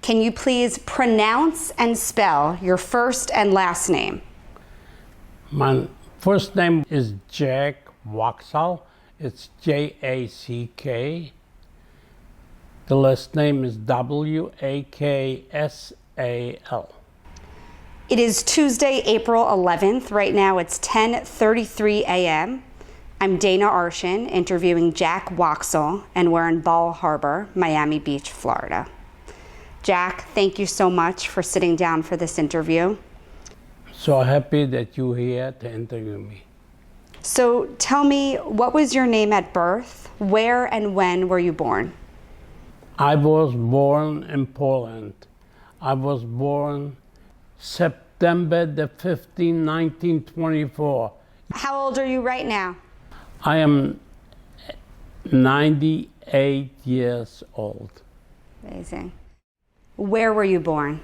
can you please pronounce and spell your first and last name? My first name is Jack Waksal. It's J-A-C-K. The last name is W-A-K-S-A-L. It is Tuesday, April 11th. Right now it's 10:33 a.m. I'm Dana Arschin interviewing Jack Waksal, and we're in Bal Harbour, Miami Beach, Florida. Jack, thank you so much for sitting down for this interview. So happy that you're here to interview me. So tell me, what was your name at birth? Where and when were you born? I was born in Poland. I was born September the 15th, 1924. How old are you right now? I am 98 years old. Amazing. Where were you born?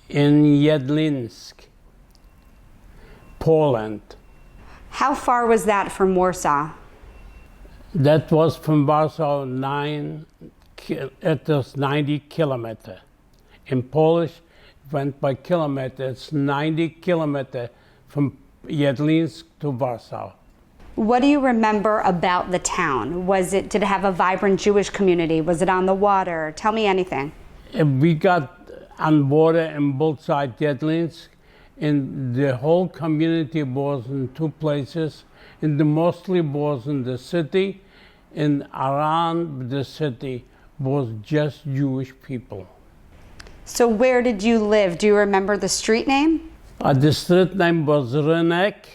In Jedlinsk, Poland. How far was that from Warsaw? That was from Warsaw, it was 90 kilometers. In Polish, it went by kilometer. It's 90 kilometers from Jedlinsk to Warsaw. What do you remember about the town? Did it have a vibrant Jewish community? Was it on the water? Tell me anything. We got on water in both sides, Jedlinsk, and the whole community was in two places, and the mostly was in the city, and around the city was just Jewish people. So where did you live? Do you remember the street name? The street name was Rynek,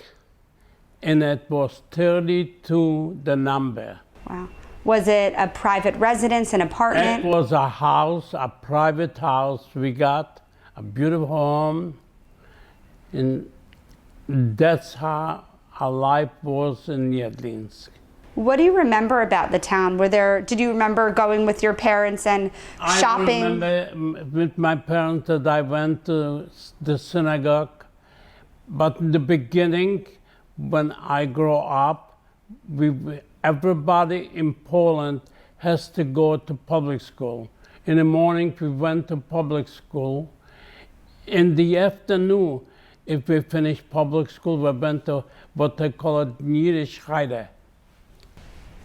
and it was 32, the number. Wow. Was it a private residence, an apartment? It was a house, a private house. We got a beautiful home, and that's how our life was in Jedlinsk. What do you remember about the town? Did you remember going with your parents and shopping? I remember with my parents that I went to the synagogue, but in the beginning, when I grew up, everybody in Poland has to go to public school. In the morning, we went to public school. In the afternoon, if we finished public school, we went to what they call it Niederschreide.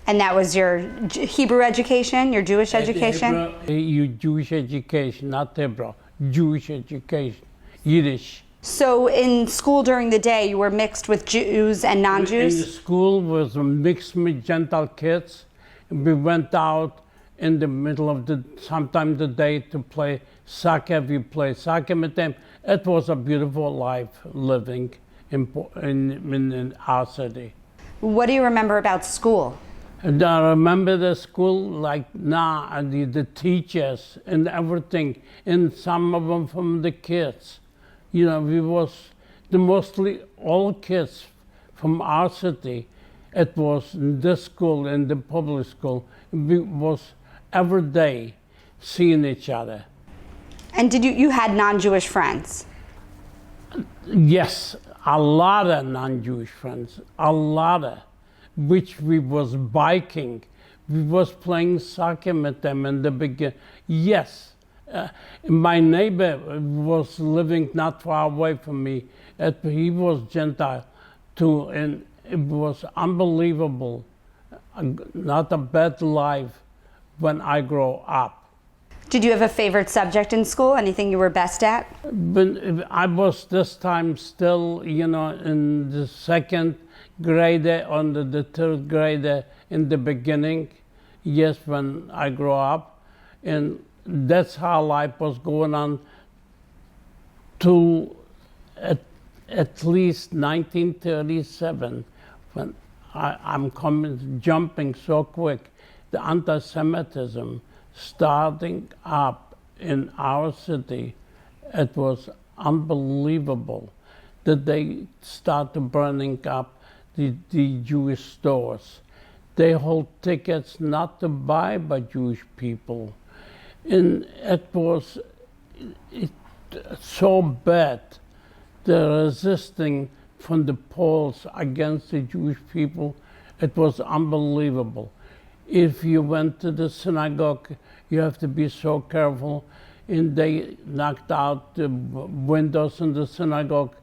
And that was your Hebrew education, your Jewish education? Your Jewish education, not Hebrew, Jewish education, Yiddish. So in school during the day, you were mixed with Jews and non-Jews? In the school was mixed with Gentile kids. We went out in the middle of sometime the day to play soccer. We played soccer with them. It was a beautiful life living in our city. What do you remember about school? And I remember the school like now, the teachers and everything, and some of them from the kids. You know, we was mostly all kids from our city. It was in this school, in the public school. We was every day seeing each other. And you had non-Jewish friends? Yes, a lot of non-Jewish friends, a lot of, which we was biking. We was playing soccer with them in the beginning. Yes. My neighbor was living not far away from me. He was Gentile too, and it was unbelievable. Not a bad life when I grew up. Did you have a favorite subject in school? Anything you were best at? But I was this time still, in the second grade, under the third grade in the beginning. Yes, when I grew up, and that's how life was going on to at least 1937, when I'm jumping so quick. The anti-Semitism starting up in our city, it was unbelievable that they started burning up the Jewish stores. They hold tickets not to buy by Jewish people. And it was so bad, the resisting from the Poles against the Jewish people, it was unbelievable. If you went to the synagogue, you have to be so careful. and they knocked out the windows in the synagogue.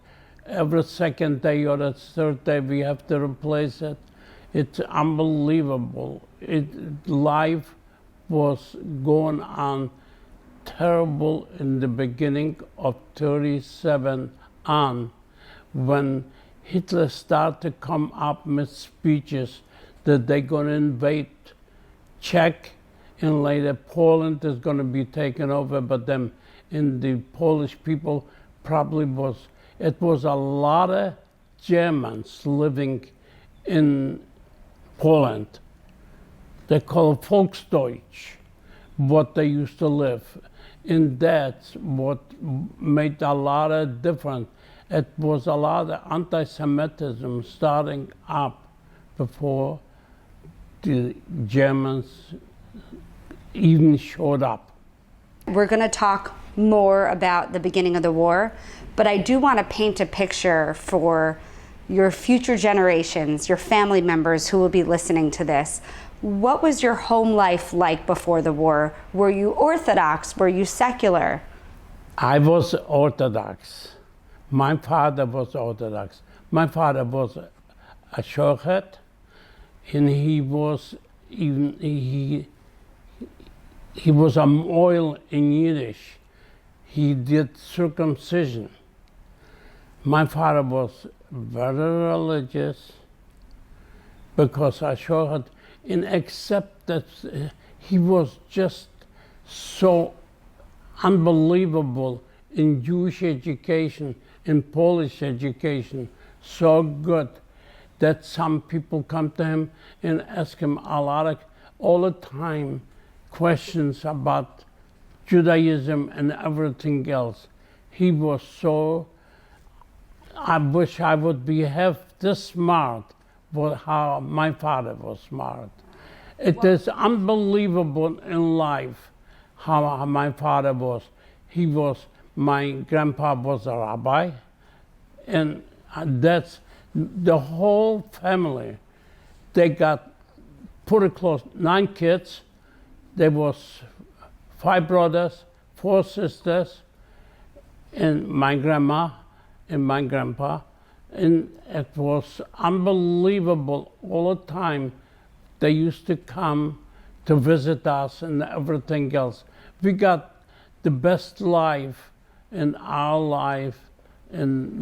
Every second day or the third day we have to replace it. It's unbelievable. Life was going on terrible in the beginning of 37 on, when Hitler started to come up with speeches that they're going to invade Czech, and later Poland is going to be taken over by them. And the Polish people probably it was a lot of Germans living in Poland. They call it Volksdeutsch, what they used to live. And that's what made a lot of difference. It was a lot of anti-Semitism starting up before the Germans even showed up. We're going to talk more about the beginning of the war, but I do want to paint a picture for your future generations, your family members who will be listening to this. What was your home life like before the war? Were you Orthodox? Were you secular? I was Orthodox. My father was Orthodox. My father was a shochet, and he was a oil in Yiddish. He did circumcision. My father was very religious because I showed, and except that he was just so unbelievable in Jewish education, in Polish education, so good that some people come to him and ask him all the time questions about Judaism and everything else. He was so, I wish I would be half this smart, but how my father was smart. It is unbelievable in life how my father was. My grandpa was a rabbi, and that's the whole family. They got pretty close, 9 kids. There was 5 brothers, 4 sisters, and my grandma and my grandpa. And it was unbelievable all the time. They used to come to visit us and everything else. We got the best life in our life, and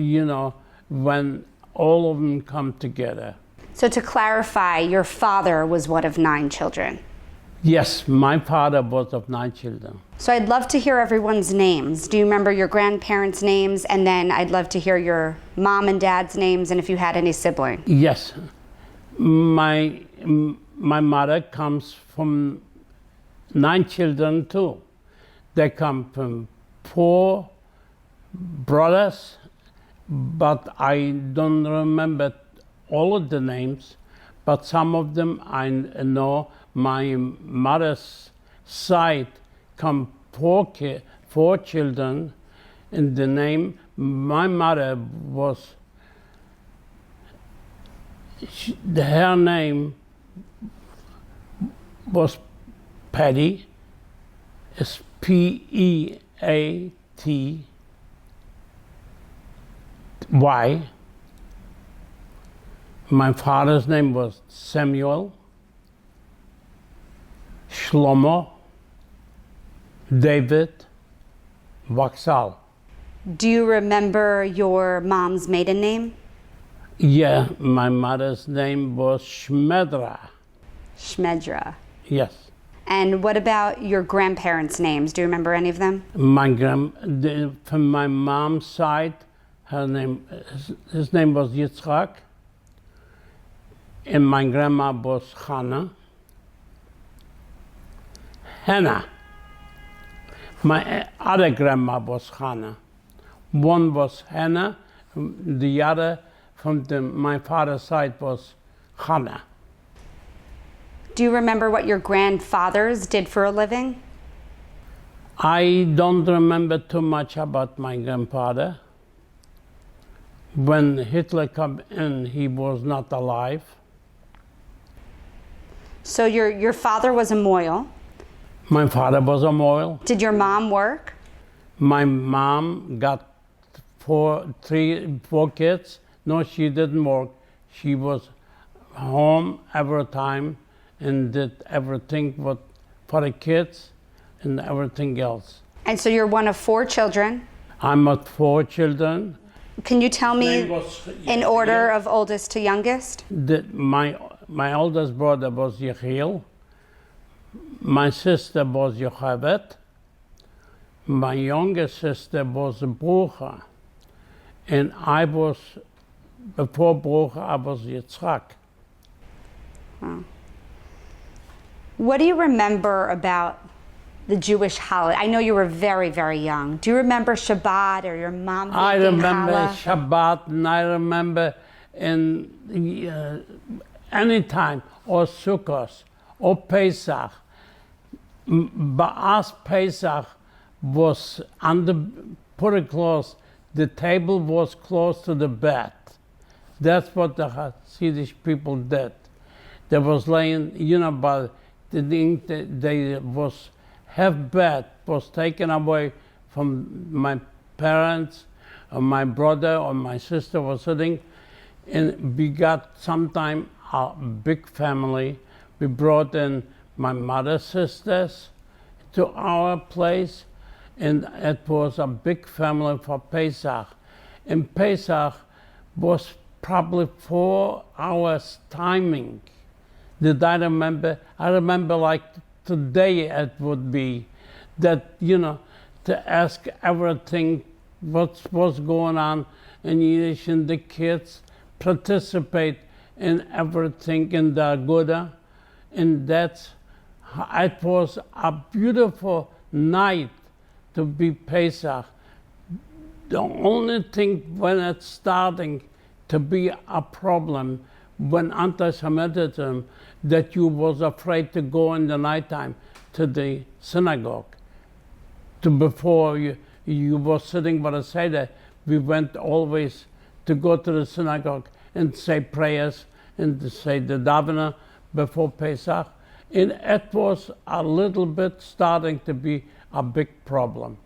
when all of them come together. So to clarify, your father was one of 9 children. Yes, my father was of 9 children. So I'd love to hear everyone's names. Do you remember your grandparents' names? And then I'd love to hear your mom and dad's names, and if you had any siblings. Yes. My mother comes from 9 children too. They come from 4 brothers, but I don't remember all of the names, but some of them I know. My mother's side come 4 children, and the name, my mother was, her name was Patty. It's Peaty. My father's name was Samuel, Shlomo, David, Waksal. Do you remember your mom's maiden name? Yeah, my mother's name was Shmedra. Shmedra. Yes. And what about your grandparents' names? Do you remember any of them? From my mom's side, his name was Yitzchak, and my grandma was Hannah. My other grandma was Hannah. One was Hannah, the other from my father's side was Hannah. Do you remember what your grandfathers did for a living? I don't remember too much about my grandfather. When Hitler came in, he was not alive. So your father was a mohel. My father was a mohel. Did your mom work? My mom got four kids. No, she didn't work. She was home every time and did everything for the kids and everything else. And so you're one of 4 children. I'm with 4 children. Can you tell me in order of oldest to youngest? My oldest brother was Yechiel. My sister was Yocheved. My youngest sister was Brucha. And I was, before Brucha, I was Yitzchak. Wow. What do you remember about the Jewish holiday? I know you were very, very young. Do you remember Shabbat or your mom baking I remember challah? Shabbat, and I remember any time, or Sukkot, or Pesach. Ba'as Pesach was pretty close. The table was close to the bed. That's what the Hasidic people did. They was laying, by the thing, they was half bed was taken away from my parents, or my brother or my sister was sitting, and we got sometime a big family. We brought in my mother's sisters to our place, and it was a big family for Pesach. And Pesach was probably 4 hours timing. Did I remember? I remember like today it would be that, to ask everything, what's going on in Yiddish, and the kids participate in everything in the Aguda. And it was a beautiful night to be Pesach. The only thing when it's starting to be a problem, when anti-Semitism, that you was afraid to go in the nighttime to the synagogue. Before you was sitting by the Seder, we went always to go to the synagogue and say prayers and to say the Davana before Pesach. And it was a little bit starting to be a big problem.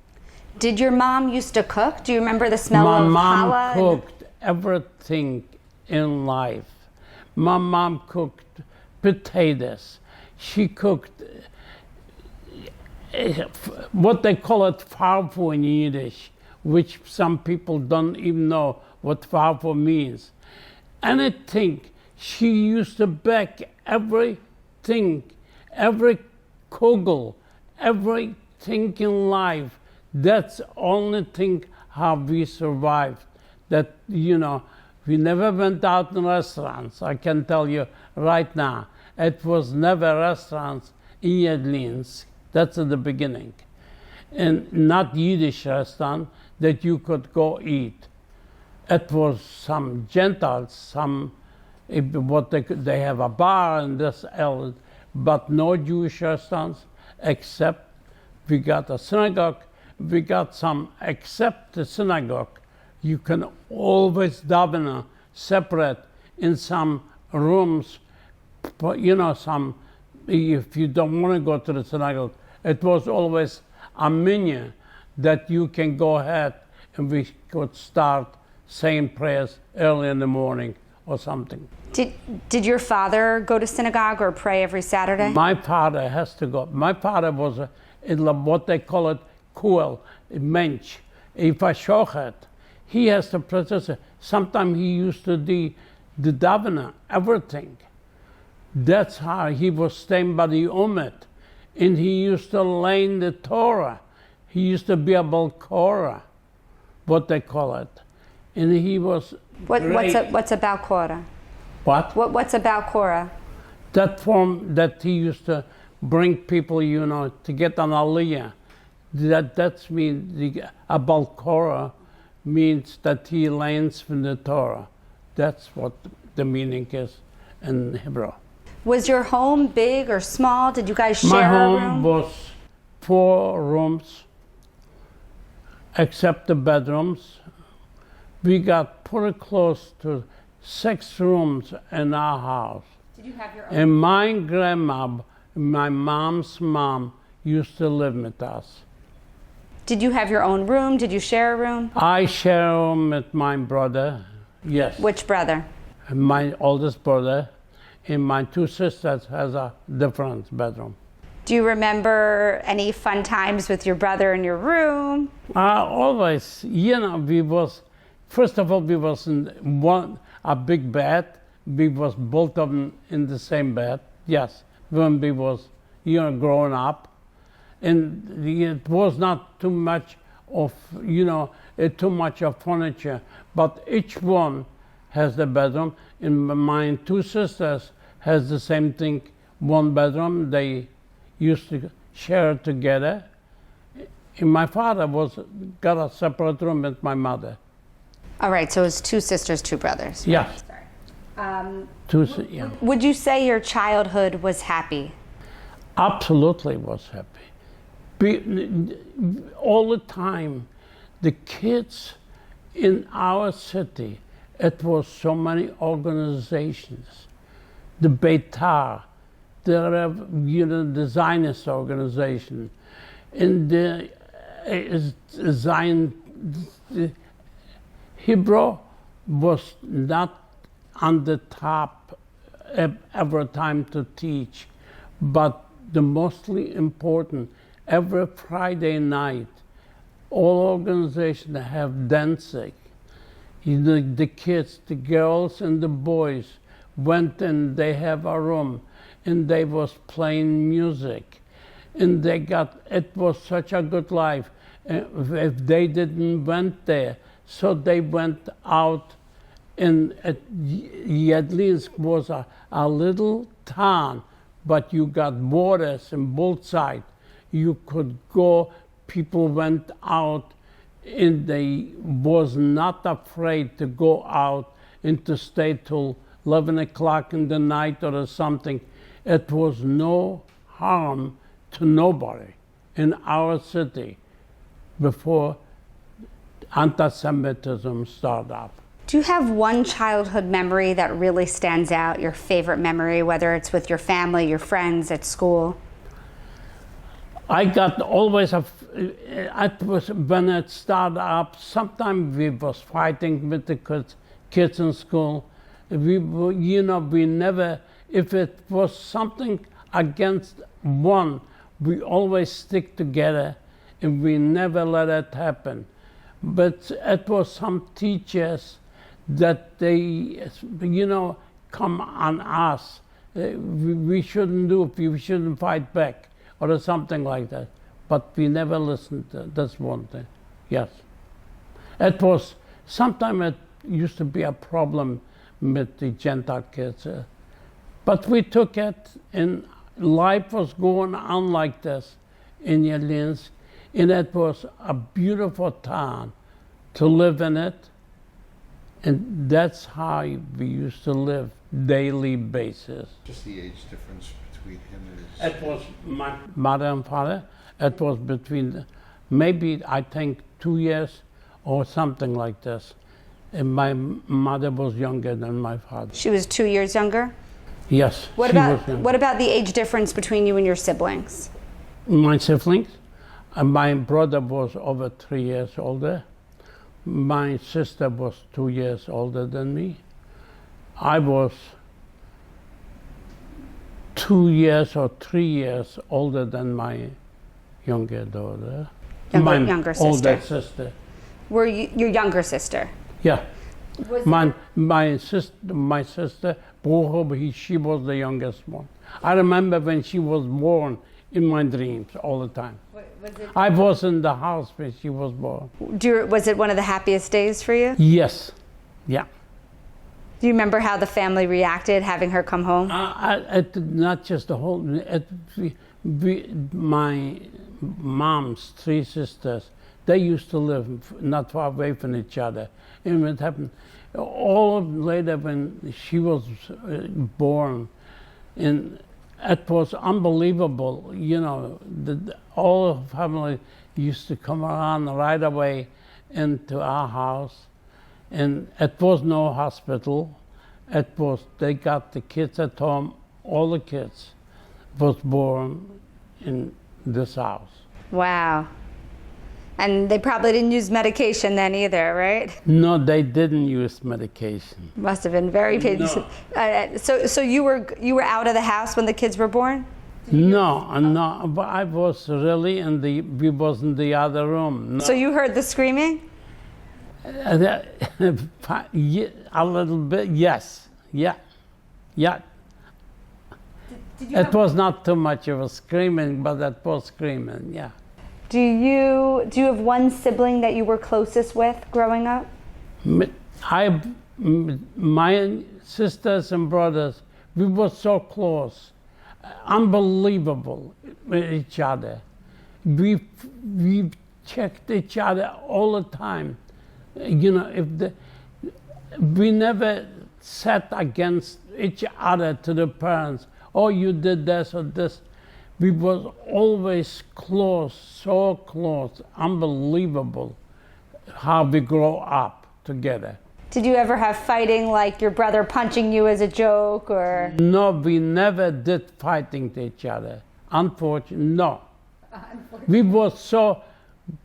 Did your mom used to cook? Do you remember the smell of challah? My mom cooked everything in life. My mom cooked potatoes. She cooked what they call it farfu in Yiddish, which some people don't even know what farfu means. Anything. She used to bake everything, every kugel, everything in life. That's the only thing how we survived. That, we never went out in restaurants. I can tell you right now. It was never restaurants in Yidlins. That's at the beginning. And not Yiddish restaurant that you could go eat. It was some Gentiles, they have a bar and this else, but no Jewish restaurants, except we got a synagogue. We got some, except the synagogue. You can always daven separate in some rooms, but if you don't want to go to the synagogue, it was always a menu that you can go ahead and we could start saying prayers early in the morning or something. Did your father go to synagogue or pray every Saturday? My father has to go. My father was what they call it kuel, mensch, a shochet. He has to participate. Sometimes he used to do the davena, everything. That's how he was staying by the umet. And he used to learn the Torah. He used to be a Balkora, what they call it. And he was What's about Korah? What? What's about Korah? That form that he used to bring people, to get an aliyah. That's mean a Balkora means that he learns from the Torah. That's what the meaning is in Hebrew. Was your home big or small? Did you guys share My a home room? was 4 rooms, except the bedrooms. We got pretty close to 6 rooms in our house. Did you have your own? And my grandma, my mom's mom, used to live with us. Did you have your own room? Did you share a room? I share a room with my brother, yes. Which brother? My oldest brother, and my two sisters has a different bedroom. Do you remember any fun times with your brother in your room? Always, first of all, we was in a big bed. We was both of them in the same bed, yes, when we was, growing up. And it was not too much of, too much of furniture, but each one has the bedroom. And my two sisters has the same thing, one bedroom. They used to share together. And my father got a separate room with my mother. All right, so it was two sisters, two brothers. Yes. Would you say your childhood was happy? Absolutely was happy. All the time, the kids in our city, it was so many organizations. The Beitar, the Zionist organization, and the Zion, Hebrew was not on the top every time to teach, but the mostly important, every Friday night, all organizations have dancing. The kids, the girls and the boys went in, they have a room, and they was playing music. And it was such a good life. If they didn't went there, so they went out, and Yedlinsk was a little town, but you got waters on both sides. You could go, people went out, and they was not afraid to go out and to stay till 11 o'clock in the night or something. It was no harm to nobody in our city before anti-Semitism started up. Do you have one childhood memory that really stands out, your favorite memory, whether it's with your family, your friends, at school? I got always when it started up, sometimes we was fighting with the kids in school. We never, if it was something against one, we always stick together and we never let it happen. But it was some teachers that they, come on us. We shouldn't do it, we shouldn't fight back or something like that. But we never listened to that's one thing, yes. It was, sometimes it used to be a problem with the Gentile kids. But we took it, and life was going on like this in Yedlinsk, and it was a beautiful town to live in it. And that's how we used to live daily basis. Just the age difference between him and his... It was my mother and father. It was between maybe, I think, 2 years or something like this. And my mother was younger than my father. She was 2 years younger? Yes. What about the age difference between you and your siblings? My siblings? My brother was over 3 years older. My sister was 2 years older than me. I was 2 years or 3 years older than my younger daughter. Younger sister. Older sister. Were you your younger sister? Yeah. My sister, she was the youngest one. I remember when she was born in my dreams all the time. I was in the house when she was born. Was it one of the happiest days for you? Yes, yeah. Do you remember how the family reacted having her come home? Not just the whole, my mom's 3 sisters, they used to live not far away from each other. And it happened all later when she was born, and it was unbelievable, all of the family used to come around right away into our house, and it was no hospital. They got the kids at home, all the kids was born in this house. Wow. And they probably didn't use medication then either, right? No, they didn't use medication. Must have been very painful. No. So you were out of the house when the kids were born? No, but I was really we was in the other room. No. So you heard the screaming? A little bit, yes. Yeah. It was not too much of a screaming, but it was screaming, yeah. Do you have one sibling that you were closest with growing up? My sisters and brothers, we were so close, unbelievable with each other. We checked each other all the time. You know, we never sat against each other to the parents. Oh, you did this or this. We was always close, so close, unbelievable how we grow up together. Did you ever have fighting, like your brother punching you as a joke, or? No, we never did fighting to each other. Unfortunately, no. We were so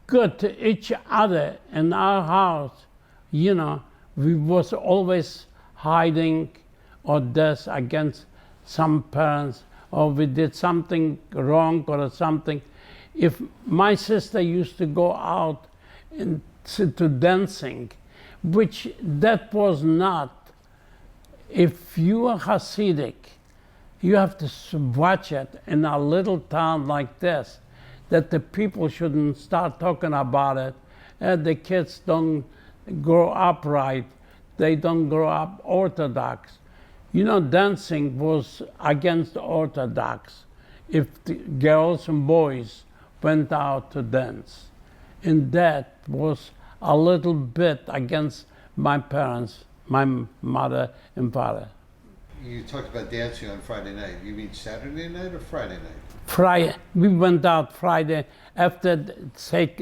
good to each other in our house. You know, we was always hiding or this against some parents, or we did something wrong or something. If my sister used to go out to dancing, which that was not, if you are Hasidic, you have to watch it in a little town like this, that the people shouldn't start talking about it, and the kids don't grow up right, they don't grow up Orthodox. You know, dancing was against Orthodox if the girls and boys went out to dance. And that was a little bit against my parents, my mother and father. You talked about dancing on Friday night. You mean Saturday night or Friday night? Friday, we went out Friday after say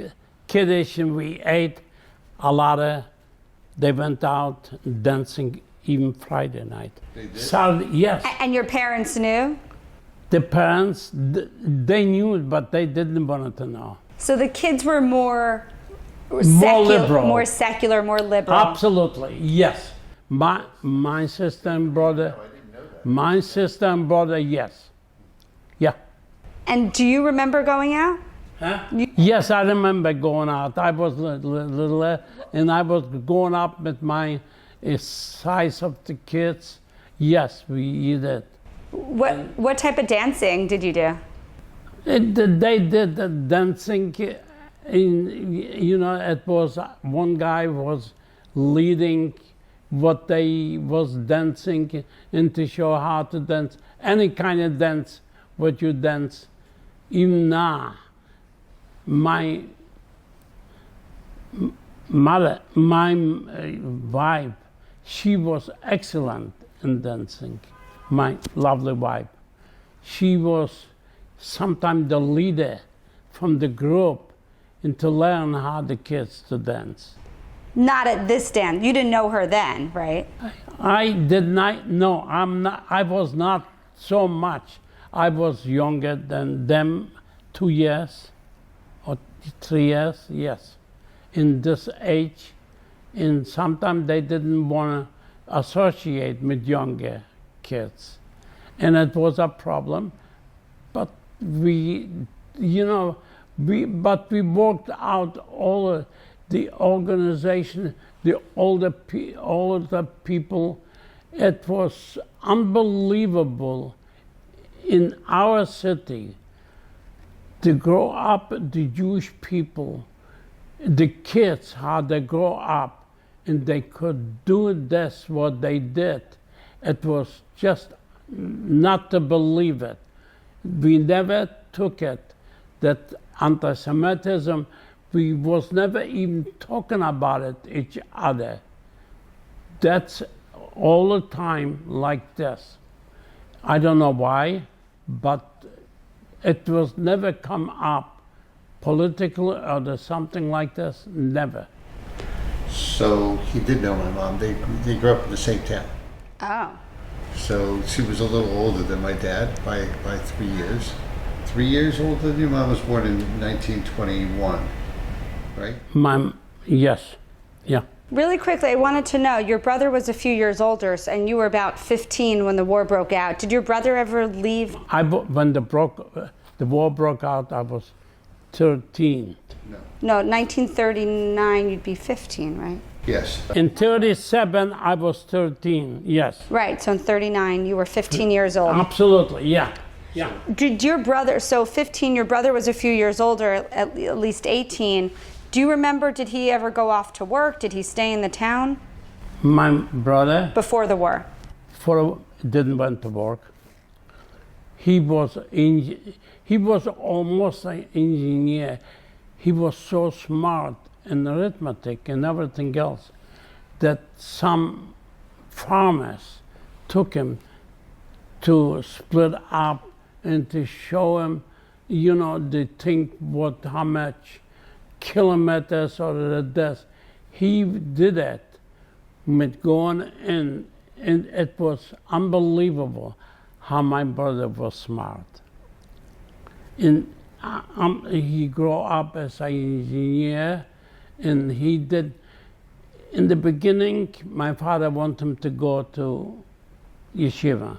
Kiddush and we ate a lot of, they went out dancing even Friday night. They did? Saturday, yes. And your parents knew? The parents, they knew it, but they didn't want to know. So the kids were more liberal. more secular, more liberal. Absolutely, yes. My sister and brother, my sister and brother, yes. Yeah. And do you remember going out? Huh? Yes, I remember going out. I was little, and I was going up with my size of the kids. Yes, we did. What type of dancing did you do? They did the dancing. You know, it was one guy was leading what they was dancing and to show how to dance. Any kind of dance, what you dance. Even now, my mother, my wife, she was excellent in dancing. My lovely wife. She was sometimes the leader from the group and to learn how the kids to dance. Not at this dance. You didn't know her then, right? I did not, no, I was not so much. I was younger than them 2 years or 3 years, yes. In this age, and sometimes they didn't want to associate with younger kids. And it was a problem, but we worked out all the organization, all the people. It was unbelievable in our city to grow up, the Jewish people, the kids, how they grow up, and they could do this, what they did. It was just not to believe it. We never took it, that anti-Semitism, we was never even talking about it each other. That's all the time like this. I don't know why, but it was never come up politically or there's something like this, never. So he did know my mom. They grew up in the same town. Oh. So she was a little older than my dad by 3 years. 3 years older than your mom was born in 1921. right? Yes, yeah. Really quickly, I wanted to know, your brother was a few years older, and you were about 15 when the war broke out. Did your brother ever leave? When the war broke out, I was 13. No, 1939, you'd be 15, right? Yes. In 37, I was 13, yes. Right, so in 39, you were 15 years old. Absolutely, yeah. Yeah. Did your brother, so 15, your brother was a few years older, at least 18. Do you remember, did he ever go off to work? Did he stay in the town? My brother Before the war? didn't went to work. He was almost an engineer. He was so smart in arithmetic and everything else that some farmers took him to split up and to show him, they think how much kilometers or this. He did it with going in, and it was unbelievable how my brother was smart. And he grew up as an engineer, and he did. In the beginning, my father wanted him to go to yeshiva.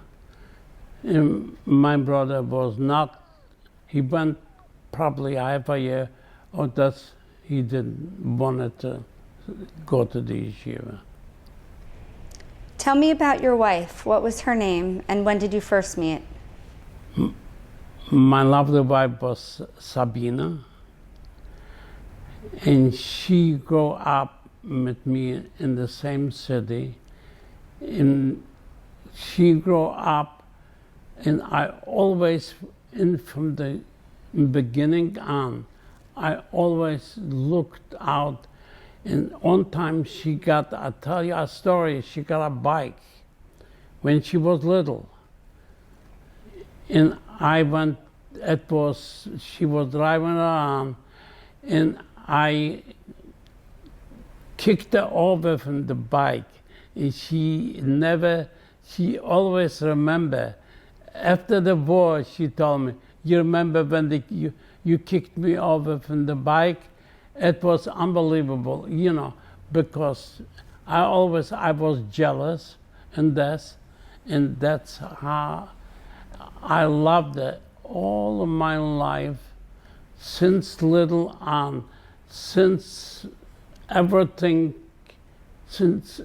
And my brother was not. He went probably half a year, or he didn't want to go to the yeshiva. Tell me about your wife. What was her name, and when did you first meet? My lovely wife was Sabina, and she grew up with me in the same city. And she grew up, and I always, from the beginning on, I always looked out. And one time I'll tell you a story, she got a bike when she was little. And she was driving around, and I kicked her over from the bike. And she always remembered. After the war, she told me, you remember when you kicked me over from the bike? It was unbelievable, because I was jealous and that's how I loved it all of my life, since little on, since everything, since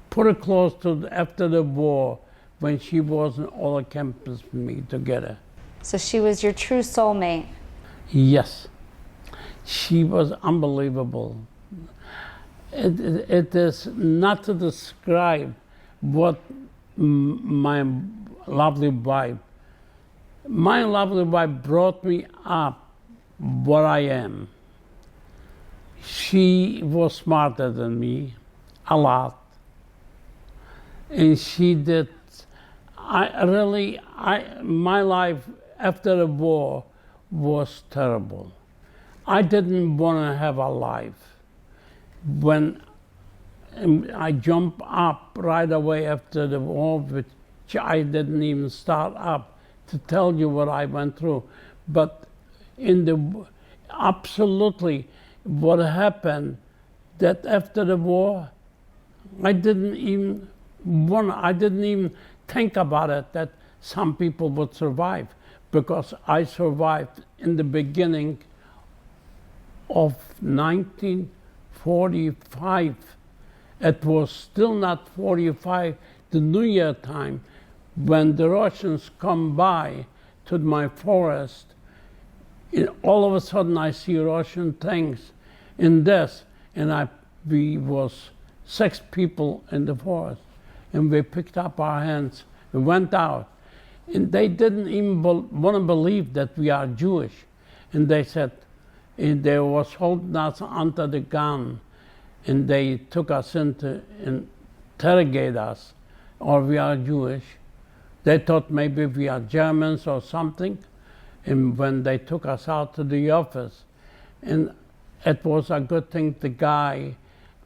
pretty close to after the war, when she was in all campus with me together. So she was your true soulmate? Yes. She was unbelievable. It is not to describe what my lovely wife brought me up what I am. She was smarter than me, a lot. And she did, my life after the war was terrible. I didn't want to have a life. When I jumped up right away after the war, which I didn't even start up to tell you what I went through. But absolutely what happened, that after the war, I didn't even think about it, that some people would survive, because I survived in the beginning of 1945. It was still not 45, the New Year time, when the Russians come by to my forest. And all of a sudden I see Russian tanks in this, and we was 6 people in the forest, and we picked up our hands and went out. And they didn't even want to believe that we are Jewish. And they said, and they was holding us under the gun, and they took us in to interrogate us, or we are Jewish. They thought maybe we are Germans or something. And when they took us out to the office, and it was a good thing the guy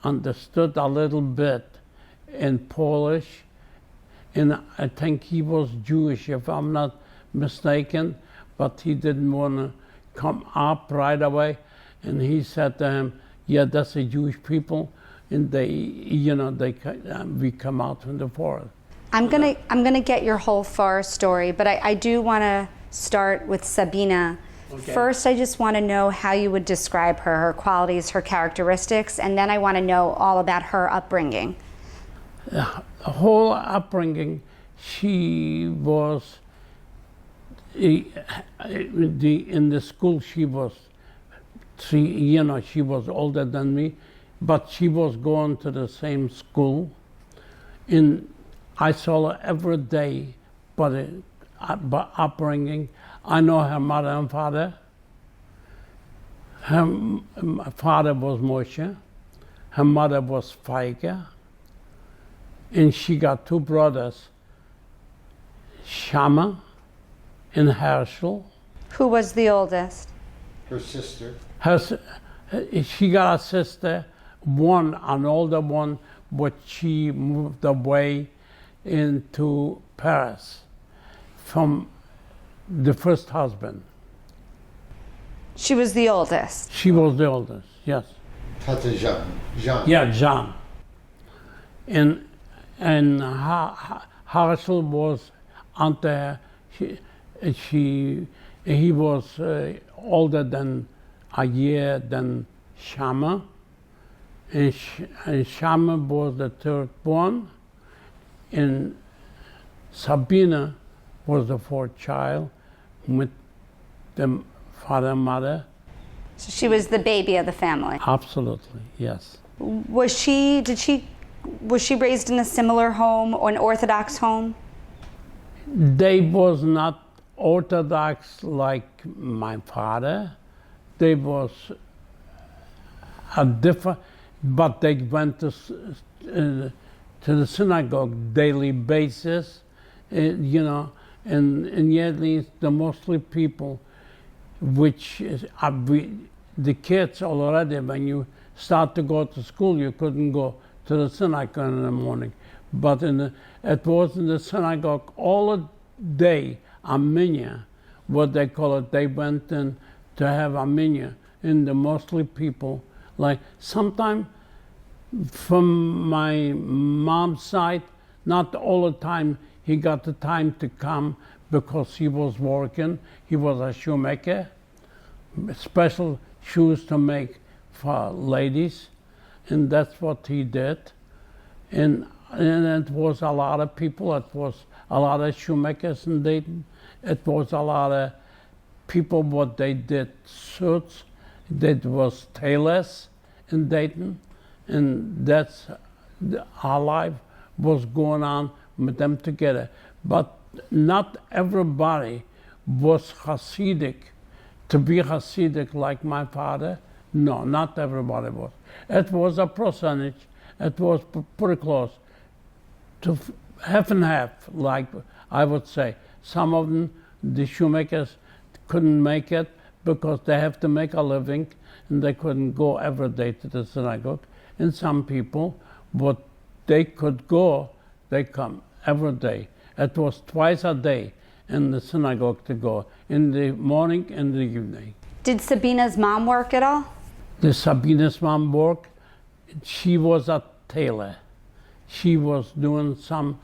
understood a little bit in Polish, and I think he was Jewish, if I'm not mistaken, but he didn't want to come up right away. And he said to him, yeah, that's the Jewish people, and they, we come out from the forest. I'm gonna get your whole forest story, but I do want to start with Sabina. Okay. First, I just want to know how you would describe her qualities, her characteristics, and then I want to know all about her upbringing. The whole upbringing, she was, in the school she was, she was older than me, but she was going to the same school. And I saw her every day, but upbringing, I know her mother and father. Her father was Moshe, her mother was Feige, and she got two brothers, Shama and Herschel. Who was the oldest? Her sister. She got a sister, an older one, but she moved away into Paris from the first husband. She was the oldest. She was the oldest, yes. Tata Jean. Yeah, Jean. And Herschel was under her. He was older than a year than Shama. And Shama was the third born. And Sabina was the fourth child with the father and mother. So she was the baby of the family. Absolutely, yes. Was she raised in a similar home or an Orthodox home? They was not Orthodox like my father. They was a different, but they went to the synagogue daily basis, and yet the mostly people, which is, the kids already, when you start to go to school, you couldn't go to the synagogue in the morning. But it was in the synagogue all day, a minyan, what they call it. They went in to have a minyan, and the mostly people, like sometime from my mom's side, not all the time he got the time to come because he was working. He was a shoemaker, special shoes to make for ladies, and that's what he did. And it was a lot of people. It was a lot of shoemakers in Dayton. It was a lot of people what they did suits. That was tailors in Dayton, and that's our life was going on with them together. But not everybody was Hasidic. To be Hasidic like my father, no, not everybody was. It was a percentage. It was pretty close to half and half, like I would say. Some of them, the shoemakers, couldn't make it because they have to make a living, and they couldn't go every day to the synagogue. And some people, but they could go, they come every day. It was twice a day in the synagogue to go, in the morning and the evening. Did Sabina's mom work at all? The Sabina's mom worked. She was a tailor. She was doing some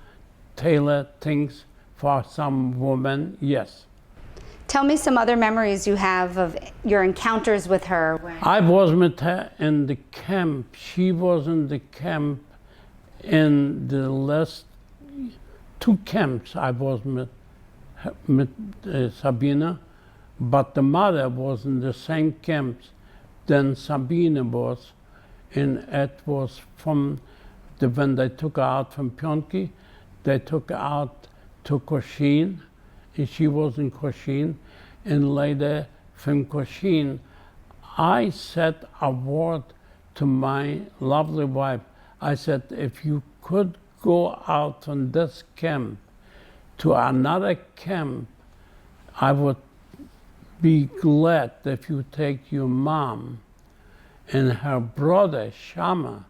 tailor things for some women, yes. Tell me some other memories you have of your encounters with her. I was with her in the camp. She was in the camp in the last two camps. I was with Sabina, but the mother was in the same camps than Sabina was, and it was from when they took her out from Pionki, they took her out to Koshin, and she was in Koshin, and later from Koshin, I said a word to my lovely wife. I said, if you could go out from this camp to another camp, I would be glad if you take your mom. And her brother, Shama,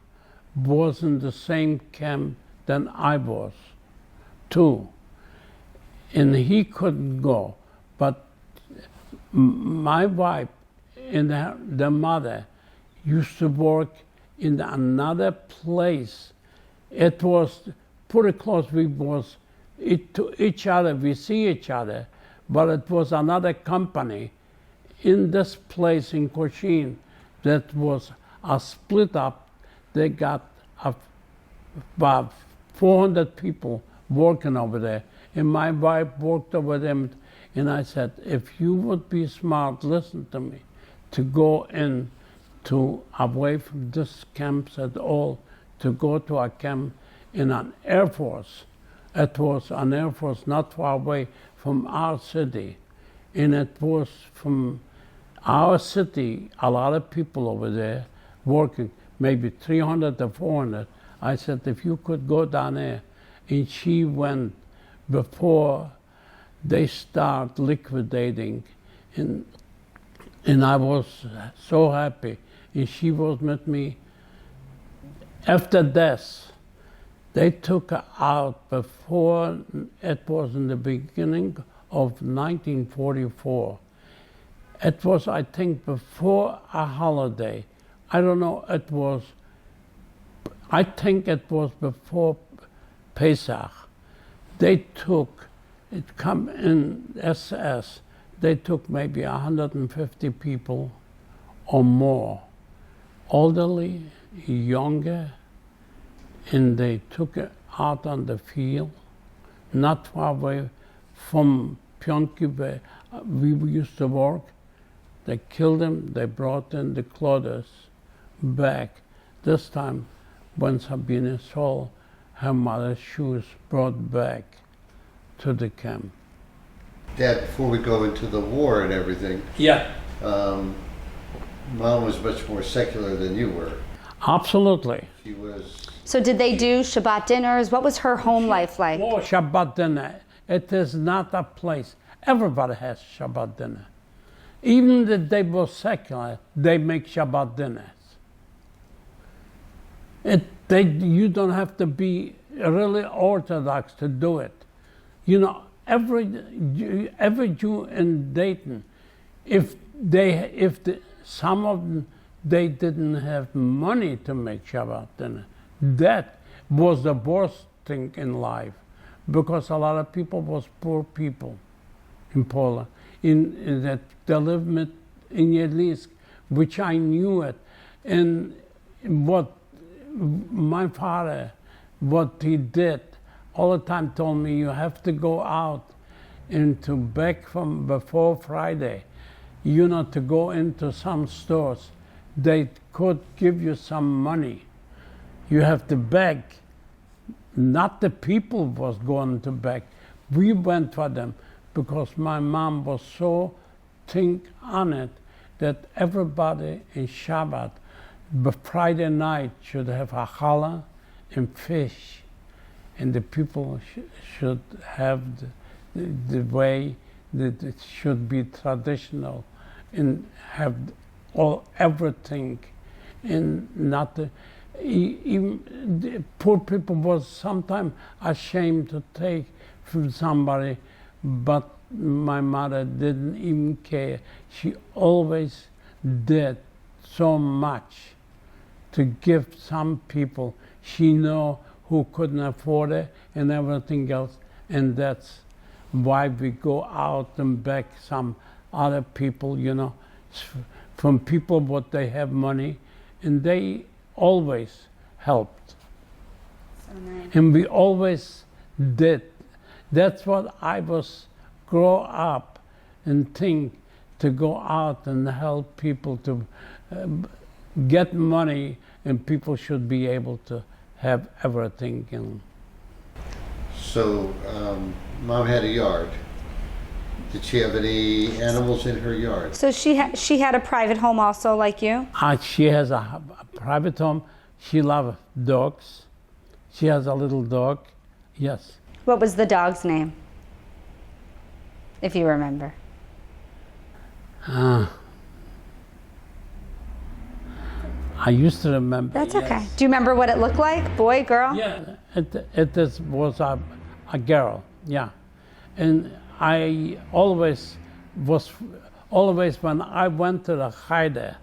was in the same camp than I was, too. And he couldn't go. But my wife the mother used to work in another place. It was pretty close. We was to each other. We see each other, but it was another company in this place in Cochin that was split up. They got about 400 people working over there, and my wife worked over them. And I said, if you would be smart, listen to me, to go in to away from this camps at all, to go to a camp in an Air Force. It was an Air Force not far away from our city. And it was from our city, a lot of people over there working, maybe 300 to 400. I said, if you could go down there. And she went before they start liquidating. And I was so happy. And she was with me. After this, they took her out before, it was in the beginning of 1944. It was, I think, before a holiday. I don't know, I think it was before Pesach. They took, it come in SS, they took maybe 150 people or more, elderly, younger, and they took it out on the field, not far away from Pyeonggi where we used to work. They killed them, they brought in the clothes back. This time, when Sabina saw her mother's shoes brought back to the camp. Dad, before we go into the war and everything, Yeah. Mom was much more secular than you were. Absolutely. She was. So did they do Shabbat dinners? What was her home life like? Oh, Shabbat dinner. It is not a place. Everybody has Shabbat dinner. Even if they were secular, they make Shabbat dinners. You don't have to be really Orthodox to do it. You know, every Jew in Dayton, some of them, they didn't have money to make Shabbat dinner. That was the worst thing in life, because a lot of people was poor people in Poland, in that they lived in Jedlińsk, which I knew it, and what my father, what he did, all the time told me, you have to go out into back from before Friday, to go into some stores. They could give you some money. You have to beg. Not the people was going to beg. We went for them because my mom was so think on it that everybody in Shabbat, Friday night, should have a challah and fish, and the people should have the way that it should be traditional and have everything, and not even the poor people was sometimes ashamed to take from somebody, but my mother didn't even care. She always did so much to give some people she knew who couldn't afford it and everything else, and that's why we go out and back some other people, from people what they have money, and they always helped. So nice. And we always did. That's what I was grow up and think, to go out and help people to get money, and people should be able to have everything. So, Mom had a yard. Did she have any animals in her yard? So she had a private home also, like you? She has a private home. She loves dogs. She has a little dog. Yes. What was the dog's name, if you remember? I used to remember. That's okay. Yes. Do you remember what it looked like? Boy, girl? Yeah, was a girl, yeah. And I always was always when I went to the Cheder,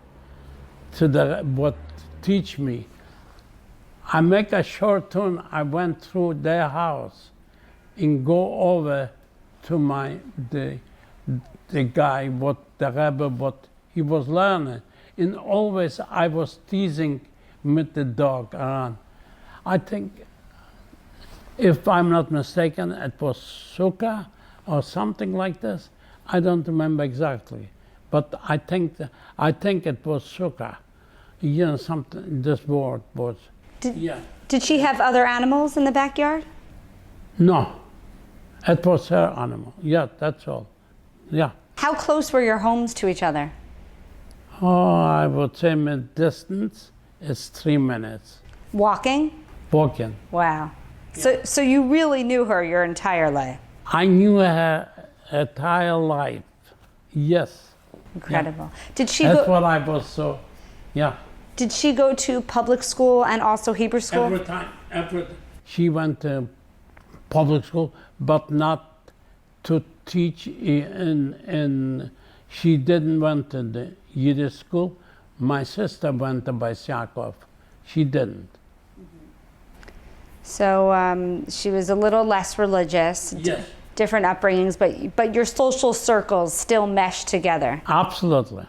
to the what teach me, I make a short turn. I went through their house and go over to the guy, what the Rebbe, what he was learning. And always I was teasing with the dog around. I think, if I'm not mistaken, it was Sukkah or something like this. I don't remember exactly, but I think it was Sukkah. You know, something. This word was. Did she have other animals in the backyard? No, it was her animal. Yeah, that's all. Yeah. How close were your homes to each other? Oh, I would say mid distance is 3 minutes. Walking? Walking. Wow. So you really knew her your entire life? I knew her entire life. Yes. Incredible. Yeah. Did she That's go? what I was so. Yeah. Did she go to public school and also Hebrew school? Every time. She went to public school, but not to teach in she didn't went to the Yiddish school. My sister went to Beis Yaakov. She didn't. So she was a little less religious. Yes. Different upbringings, but your social circles still mesh together. Absolutely.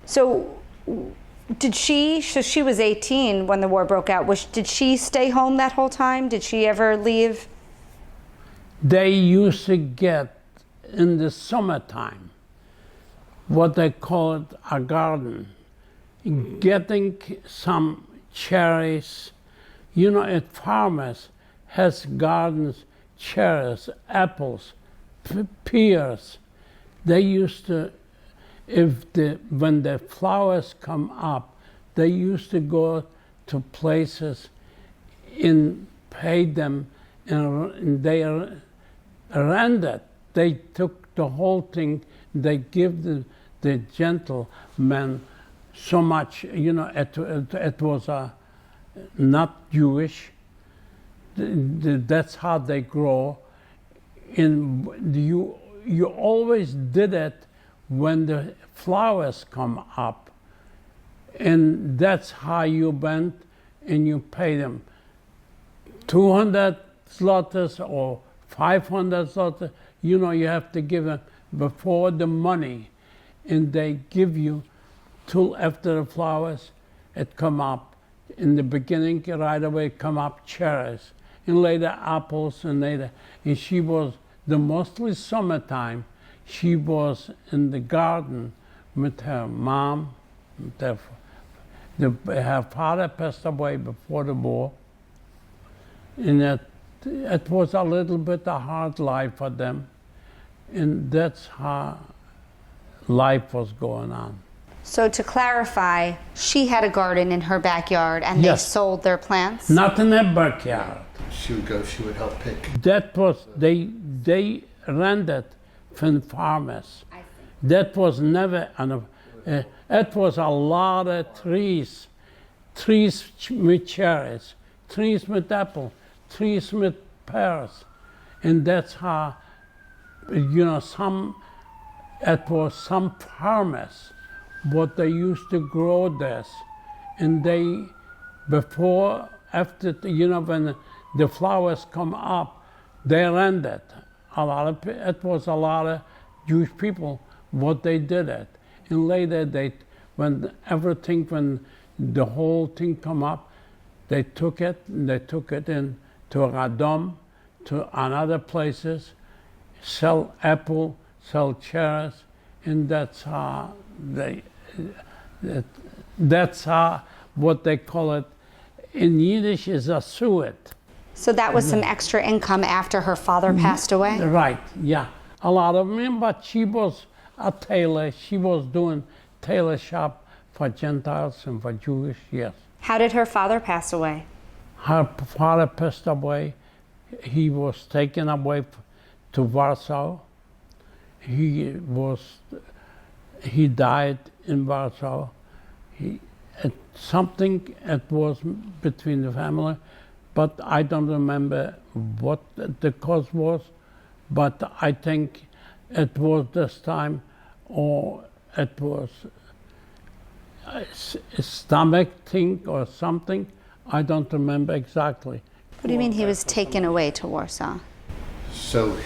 So she was 18 when the war broke out. Did she stay home that whole time? Did she ever leave? They used to get, in the summertime, what they called a garden, getting some cherries. You know, at farmers has gardens, cherries, apples, pears. They used to, when the flowers come up, they used to go to places and pay them, and they rented. They took the whole thing. They give the gentleman so much. You know, it was not Jewish. That's how they grow. And you always did it when the flowers come up, and that's how you went and you pay them 200 zlotys or 500 zlotys. You know, you have to give them before the money, and they give you till after the flowers it come up. In the beginning, right away come up cherries, and later apples, and later. And she was mostly summertime. She was in the garden with her mom. Her father passed away before the war, and it was a little bit a hard life for them, and that's how life was going on. So to clarify, she had a garden in her backyard, and Yes. they sold their plants? Not in her backyard. She would help pick. That was, they rented from farmers. I see. That was never, it was a lot of trees with cherries, trees with apple, trees with pears. And that's how, you know, it was some farmers, what they used to grow this. And they, after, you know, when the flowers come up, they rented. It was a lot of Jewish people, what they did it. And later, when the whole thing come up, they took it in to Radom, to another places, sell apple, sell cherries, and that's how what they call it in Yiddish is a suet. So that was some extra income after her father passed away? Right, yeah. A lot of them, but she was a tailor. She was doing tailor shop for Gentiles and for Jewish, yes. How did her father pass away? Her father passed away. He was taken away to Warsaw. He died in Warsaw. It was between the family, but I don't remember what the cause was. But I think it was this time, or it was a stomach thing or something. I don't remember exactly. What do you mean he was taken away to Warsaw? So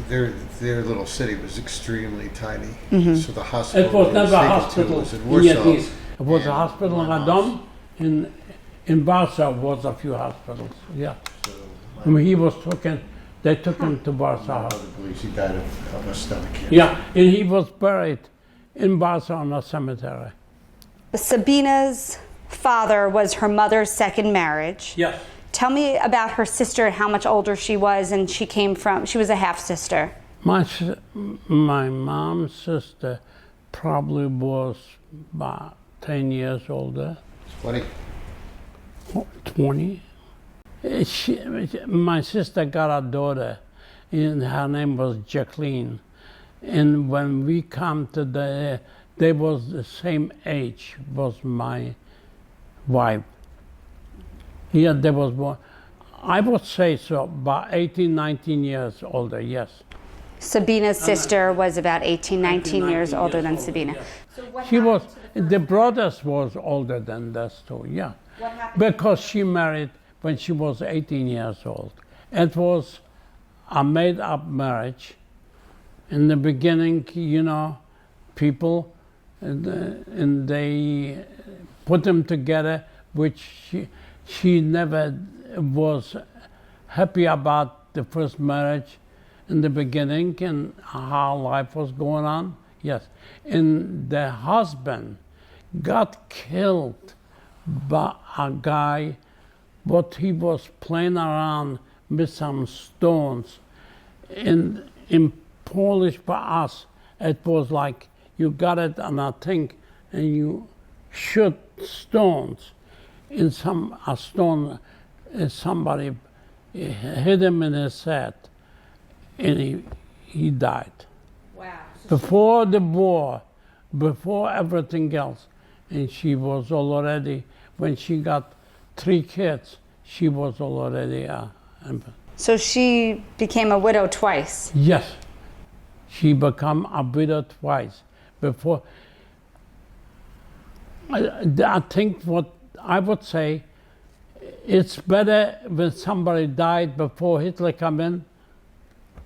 their little city was extremely tiny. So the hospital It was never a hospital was in in Warsaw. Yiddish. It was a and hospital in my Radom. In Warsaw was a few hospitals. Yeah. So When he was taken, they took him to Warsaw. my mother believes he died of a stomach cancer. Yeah, and he was buried in Warsaw in a cemetery. Sabina's father was her mother's second marriage. Yes. Tell me about her sister, how much older she was, and she was a half sister. My mom's sister probably was about 10 years older. 20. 20. My sister got a daughter, and her name was Jacqueline. And when we come to they was the same age was my wife. Yeah, there was one. I would say so, about 18, 19 years older, yes. Sabina's sister was about 18, 19 years older than Sabina. Yeah. She was, the brothers was older than us too, yeah. Because she married when she was 18 years old. It was a made-up marriage. In the beginning, you know, people, and they put them together, which she never was happy about the first marriage in the beginning and how life was going on. Yes. And the husband got killed by a guy, but he was playing around with some stones. In Polish, for us, it was like you got it on a thing and you shoot stones. In a stone, somebody hit him in his head, and he died. Wow. Before the war, before everything else, and she was already, when she got 3 kids, she was already So she became a widow twice. yes, she became a widow twice. Before, I think what I would say, it's better when somebody died before Hitler came in.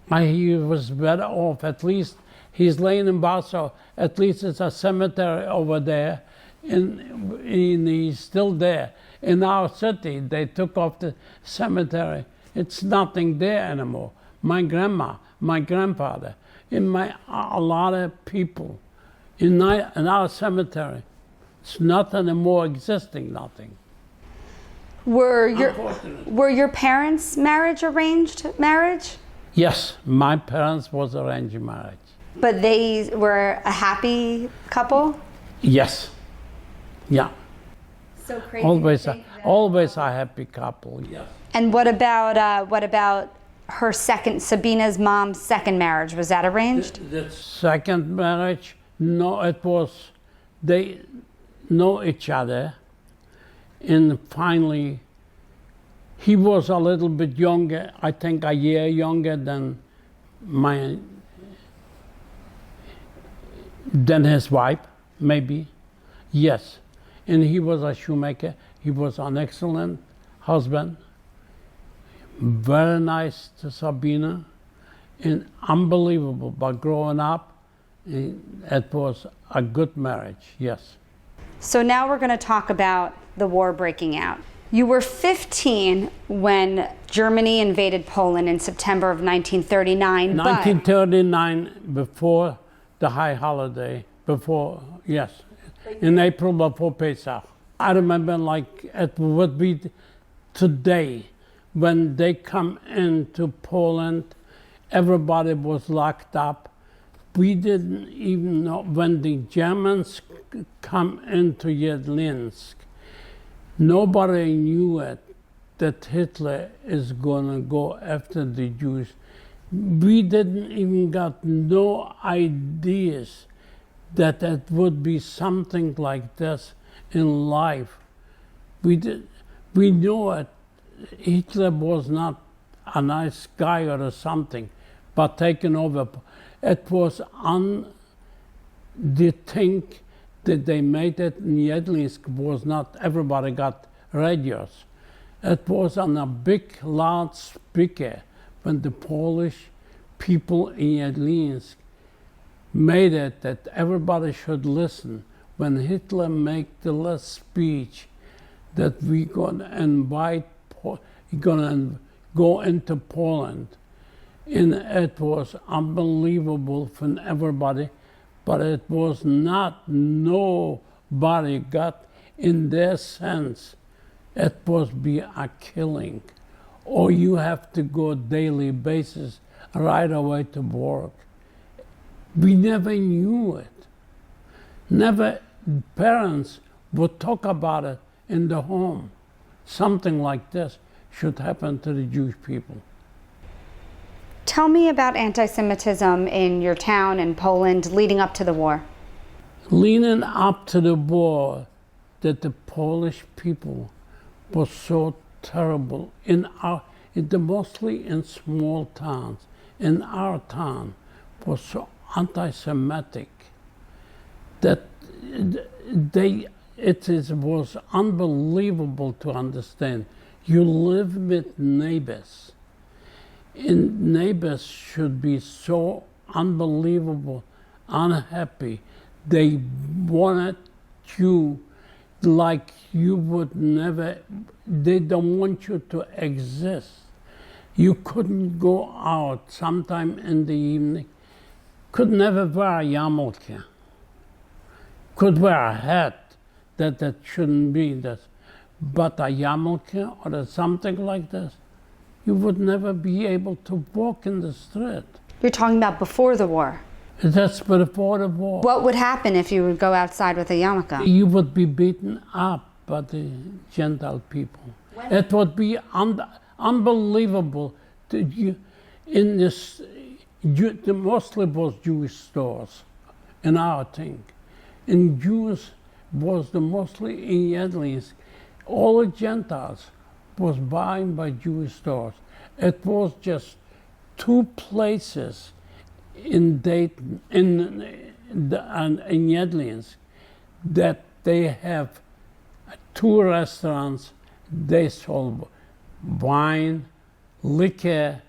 He was better off. At least he's laying in Warsaw. At least it's a cemetery over there, and he's still there. In our city, they took off the cemetery. It's nothing there anymore. My grandma, my grandfather, and a lot of people in our cemetery. It's not anymore existing, nothing. Were your parents' marriage arranged marriage? Yes, my parents was arranged marriage. But they were a happy couple? Yes, yeah. So crazy. Always a happy couple. Yes. And what about her Sabina's mom's second marriage? Was that arranged? The second marriage, no, it was, they know each other, and finally, he was a little bit younger, I think a year younger than his wife, maybe. Yes. And he was a shoemaker. He was an excellent husband. Very nice to Sabina. And unbelievable. But growing up, it was a good marriage, yes. So now we're going to talk about the war breaking out. You were 15 when Germany invaded Poland in September of 1939. 1939, before the high holiday, in April before Pesach. I remember like it would be today when they come into Poland, everybody was locked up. We didn't even know when the Germans come into Jedlinsk. Nobody knew it, that Hitler is gonna go after the Jews. We didn't even got no ideas that it would be something like this in life. We knew it. Hitler was not a nice guy or something, but taking over. It was they think that they made it in Jedlinsk was not everybody got radios. It was on a big loudspeaker when the Polish people in Jedlinsk made it that everybody should listen. When Hitler made the last speech that we're gonna invite, gonna go into Poland, and it was unbelievable for everybody, but it was not, nobody got in their sense. It was be a killing, or you have to go daily basis right away to work. We never knew it. Never parents would talk about it in the home. Something like this should happen to the Jewish people. Tell me about anti-Semitism in your town in Poland leading up to the war. Leading up to the war, that the Polish people was so terrible mostly in small towns. In our town was so anti-Semitic that was unbelievable to understand. You live with neighbors, and neighbors should be so unbelievable, unhappy. They wanted you like you would never, they don't want you to exist. You couldn't go out sometime in the evening, could never wear a yarmulke, could wear a hat that shouldn't be this, but a yarmulke or something like this, you would never be able to walk in the street. You're talking about before the war. That's before the war. What would happen if you would go outside with a yarmulke? You would be beaten up by the Gentile people. It would be unbelievable. In this, mostly was Jewish stores in our thing. And Jews was the mostly in Jedlinsk. All the Gentiles was buying by Jewish stores. It was just two places in Dayton, in Jedlinsk, that they have two restaurants. They sold wine, liquor.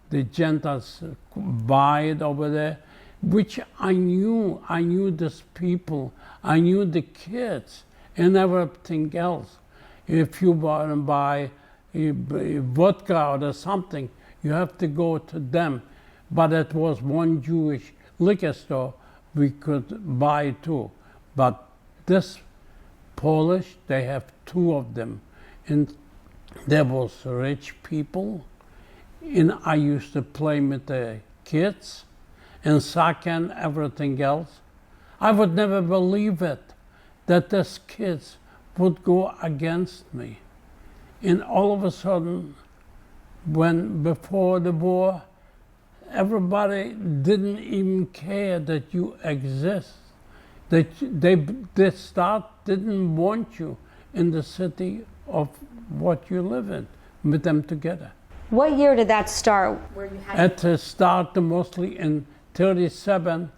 The Gentiles buy it over there, which I knew. I knew these people. I knew the kids and everything else. If you want to buy vodka or something, you have to go to them. But it was one Jewish liquor store we could buy too. But this Polish, they have two of them. And there was rich people, and I used to play with the kids and soccer and everything else. I would never believe it, that these kids would go against me. And all of a sudden, before the war, everybody didn't even care that you exist. They didn't want you in the city of what you live in, with them together. What year did that start? It started mostly in 37,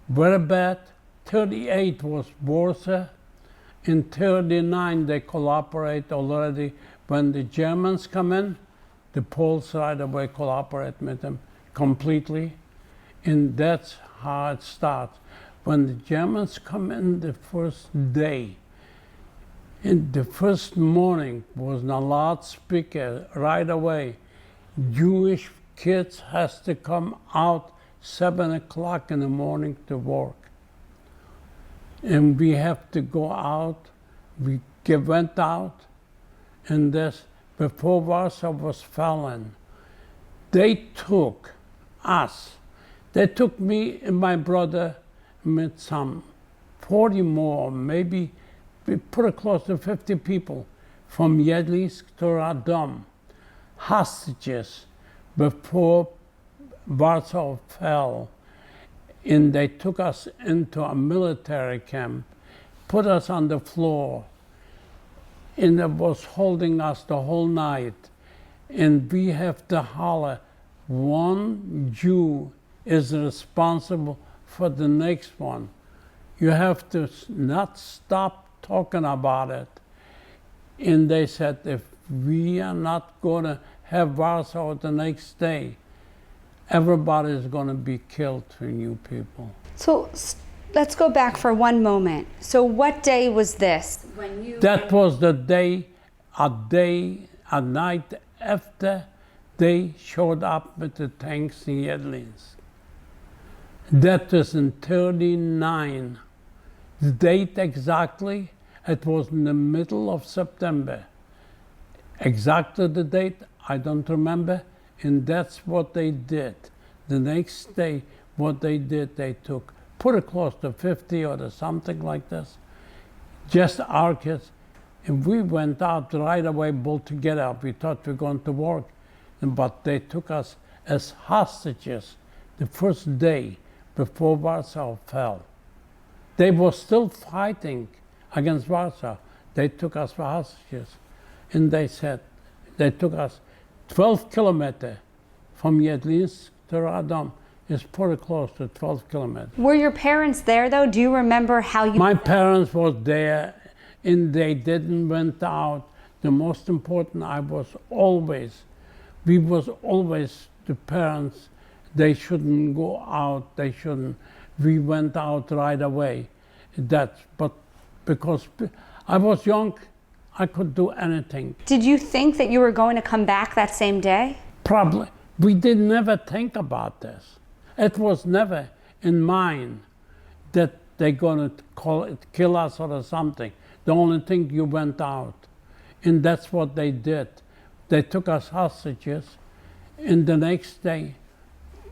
very bad. 38 was Warsaw. In 39 they cooperate already. When the Germans come in, the Poles right away cooperate with them completely. And that's how it starts. When the Germans come in the first day, in the first morning was a loudspeaker right away. Jewish kids has to come out 7 o'clock in the morning to work. And we have to go out. We went out, and this, before Warsaw was fallen, they took us. They took me and my brother with some 40 more, maybe we put it close to 50 people from Jedlinsk to Radom, hostages before Warsaw fell. And they took us into a military camp, put us on the floor, and it was holding us the whole night. And we have to holler, one Jew is responsible for the next one. You have to not stop talking about it. And they said, if we are not going to have Warsaw the next day, everybody is going to be killed from you people. So let's go back for one moment. So what day was this? That was the day, a night after they showed up with the tanks in Yedlinsk. That was in 39. The date exactly, it was in the middle of September. Exactly the date, I don't remember, and that's what they did. The next day, what they did, they took, put it close to 50 or something like this, just our kids, and we went out right away, both together. We thought we were going to work, but they took us as hostages the first day before Warsaw fell. They were still fighting against Warsaw. They took us for hostages. And they said, they took us 12 kilometers from Yedlinsk to Radom. It's pretty close to 12 kilometers. Were your parents there though? Do you remember how you... My parents was there and they didn't went out. The most important, we was always the parents, they shouldn't go out, we went out right away. But because I was young, I could do anything. Did you think that you were going to come back that same day? Probably. We did never think about this. It was never in mind that they're going to kill us or something. The only thing, you went out. And that's what they did. They took us hostages, and the next day,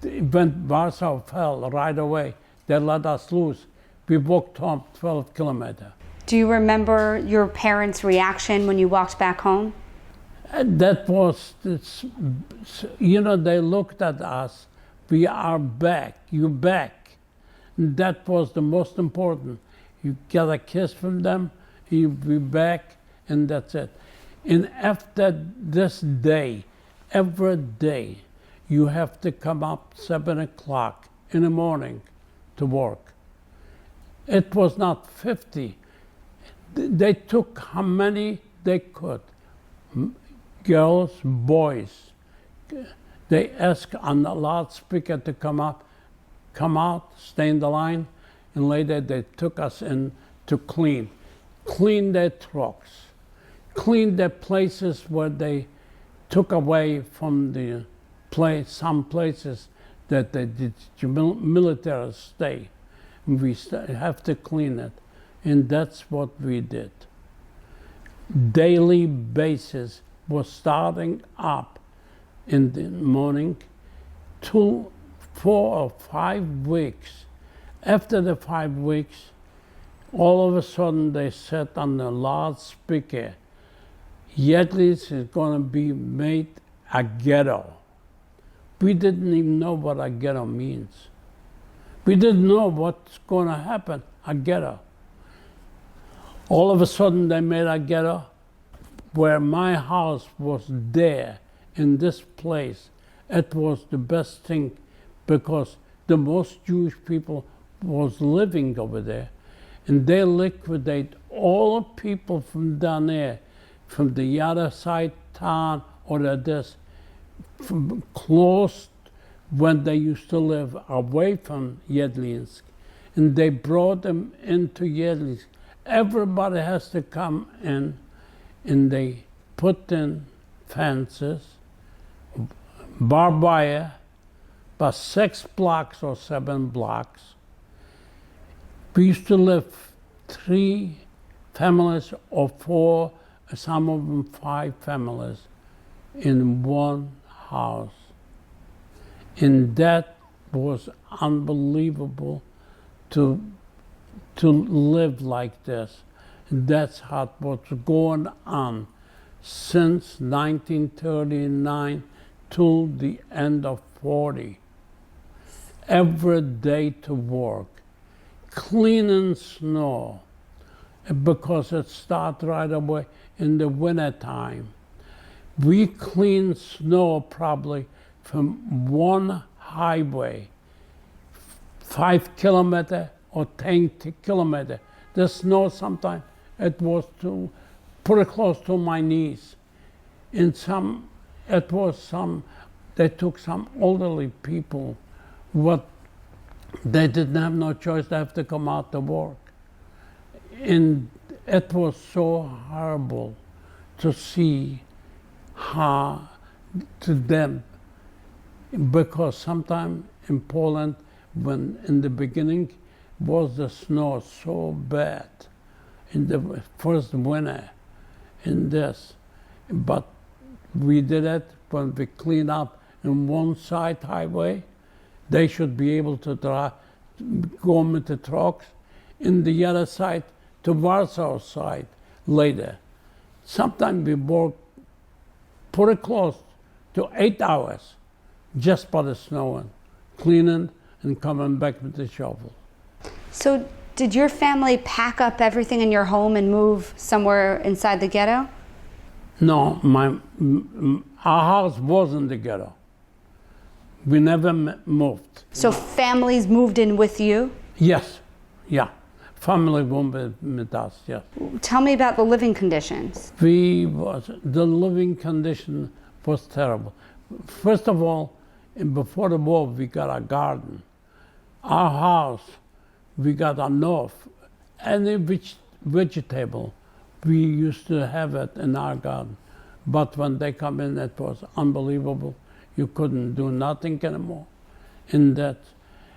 when Warsaw fell right away, they let us loose. We walked home 12 kilometers. Do you remember your parents' reaction when you walked back home? That was, they looked at us, we are back, you back. And that was the most important. You get a kiss from them, you be back, and that's it. And after this day, every day, you have to come up 7 o'clock in the morning to work. It was not 50. They took how many they could. Girls, boys. They asked on the loudspeaker to come out, stay in the line, and later they took us in to clean their trucks, clean the places where they took away from the place, some places that they did military stay. We have to clean it, and that's what we did. Daily basis was starting up in the morning to 4 or 5 weeks. After the 5 weeks, all of a sudden they said on the loudspeaker, Yedlinsk is going to be made a ghetto. We didn't even know what a ghetto means. We didn't know what's going to happen, a ghetto. All of a sudden they made a ghetto where my house was there in this place. It was the best thing because the most Jewish people was living over there, and they liquidate all the people from down there, from the other side town or this, from close when they used to live away from Yedlinsk, and they brought them into Yedlinsk. Everybody has to come in, and they put in fences, barbed wire, about 6 blocks or 7 blocks. We used to live 3 families or 4, some of them 5 families in one house. And that was unbelievable to live like this. That's how it was going on since 1939 till the end of 40. Every day to work, cleaning snow, because it started right away in the winter time. We cleaned snow probably from one highway, 5 kilometers or 10 kilometers. The snow sometimes, it was pretty close to my knees. They took some elderly people, they didn't have no choice, they have to come out to work. And it was so horrible to see how to them, because sometimes in Poland, when in the beginning was the snow so bad, in the first winter, in this, but we did it when we clean up in one side highway, they should be able to go with the trucks in the other side to Warsaw side later. Sometimes we work pretty close to 8 hours just by the snowing, cleaning and coming back with the shovel. So did your family pack up everything in your home and move somewhere inside the ghetto? No, our house was in the ghetto. We never moved. So families moved in with you? Yes, yeah. Family moved with us, yes. Tell me about the living conditions. The living condition was terrible. First of all, before the war, we got a garden. Our house, we got enough. Any vegetable, we used to have it in our garden. But when they come in, it was unbelievable. You couldn't do nothing anymore. In that,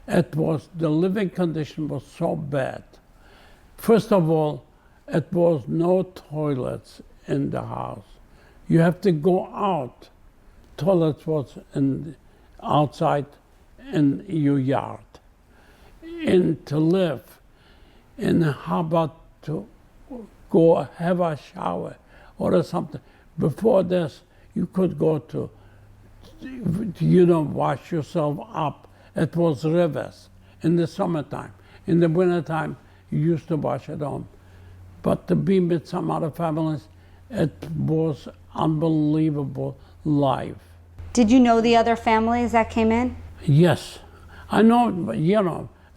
the living condition was so bad. First of all, it was no toilets in the house. You have to go out. Toilets was outside in your yard. And to live, and how about to go have a shower or something. Before this, you could go to, wash yourself up. It was rivers in the summertime. In the wintertime, you used to wash at home. But to be with some other families, it was unbelievable life. Did you know the other families that came in? Yes, I know,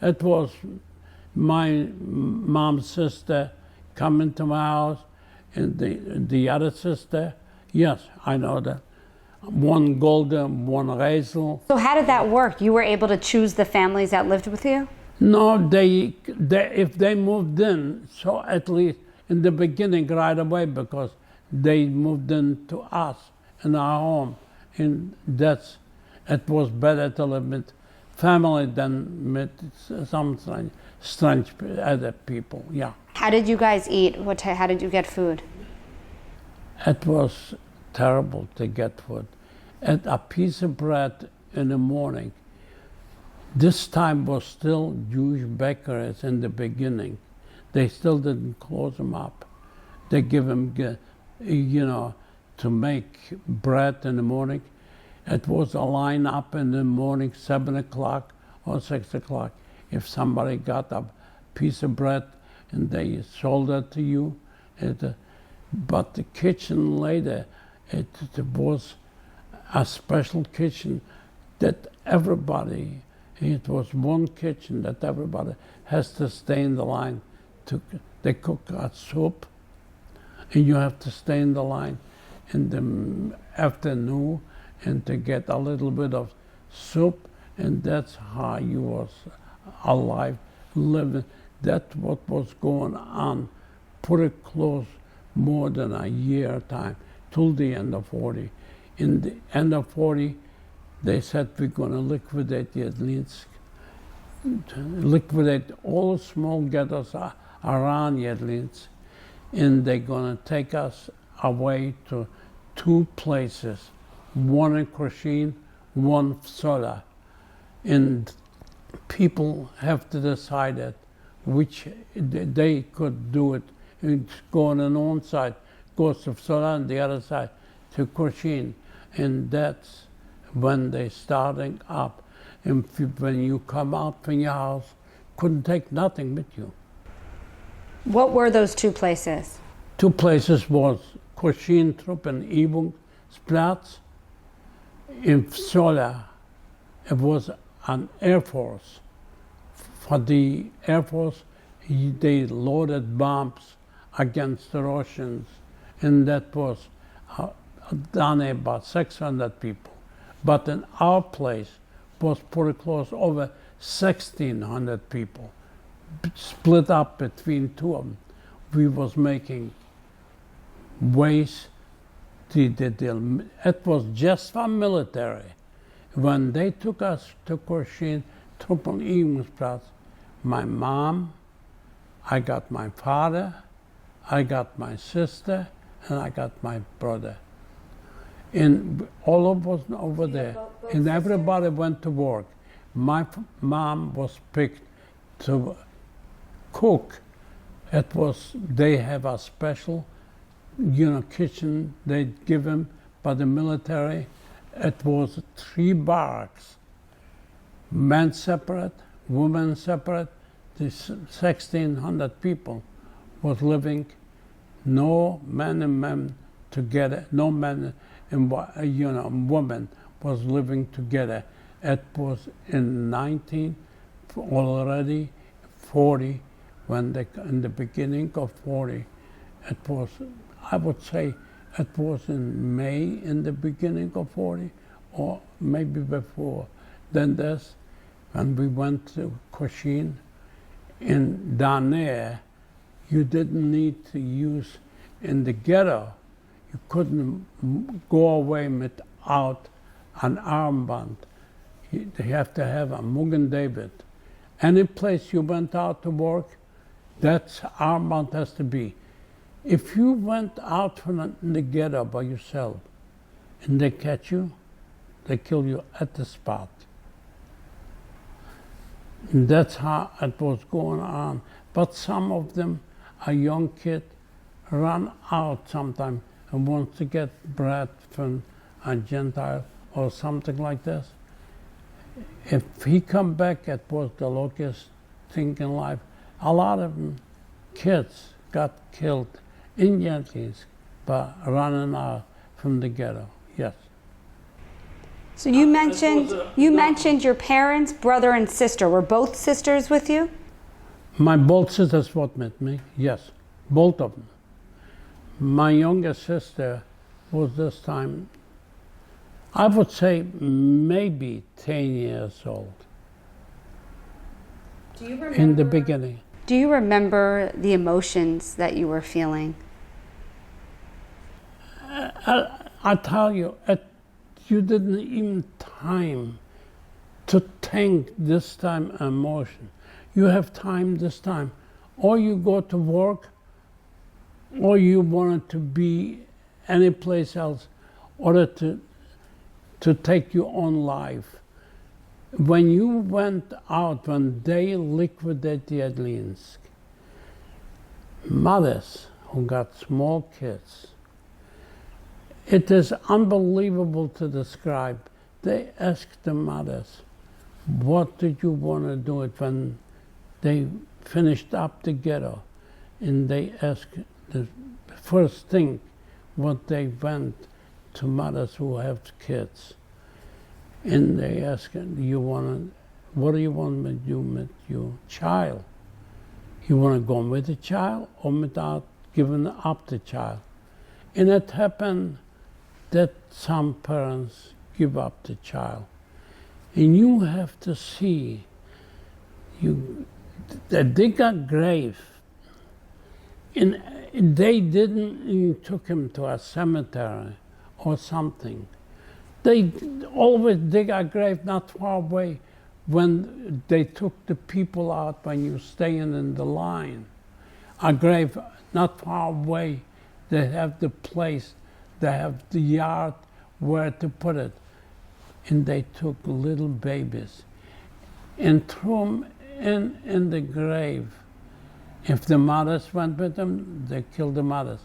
it was my mom's sister coming to my house, and the other sister, yes, I know that. One golden, one hazel. So how did that work? You were able to choose the families that lived with you? No, if they moved in, so at least in the beginning right away, because they moved in to us in our home, and it was better to live with family than with some strange other people. Yeah. How did you guys eat? How did you get food? It was terrible to get food. And a piece of bread in the morning. This time was still Jewish bakeries in the beginning. They still didn't close them up. They give them, to make bread in the morning. It was a line up in the morning, 7 o'clock or 6 o'clock. If somebody got a piece of bread and they sold it to you, but the kitchen later, it was a special kitchen that everybody, it was one kitchen that everybody has to stay in the line. They cook a soup, and you have to stay in the line in the afternoon and to get a little bit of soup, and that's how you was alive, living. That's what was going on pretty close more than a year time, till the end of 40. In the end of 40, they said we're going to liquidate Jedlinsk, liquidate all small ghettos around Jedlinsk, and they're going to take us away to 2 places, one in Krušin, one in Sola. And people have to decide it, which they could do it. It's going on one side, goes to Sola, and the other side to Krušin. And that's when they're starting up. And when you come out from your house, couldn't take nothing with you. What were those 2 places? 2 places was Krušin Truppen Übungsplatz. In Sola, it was an Air Force for the Air Force, they loaded bombs against the Russians, and that was done about 600 people. But in our place was pretty close, over 1,600 people, split up between two of them. We was making ways. It was just for military. When they took us to Korshin, Truppen-Übungsplatz, my mom, I got my father, I got my sister, and I got my brother. And all of us over there, and everybody went to work. My mom was picked to cook. It was, they have a special, kitchen they give them by the military. It was 3 barracks, men separate, women separate. This 1,600 people was living, no men and men together, no men and women was living together. It was in 1940, when in the beginning of 40, it was, I would say, it was in May in the beginning of 40, or maybe before. Then this, when we went to Koshien, and down there, you didn't need to use, in the ghetto, you couldn't go away without an armband. You have to have a Magen David. Any place you went out to work, that's armband has to be. If you went out from the ghetto by yourself and they catch you, they kill you at the spot. And that's how it was going on. But some of them, a young kid, run out sometime and wants to get bread from a Gentile or something like this. If he come back, it was the locust thing in life. A lot of them, kids got killed in Yankees by running out from the ghetto, yes. So you mentioned your parents, brother and sister. Were both sisters with you? My both sisters what met me, yes, both of them. My younger sister was this time, I would say maybe 10 years old. Do you remember, in the beginning. Do you remember the emotions that you were feeling? I tell you, you didn't even time to think this time emotion. You have time this time. Or you go to work, or you wanted to be any place else, or to take your own life. When you went out, when they liquidated the Adlinsk, mothers who got small kids, it is unbelievable to describe. They asked the mothers, what did you want to do it when they finished up the ghetto? And they asked the first thing, what they went to mothers who have kids. And they asked, what do you want to do with your child? You want to go with the child or without giving up the child? And it happened that some parents give up the child. And you have to see, they dig a grave, and they didn't even took him to a cemetery or something. They always dig a grave not far away when they took the people out when you're staying in the line. A grave not far away, they have the place, they have the yard where to put it. And they took little babies and threw them in the grave. If the mothers went with them, they killed the mothers.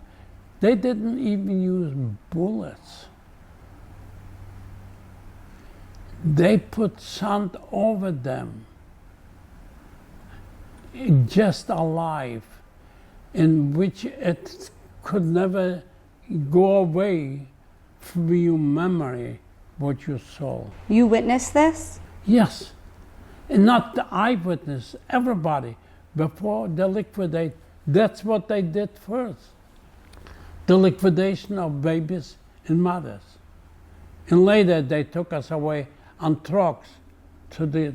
They didn't even use bullets. They put sand over them, just alive, in which it could never go away from your memory what you saw. You witnessed this? Yes. And not the eyewitness, everybody, before they liquidate, that's what they did first. The liquidation of babies and mothers. And later they took us away on trucks to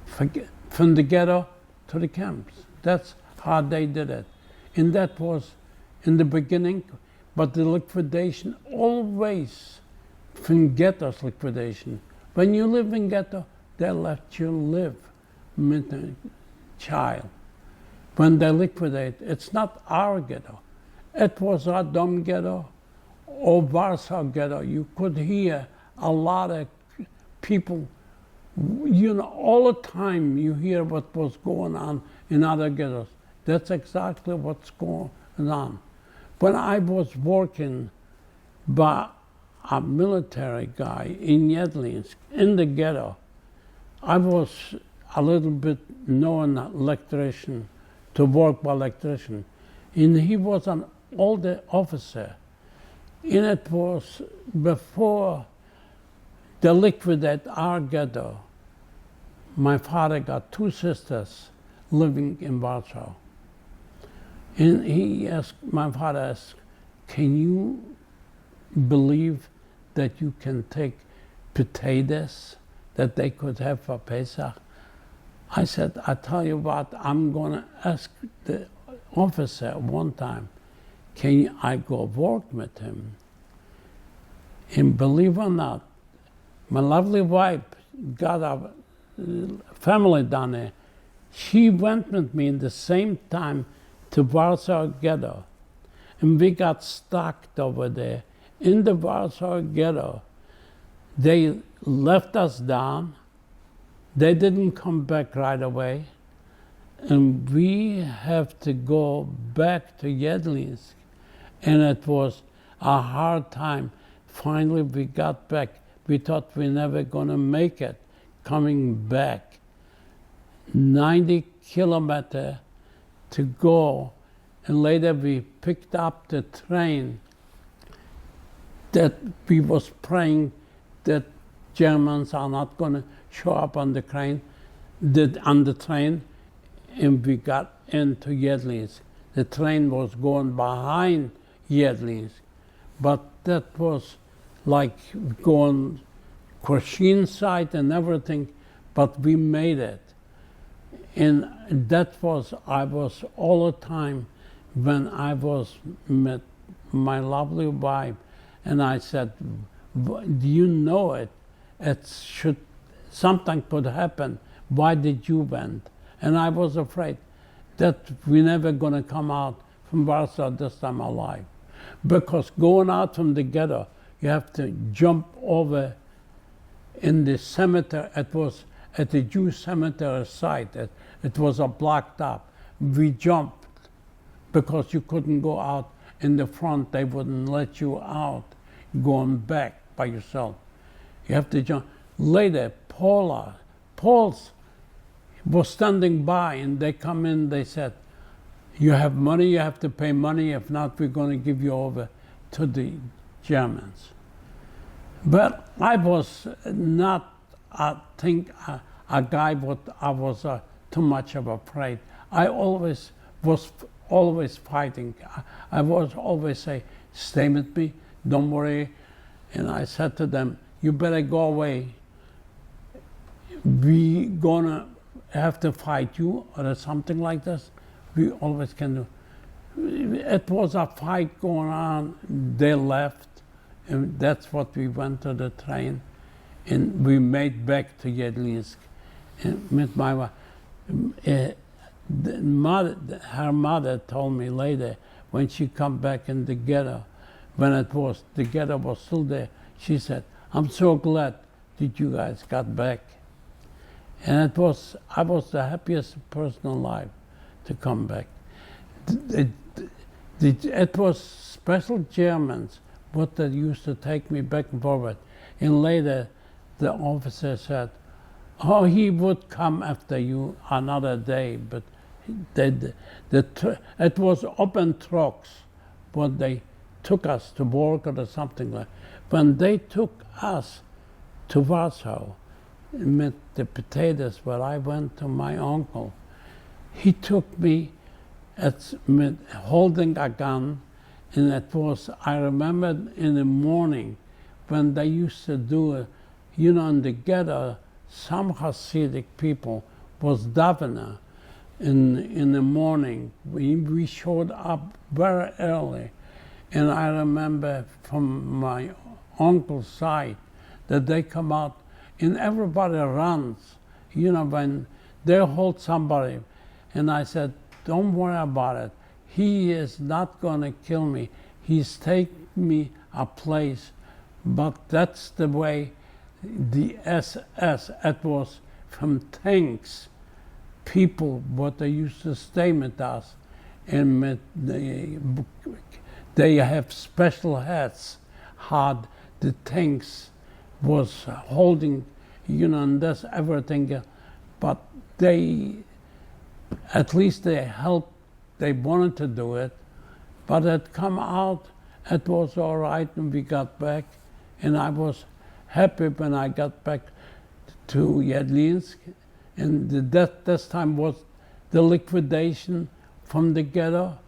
from the ghetto to the camps. That's how they did it. And that was in the beginning, but the liquidation always, from ghetto's liquidation. When you live in ghetto, they let you live with a child. When they liquidate, it's not our ghetto. It was our Dom ghetto or Warsaw ghetto. You could hear a lot of people, all the time you hear what was going on in other ghettos. That's exactly what's going on. When I was working by a military guy in Yedlinsk, in the ghetto, I was a little bit known electrician, to work by electrician. And he was an older officer. And it was before they liquidate our ghetto. My father got 2 sisters living in Warsaw. And my father asked, can you believe that you can take potatoes that they could have for Pesach? I said, I tell you what, I'm gonna ask the officer one time, can I go work with him? And believe it or not, my lovely wife got a family down there. She went with me in the same time to Warsaw Ghetto. And we got stuck over there. In the Warsaw Ghetto, they left us down. They didn't come back right away. And we have to go back to Yedlinsk. And it was a hard time. Finally, we got back. We thought we never gonna make it coming back. 90 kilometers to go. And later we picked up the train that we was praying that Germans are not gonna show up on the train, and we got into Yedlinsk. The train was going behind Yedlinsk, but that was like going Krashin side and everything, but we made it. And that was, I was all the time when I was met my lovely wife, and I said, do you know it? Something could happen. Why did you went? And I was afraid that we're never gonna come out from Warsaw this time alive. Because going out from the ghetto, you have to jump over in the cemetery. It was at the Jewish cemetery site. It was a blocked up. We jumped because you couldn't go out in the front. They wouldn't let you out going back by yourself. You have to jump. Later, Paul's was standing by, and they come in, they said, you have money, you have to pay money. If not, we're going to give you over to the Germans. But I was not, I think, a guy, but I was too much of afraid. I always was fighting. I was always say, stay with me, don't worry. And I said to them, you better go away. We gonna have to fight you or something like this. We always can do. It was a fight going on. They left, and that's what we went to the train, and we made back to Yedlinsk. And with my wife, her mother told me later when she come back in the ghetto, when the ghetto was still there, she said, I'm so glad that you guys got back. And I was the happiest person alive to come back. It was special Germans, what they used to take me back and forward. And later, the officer said, oh, he would come after you another day, but it was open trucks when they took us to work or something like that. When they took us to Warsaw, with the potatoes, but I went to my uncle. He took me holding a gun, and it was, I remember in the morning when they used to do it, you know, in the ghetto, some Hasidic people was davener in the morning. We showed up very early, and I remember from my uncle's side that they come out and everybody runs, you know, when they hold somebody. And I said, don't worry about it. He is not going to kill me. He's taking me a place. But that's the way the SS, it was from tanks, people, what they used to stay with us. And they have special hats, how the tanks was holding, you know, and that's everything. But they, at least they helped, they wanted to do it, but it come out, it was all right when we got back, and I was happy when I got back to Yadlinsk, and this time was the liquidation from the ghetto,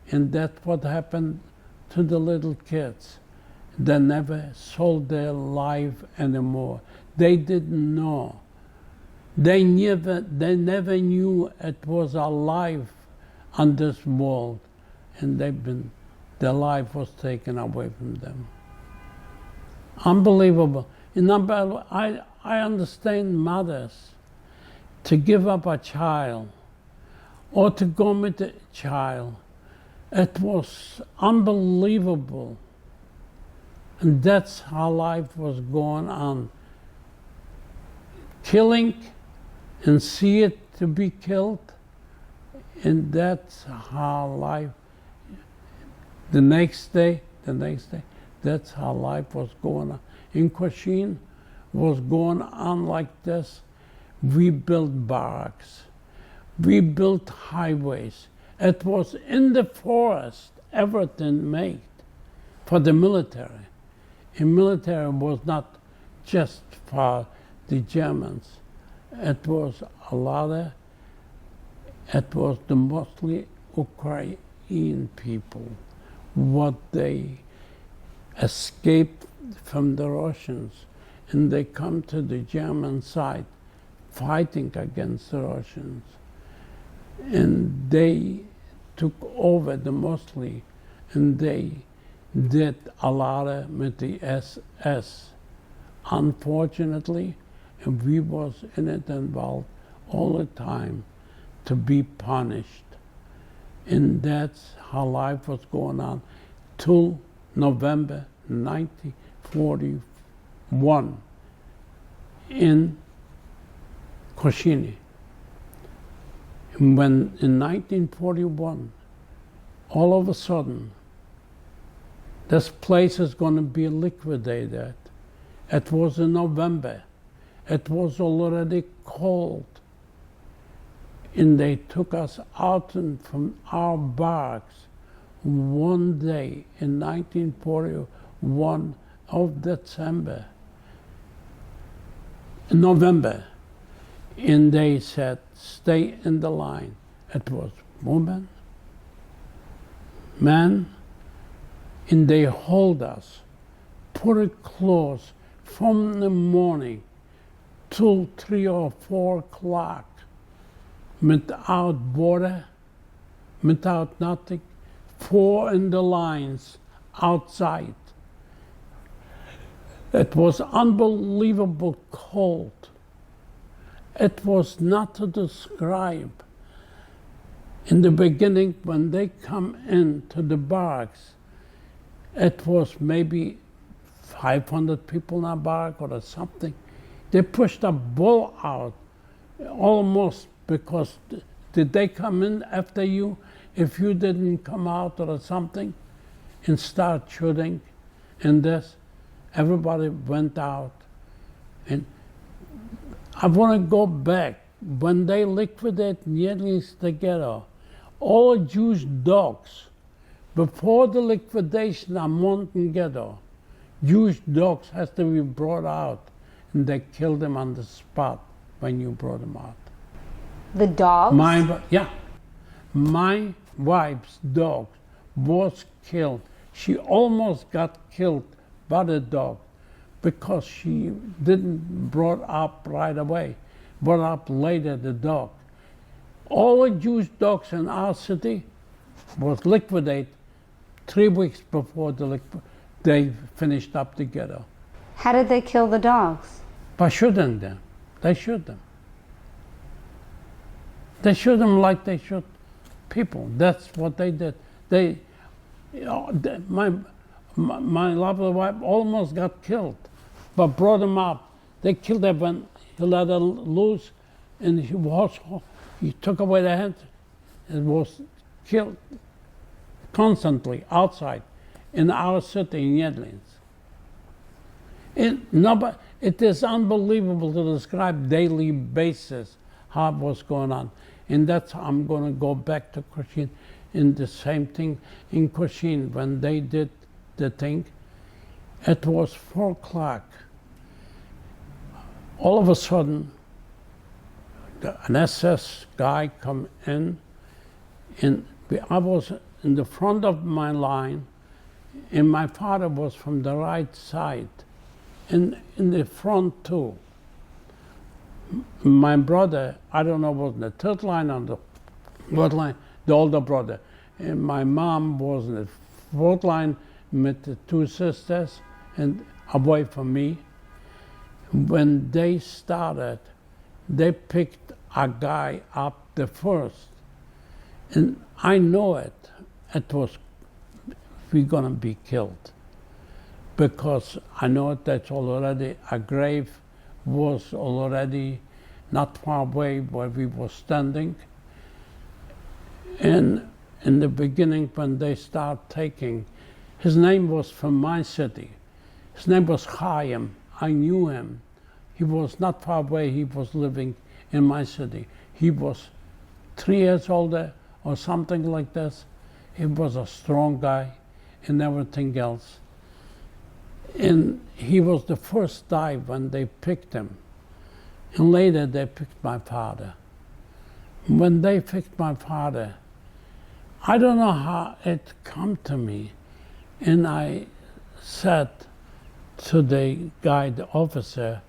and that's what happened to the little kids. They never sold their life anymore. They didn't know. They never knew it was alive on this world, and their life was taken away from them. Unbelievable. And I understand mothers to give up a child or to go with a child. It was unbelievable. And that's how life was going on. Killing and see it to be killed, and that's how life, the next day, that's how life was going on. In Koshin was going on like this. We built barracks. We built highways. It was in the forest, everything made for the military. And military was not just for the Germans. It was it was the mostly Ukrainian people, what they escaped from the Russians, and they come to the German side fighting against the Russians. And they took over the mostly, and they did a lot with the SS. Unfortunately, and we was in it involved all the time to be punished. And that's how life was going on till November 1941 in Koshini. And when in 1941, all of a sudden, this place is going to be liquidated. It was in November. It was already cold. And they took us out from our barracks one day in 1941 of December, November. And they said, stay in the line. It was woman, man, and they hold us, put it close from the morning till 3 or 4 o'clock, without water, without nothing, 4 in the lines outside. It was unbelievable cold. It was not to describe. In the beginning, when they come into the barracks, it was maybe 500 people in a barrack or something. They pushed a bull out almost, because did they come in after you if you didn't come out or something and start shooting? And this, everybody went out. And I want to go back. When they liquidated the ghetto, all Jewish dogs, before the liquidation of Mountain Ghetto, Jewish dogs has to be brought out and they killed them on the spot when you brought them out. The dogs? My wife's dog was killed. She almost got killed by the dog because she didn't brought up right away, brought up later the dog. All the Jewish dogs in our city was liquidated 3 weeks before they finished up the ghetto. How did they kill the dogs? By shooting them. They shoot them. They shoot them like they shoot people. That's what they did. My lovely wife almost got killed, but brought him up. They killed her when he let her loose, and he took away the hand. It was killed constantly outside in our city in Yedlins. It is unbelievable to describe daily basis how it was going on. And that's how I'm going to go back to Koshin in the same thing in Koshin when they did the thing. It was 4 o'clock. All of a sudden, an SS guy come in, and I was in the front of my line, and my father was from the right side, and in the front too. My brother, I don't know, was in the third line or the fourth line, the older brother. And my mom was in the fourth line with the 2 sisters and away from me. When they started, they picked a guy up the first. And I know it was, we're gonna be killed. Because I know that's already, a grave was already not far away where we were standing. And in the beginning when they start taking, his name was from my city. His name was Chaim. I knew him. He was not far away, he was living in my city. He was 3 years older or something like this. He was a strong guy and everything else. And he was the first dive when they picked him. And later they picked my father. When they picked my father, I don't know how it come to me. And I said to the guy, the officer,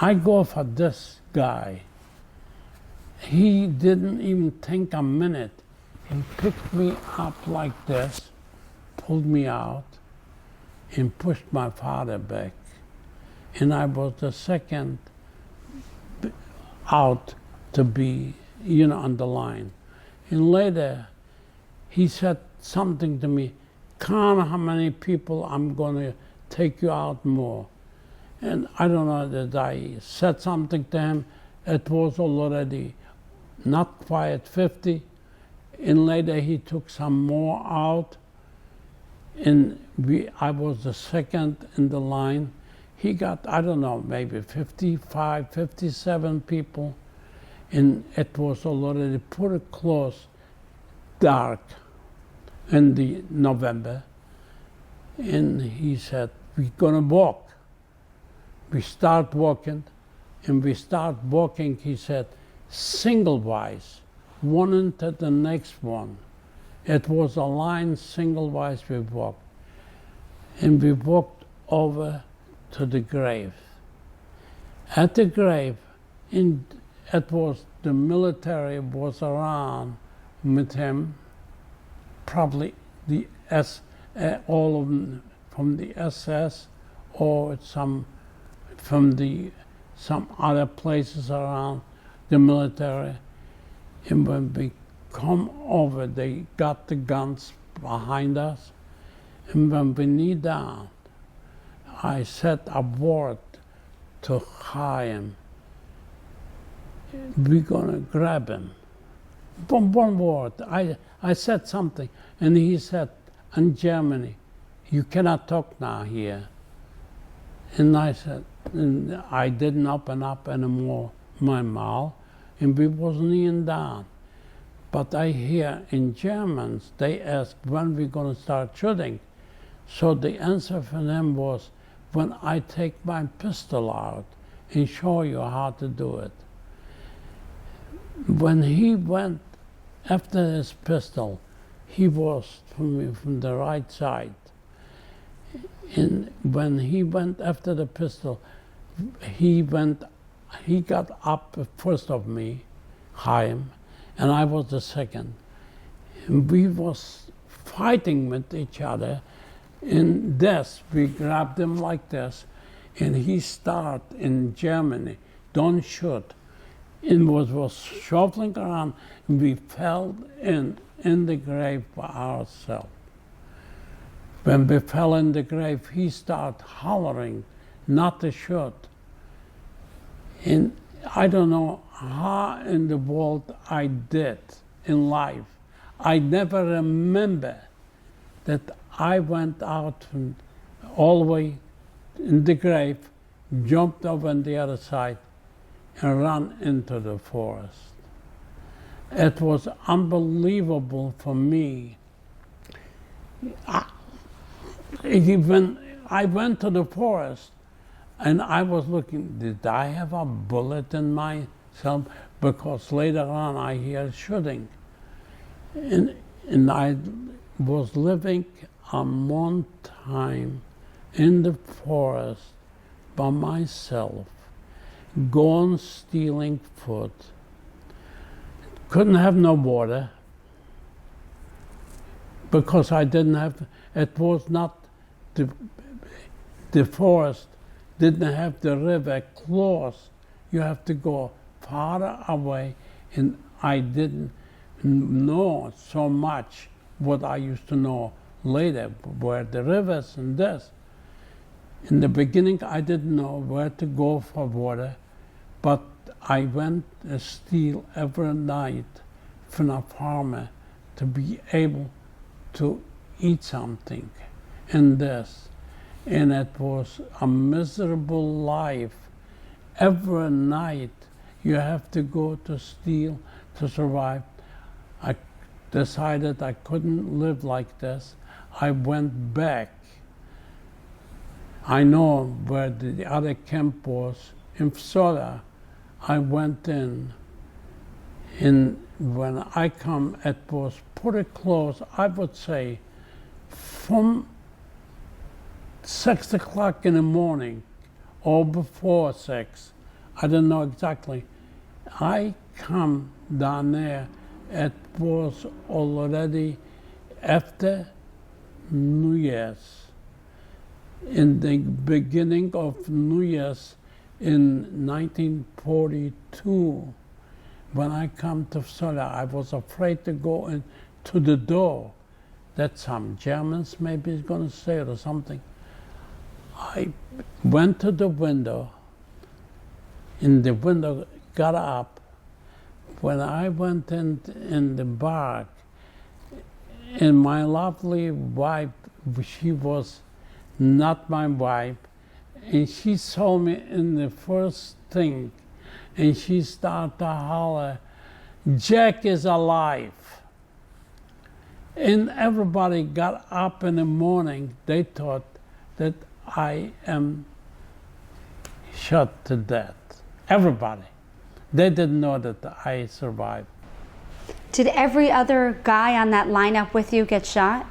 I go for this guy. He didn't even think a minute. He picked me up like this, pulled me out, and pushed my father back. And I was the second out to be, on the line. And later, he said something to me, count how many people I'm gonna take you out more. And I don't know that I said something to him. It was already not quite 50. And later he took some more out. And I was the second in the line. He got, I don't know, maybe 55, 57 people. And it was already pretty close, dark in the November. And he said, we're gonna walk. We start walking, and we start walking, he said, single-wise, one into the next one. It was a line single-wise we walked. And we walked over to the grave. At the grave, it was the military was around with him, probably all of them from the SS or some other places around the military. And when we come over, they got the guns behind us. And when we knee down, I said a word to Chaim. We're gonna grab him. One word. I said something, and he said, in Germany, you cannot talk now here. And I said, and I didn't open up anymore my mouth, and we was kneeling down. But I hear in Germans, they ask when we're gonna start shooting. So the answer from them was, when I take my pistol out and show you how to do it. When he went after his pistol, he was from the right side. And when he went after the pistol, he got up first of me, Chaim, and I was the second. And we was fighting with each other. In this, we grabbed him like this, and he started in Germany, don't shoot. And was shuffling around, and we fell in the grave by ourselves. When we fell in the grave, he started hollering not to shoot. And I don't know how in the world I did in life. I never remember that I went out from all the way in the grave, jumped over on the other side, and ran into the forest. It was unbelievable for me. When I went to the forest and I was looking, did I have a bullet in myself? Because later on I hear shooting. And I was living a one time in the forest by myself, gone stealing food. Couldn't have no water because I didn't have, it was not, the forest didn't have the river close. You have to go farther away, and I didn't know so much what I used to know later, where the rivers and this. In the beginning, I didn't know where to go for water, but I went to steal every night from a farmer to be able to eat something in this. And it was a miserable life. Every night you have to go to steal to survive. I decided I couldn't live like this. I went back. I know where the other camp was, in Soda. I went in, and when I come, it was pretty close, I would say, from 6 o'clock in the morning, or before 6, I don't know exactly. I come down there, it was already after New Year's. In the beginning of New Year's in 1942, when I come to Sola, I was afraid to go into the door that some Germans maybe is going to say it or something. I went to the window, and the window got up. When I went in the bark, and my lovely wife, she was not my wife, and she saw me in the first thing, and she started to holler, "Jack is alive." And everybody got up in the morning. They thought that I am shot to death. Everybody. They didn't know that I survived. Did every other guy on that lineup with you get shot?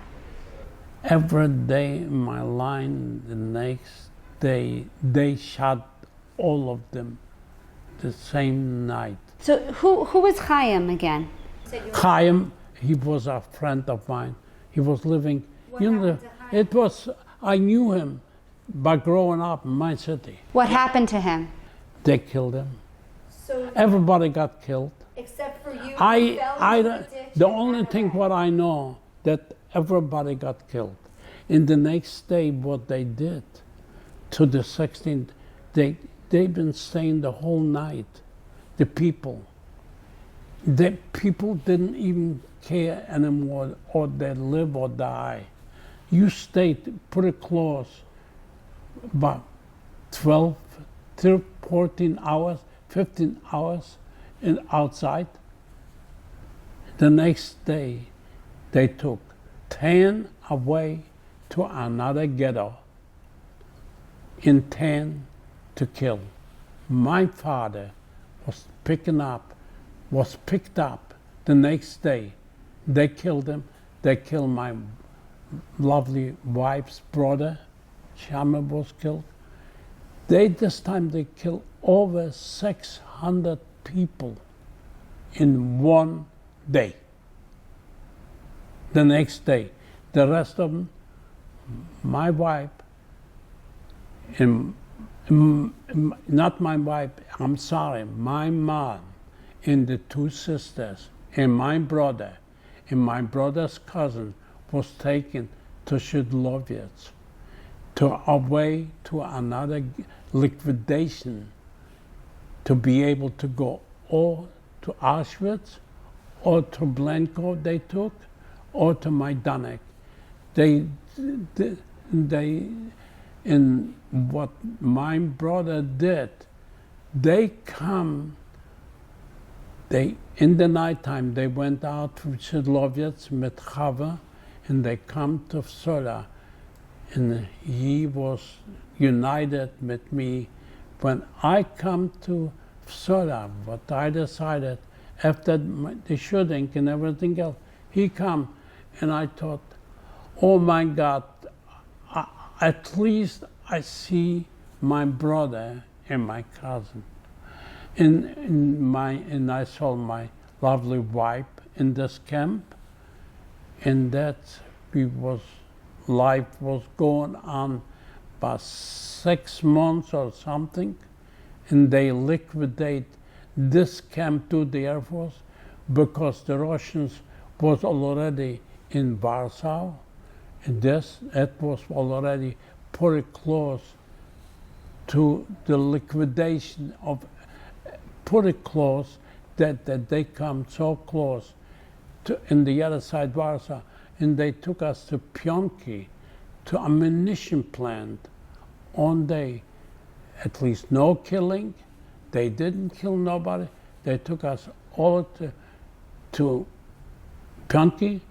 Every day in my line, the next day, they shot all of them the same night. So who was Chaim again? Chaim, he was a friend of mine. He was living, it was, I knew him by growing up in my city. What happened to him? They killed him. So everybody got killed. Except for you, the only thing what I know, that everybody got killed. In the next day, what they did to the 16th, they've been staying the whole night. The people didn't even care anymore, or they live or die. You stayed pretty close, about 12, 14 hours, 15 hours outside. The next day, they took 10 away to another ghetto. intend to kill. My father was picked up the next day. They killed him. They killed my lovely wife's brother. Shama was killed. This time they killed over 600 people in one day. The next day, the rest of them, my wife, and not my wife, I'm sorry, my mom and the two sisters and my brother's cousin was taken to Shidlovets, away to another liquidation, to be able to go or to Auschwitz or to Blanco they took, or to Majdanek. And what my brother did, in the nighttime, they went out to Shidlovets with Chava, and they come to Vsola, and he was united with me. When I come to Vsola, what I decided, after the shooting and everything else, he come, and I thought, oh my God, at least I see my brother and my cousin. And I saw my lovely wife in this camp, and life was going on about 6 months or something, and they liquidate this camp to the Air Force because the Russians was already in Warsaw, and it was already pretty close to the liquidation of, pretty close that they come so close to in the other side Warsaw, and they took us to Pionki, to ammunition plant on day. At least no killing. They didn't kill nobody. They took us all to Pionki,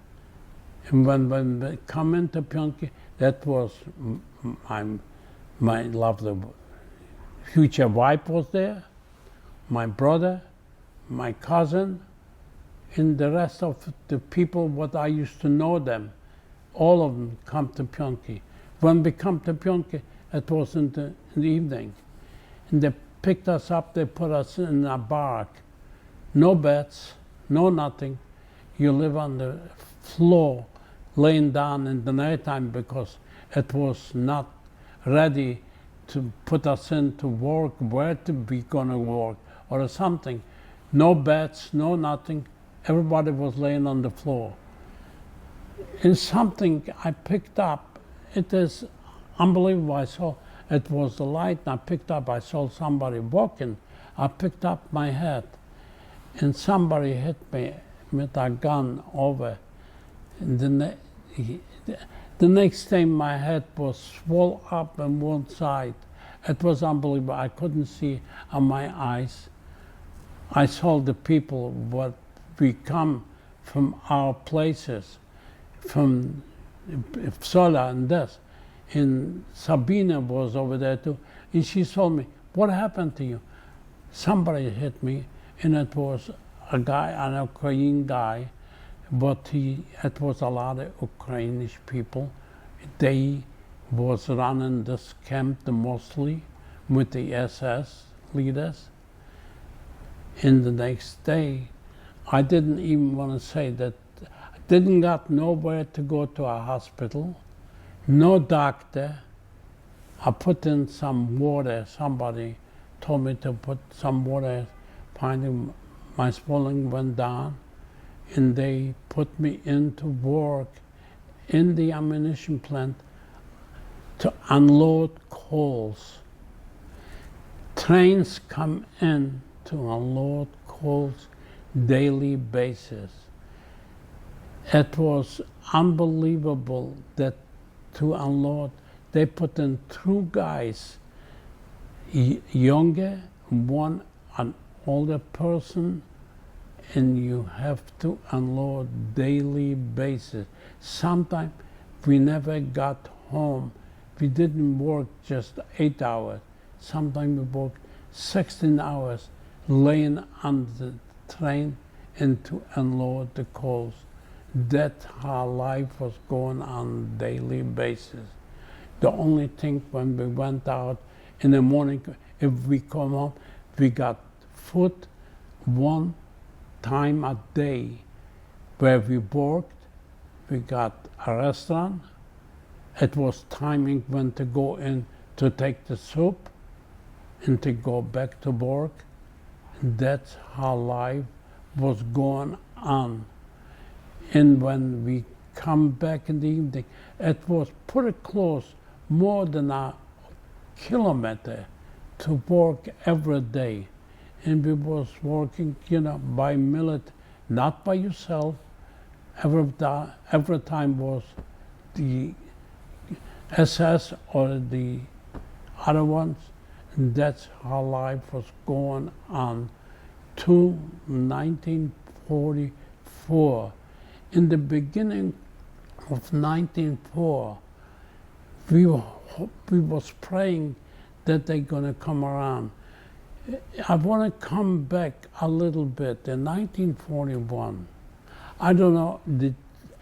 and when we come into Pionki, that was my lovely future wife was there, my brother, my cousin, and the rest of the people what I used to know them. All of them come to Pionki. When we come to Pionki, it was in the evening, and they picked us up. They put us in a barrack, no beds, no nothing. You live on the floor, laying down in the nighttime because it was not ready to put us into work, where to be gonna work or something. No beds, no nothing. Everybody was laying on the floor. And something I picked up, it is unbelievable. I saw, it was the light, and I saw somebody walking. I picked up my head, and somebody hit me with a gun over. And the next time my head was swollen up on one side. It was unbelievable. I couldn't see on my eyes. I saw the people, what we come from our places, from Vsola and this. And Sabina was over there too. And she told me, what happened to you? Somebody hit me, and it was a guy, an Ukrainian guy, but it was a lot of Ukrainian people. They was running this camp mostly with the SS leaders. And the next day, I didn't even want to say that, I didn't got nowhere to go to a hospital, no doctor. I put in some water. Somebody told me to put some water. Finally, my swelling went down, and they put me into work in the ammunition plant to unload coals. Trains come in to unload coals daily basis. It was unbelievable that to unload, they put in 2 guys, younger, one an older person, and you have to unload daily basis. Sometimes we never got home we didn't work just 8 hours. Sometimes we worked 16 hours laying on the train and to unload the coals. That's how life was going on a daily basis. The only thing when we went out in the morning, if we come home, we got food one time a day. Where we worked, we got a restaurant. It was timing when to go in to take the soup and to go back to work. And that's how life was going on. And when we come back in the evening, it was pretty close, more than a kilometer to work every day. And we was working, by military, not by yourself. Every time was the SS or the other ones. And that's how life was going on to 1944. In the beginning of 1904, we was praying that they're going to come around. I want to come back a little bit. In 1941, I don't know if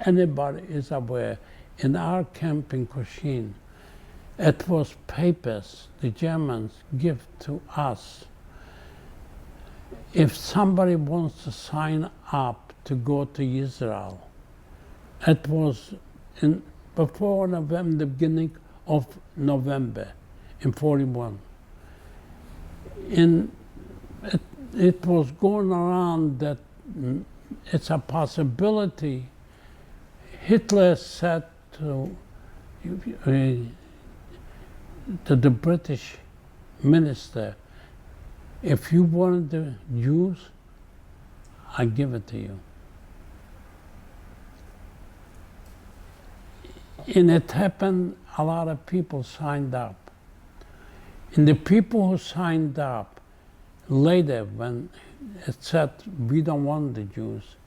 anybody is aware, in our camp in Cochin, it was papers the Germans give to us. If somebody wants to sign up to go to Israel, it was before November, the beginning of November in 41. And it was going around that it's a possibility. Hitler said to the British minister, if you wanted the Jews, I give it to you. And it happened, a lot of people signed up. And the people who signed up, later when it said we don't want the Jews,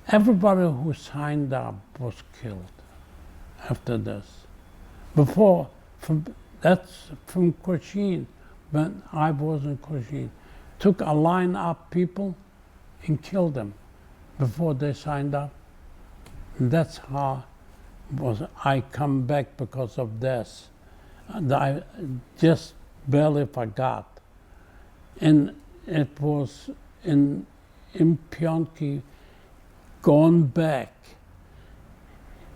everybody who signed up was killed after this. Before, that's from Cochin, when I was in Cochin, took a line up people and killed them before they signed up. And that's how I come back because of this. And I just barely forgot. And it was in Pyeongchang, gone back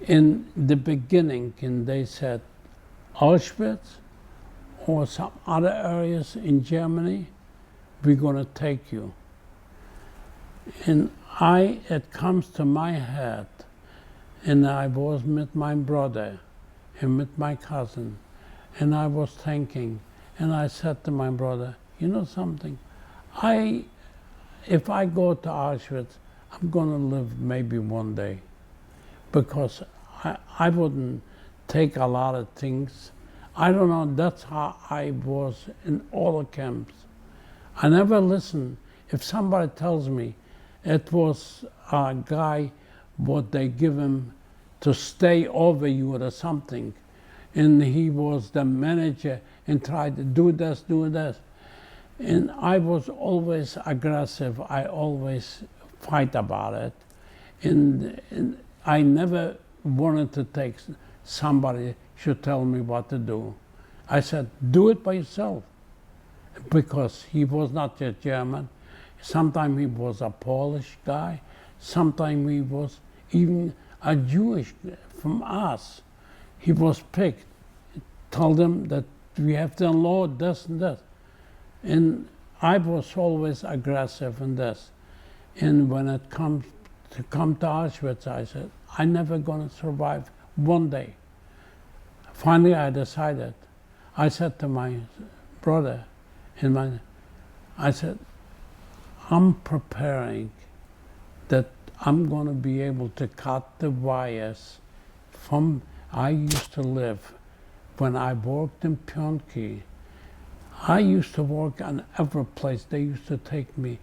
in the beginning, and they said Auschwitz or some other areas in Germany, we're going to take you. And it comes to my head, and I was with my brother and with my cousin, and I was thinking, and I said to my brother, you know something, if I go to Auschwitz, I'm going to live maybe one day, because I wouldn't take a lot of things. I don't know, that's how I was in all the camps. I never listened. If somebody tells me it was a guy, what they give him to stay over you or something, and he was the manager and tried to do this. And I was always aggressive. I always fight about it. And I never wanted to take somebody should tell me what to do. I said, do it by yourself. Because he was not just German. Sometimes he was a Polish guy. Sometimes he was even a Jewish from us. He was picked. Told them that we have to unload this and that. And I was always aggressive in this. And when it comes to come to Auschwitz, I said, I'm never going to survive one day. Finally, I decided. I said to my brother, I said, I'm preparing that I'm going to be able to cut the wires from I used to live when I worked in Pyeongchang. I used to work on every place. They used to take me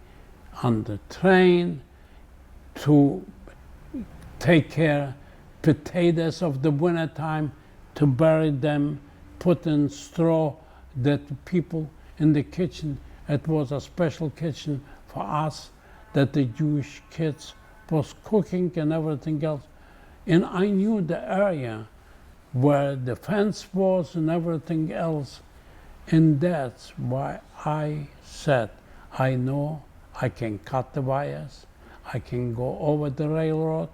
on the train to take care potatoes of the wintertime, to bury them, put in straw, that people in the kitchen, it was a special kitchen for us, that the Jewish kids was cooking and everything else. And I knew the area where the fence was and everything else. And that's why I said, I know I can cut the wires, I can go over the railroad.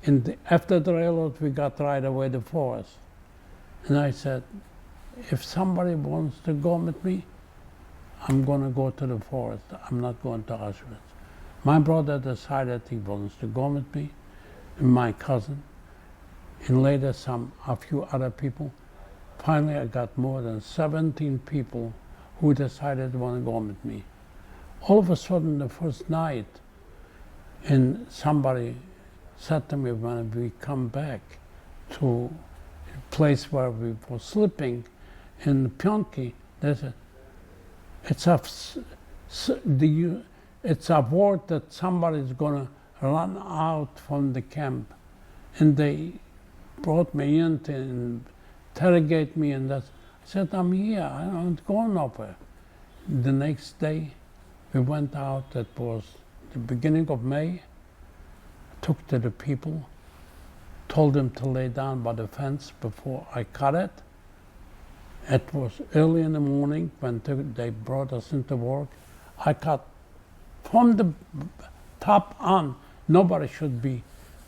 And after the railroad, we got right away the forest. And I said, if somebody wants to go with me, I'm going to go to the forest. I'm not going to Auschwitz. My brother decided he wants to go with me, and my cousin, and later a few other people. Finally, I got more than 17 people who decided to want to go with me. All of a sudden, the first night, and somebody said to me when we come back to a place where we were sleeping in Pyeongki, they said, it's a word that somebody's going to run out from the camp. And they brought me in to interrogate me, and I said, I'm here, I don't go nowhere. The next day, we went out, it was the beginning of May, took to the people, told them to lay down by the fence before I cut it. It was early in the morning when they brought us into work. I cut from the top on. Nobody should be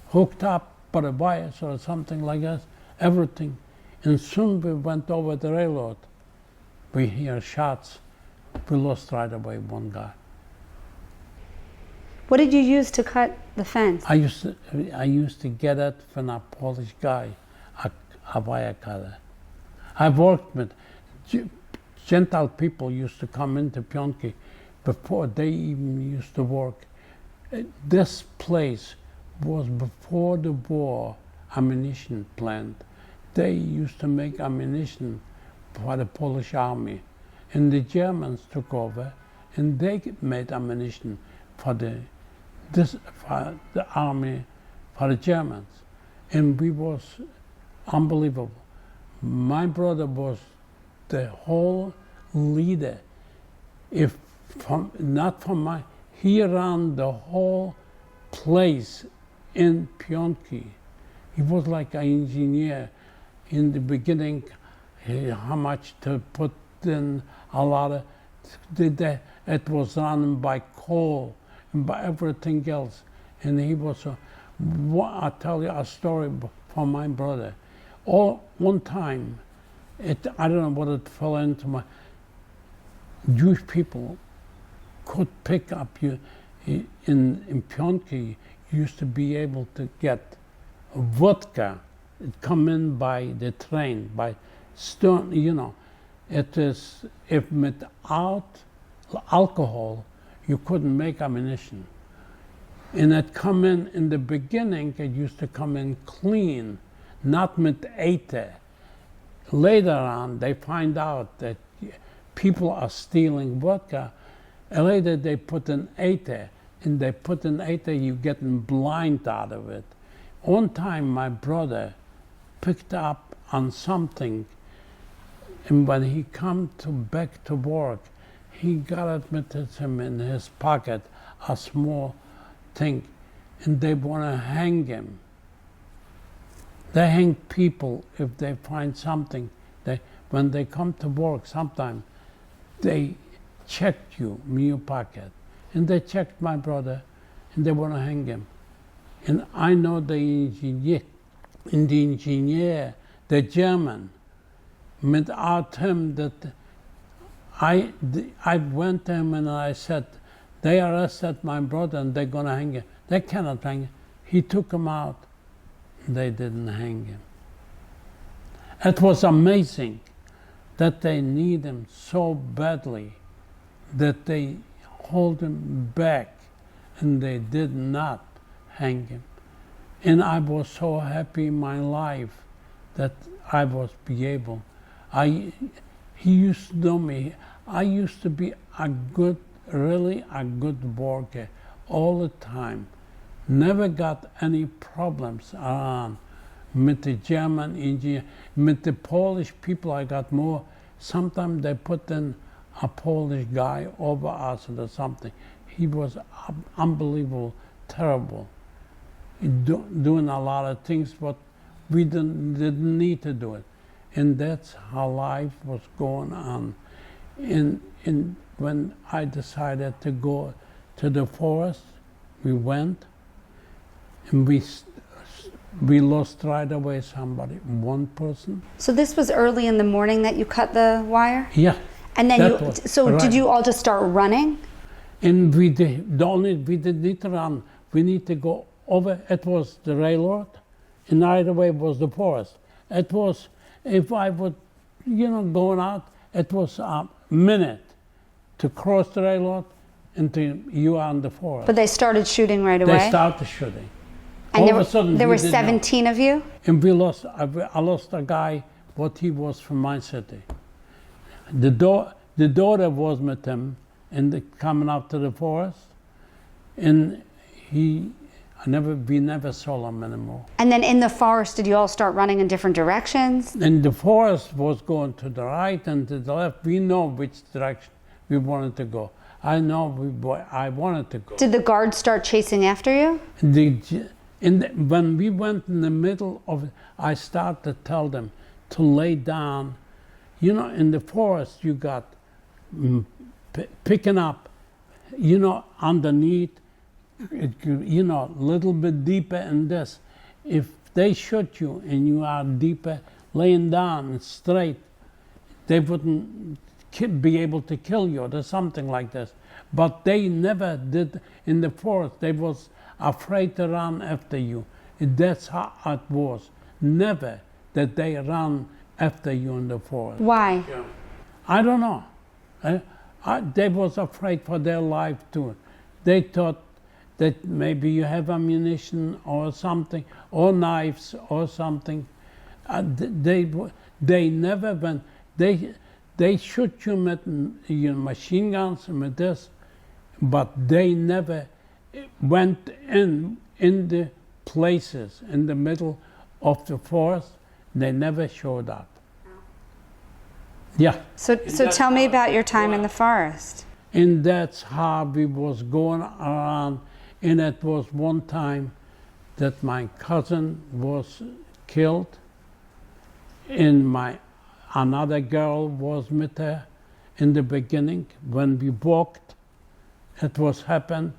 hooked up by the wires or something like that, everything. And soon we went over the railroad. We hear shots. We lost right away one guy. What did you use to cut the fence? I used to get it from a Polish guy, a wire cutter. I worked with Gentile people used to come into Pyeongki before they even used to work. This place was before the war ammunition plant. They used to make ammunition for the Polish army. And the Germans took over and they made ammunition for the army, for the Germans. And we was unbelievable. My brother was the whole leader. He ran the whole place in Pyeongki. He was like an engineer in the beginning, how much to put in a lot of, it was run by coal and by everything else. And he was, I'll tell you a story from my brother. One time, I don't know what it fell into my, Jewish people could pick up you, in Pyeongki, used to be able to get vodka. It come in by the train, by stone, It is, if without alcohol, you couldn't make ammunition. And it come in the beginning, it used to come in clean, not with ether. Later on, they find out that people are stealing vodka. And later they put in ether, and they put in ether, you're getting blind out of it. One time, my brother picked up on something, and when he come back to work, he got it with him in his pocket, a small thing, and they want to hang him. They hang people if they find something. When they come to work, sometimes they checked you in your pocket, and they checked my brother, and they want to hang him. And I know the engineer, the German, without him, that I went to him and I said, they arrested my brother and they're going to hang him. They cannot hang him. He took him out. They didn't hang him. It was amazing that they need him so badly that they hold him back and they did not hang him. And I was so happy in my life that I was be able. He used to know me. I used to be really a good worker all the time. Never got any problems around. with the German engineer, with the Polish people I got more. Sometimes they put in a Polish guy over us or something. He was unbelievable, terrible. Doing a lot of things, but we didn't need to do it. And that's how life was going on. And when I decided to go to the forest, we went, and we lost right away somebody, one person. So this was early in the morning that you cut the wire? Yeah. And then right. Did you all just start running? And we didn't need to run. We need to go over. It was the railroad, and right away was the forest. It was, if I would, going out, it was a minute to cross the railroad until you are in the forest. But they started shooting right away? They started shooting. And all of a sudden, there were 17 of you? And I lost a guy, but he was from my city. The daughter was with him, and coming out to the forest, and we never saw him anymore. And then in the forest, did you all start running in different directions? And the forest was going to the right and to the left. We know which direction we wanted to go. I wanted to go. Did the guards start chasing after you? When we went in the middle of it, I started to tell them to lay down. In the forest, you got picking up, underneath, a little bit deeper in this. If they shoot you and you are deeper, laying down and straight, they wouldn't be able to kill you or something like this. But they never did in the forest. They was afraid to run after you. And that's how it was. Never did they run after you in the forest. Why? Yeah. I don't know. They was afraid for their life too. They thought that maybe you have ammunition or something, or knives or something. They never went. They shoot you with machine guns and with this, but they never went in the places in the middle of the forest. They never showed up. Yeah. So tell me about your time in the forest. And that's how we was going around. And it was one time that my cousin was killed, and another girl was with her in the beginning. When we walked, it was happened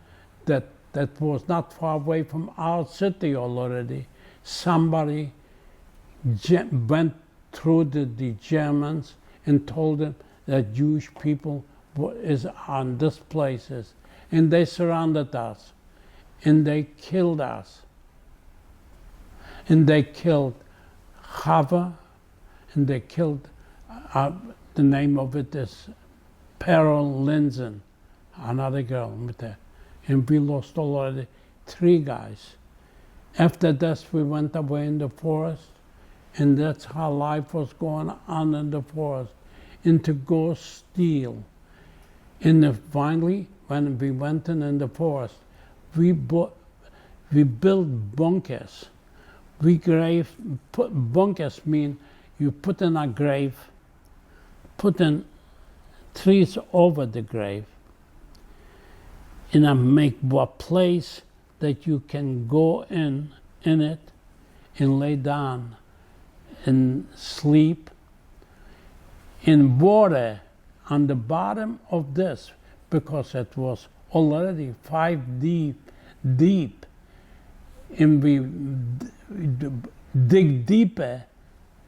that was not far away from our city already. Somebody went through the Germans and told them that Jewish people is on these places, and they surrounded us, and they killed us, and they killed Harbour, and they killed the name of it is Peril Linsen, another girl with her, and we lost already 3 guys. After this, we went away in the forest, and that's how life was going on in the forest, and to go steal. And finally, when we went in the forest, we built bunkers. Bunkers mean you put in a grave, put in trees over the grave, and make a place that you can go in it and lay down and sleep. In water on the bottom of this, because it was already 5 deep, and we dig deeper,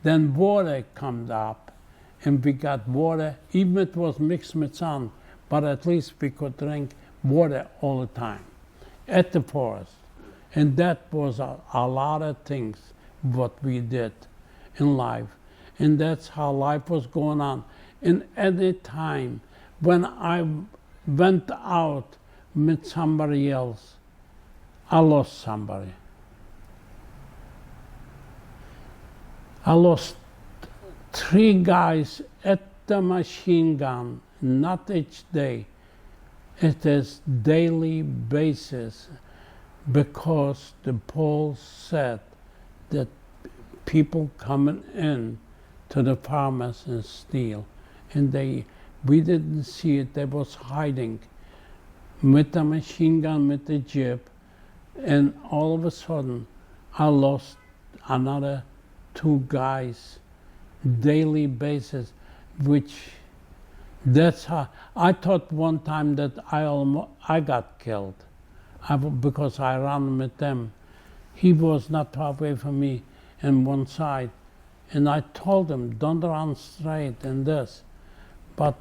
then water comes up, and we got water, even if it was mixed with sand, but at least we could drink water all the time at the forest. And that was a lot of things what we did in life. And that's how life was going on. And at the time when I went out with somebody else, I lost somebody. I lost 3 guys at the machine gun, not each day. It is daily basis, because the Poles said that people coming in to the farmers and steal. And we didn't see it, they was hiding with the machine gun, with the jeep. And all of a sudden, I lost another 2 guys, daily basis, which that's how, I thought one time that I got killed because I ran with them. He was not far away from me on one side. And I told him, don't run straight and this. But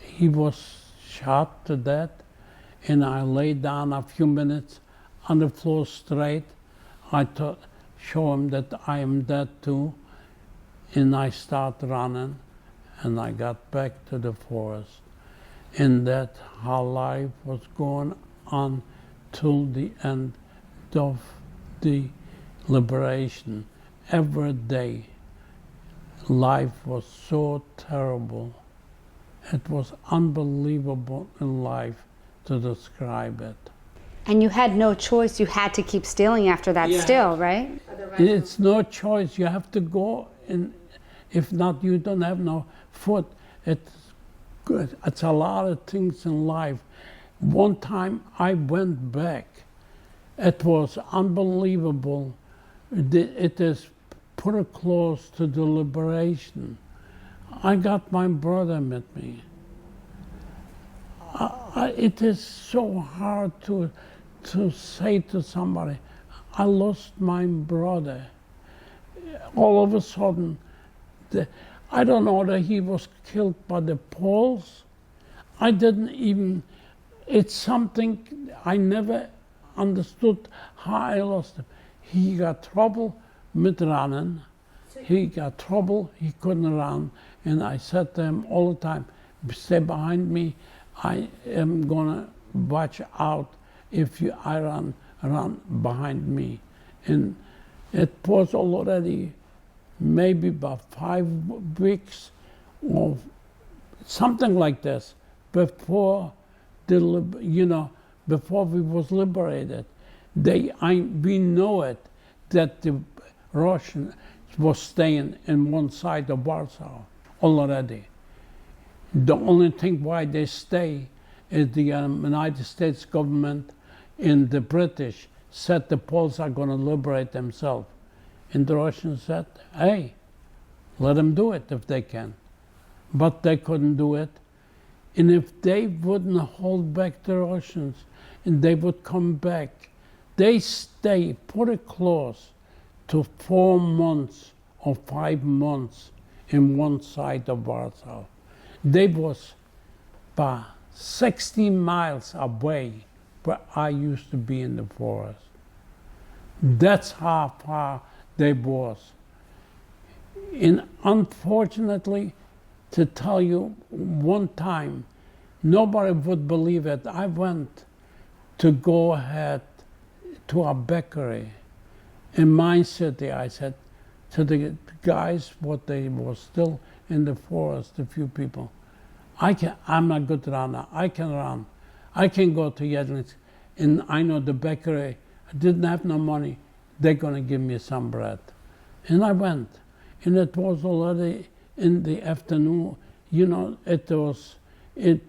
he was shot to death, and I lay down a few minutes on the floor straight. I show him that I am dead too, and I start running, and I got back to the forest. And that's how life was going on till the end of the liberation. Every day, life was so terrible. It was unbelievable in life to describe it. And you had no choice. You had to keep stealing after that still, right? It's no choice. You have to go, and if not, you don't have no food. It's good. It's a lot of things in life. One time I went back. It was unbelievable. It is pretty close to the liberation. I got my brother with me. It is so hard to say to somebody, I lost my brother. All of a sudden, I don't know that he was killed by the Poles. I didn't even, it's something I never understood how I lost him. He got trouble with running. He got trouble, he couldn't run. And I said to him all the time, stay behind me. I am gonna watch out if I run behind me. And it was already maybe about 5 weeks or something like this before before we was liberated. We know it, that the Russian was staying in one side of Warsaw already. The only thing why they stay is the United States government and the British said the Poles are going to liberate themselves. And the Russians said, hey, let them do it if they can. But they couldn't do it. And if they wouldn't hold back the Russians and they would come back, they stay pretty close to 4 months or 5 months in one side of Warsaw. They was about 60 miles away where I used to be in the forest. That's how far they was. And unfortunately, to tell you one time, nobody would believe it. I went to go ahead to a bakery in my city. I said to the guys, what they were still in the forest, a few people, I'm a good runner. I can run. I can go to Yedlinsk, and I know the bakery. I didn't have no money. They're gonna give me some bread. And I went, and it was already in the afternoon. It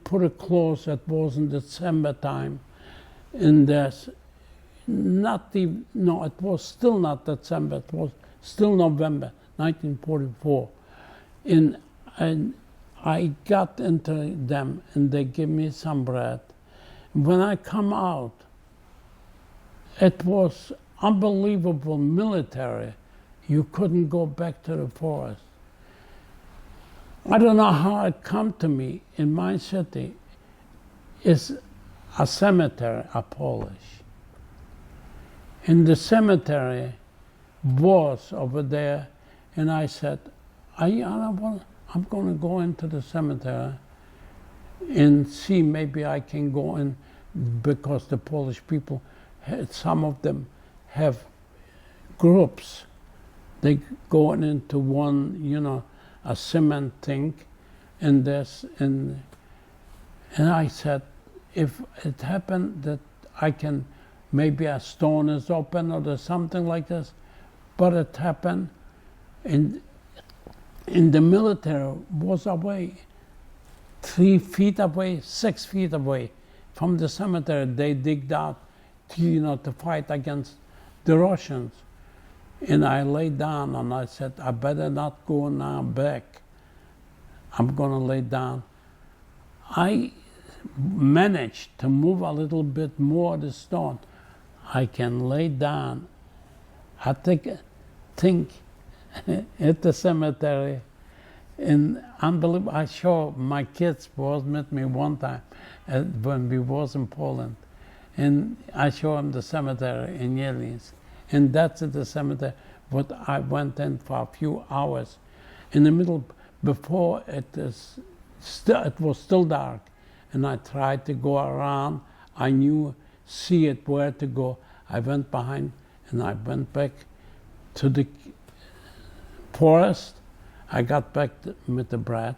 pretty close. It was in December time, and it was still not December. It was still November, 1944, and I got into them, and they gave me some bread. When I come out, it was unbelievable military. You couldn't go back to the forest. I don't know how it come to me. In my city is a cemetery, a Polish. And the cemetery was over there, and I said, I'm going to go into the cemetery and see maybe I can go in, because the Polish people, some of them have groups. They go into one, a cement thing, and I said, if it happened that I can, maybe a stone is open or there's something like this, but it happened in the military was away, 3 feet away, 6 feet away from the cemetery. They digged out to fight against the Russians. And I lay down and I said, I better not go now back. I'm going to lay down. I managed to move a little bit more the stone. I can lay down. I think at the cemetery, and unbelievable. I show my kids was with me one time when we was in Poland, and I show them the cemetery in Jelenic, and that's at the cemetery. But I went in for a few hours, in the middle before it was still dark, and I tried to go around. I see it where to go. I went behind, and I went back to the forest. I got back with the bread,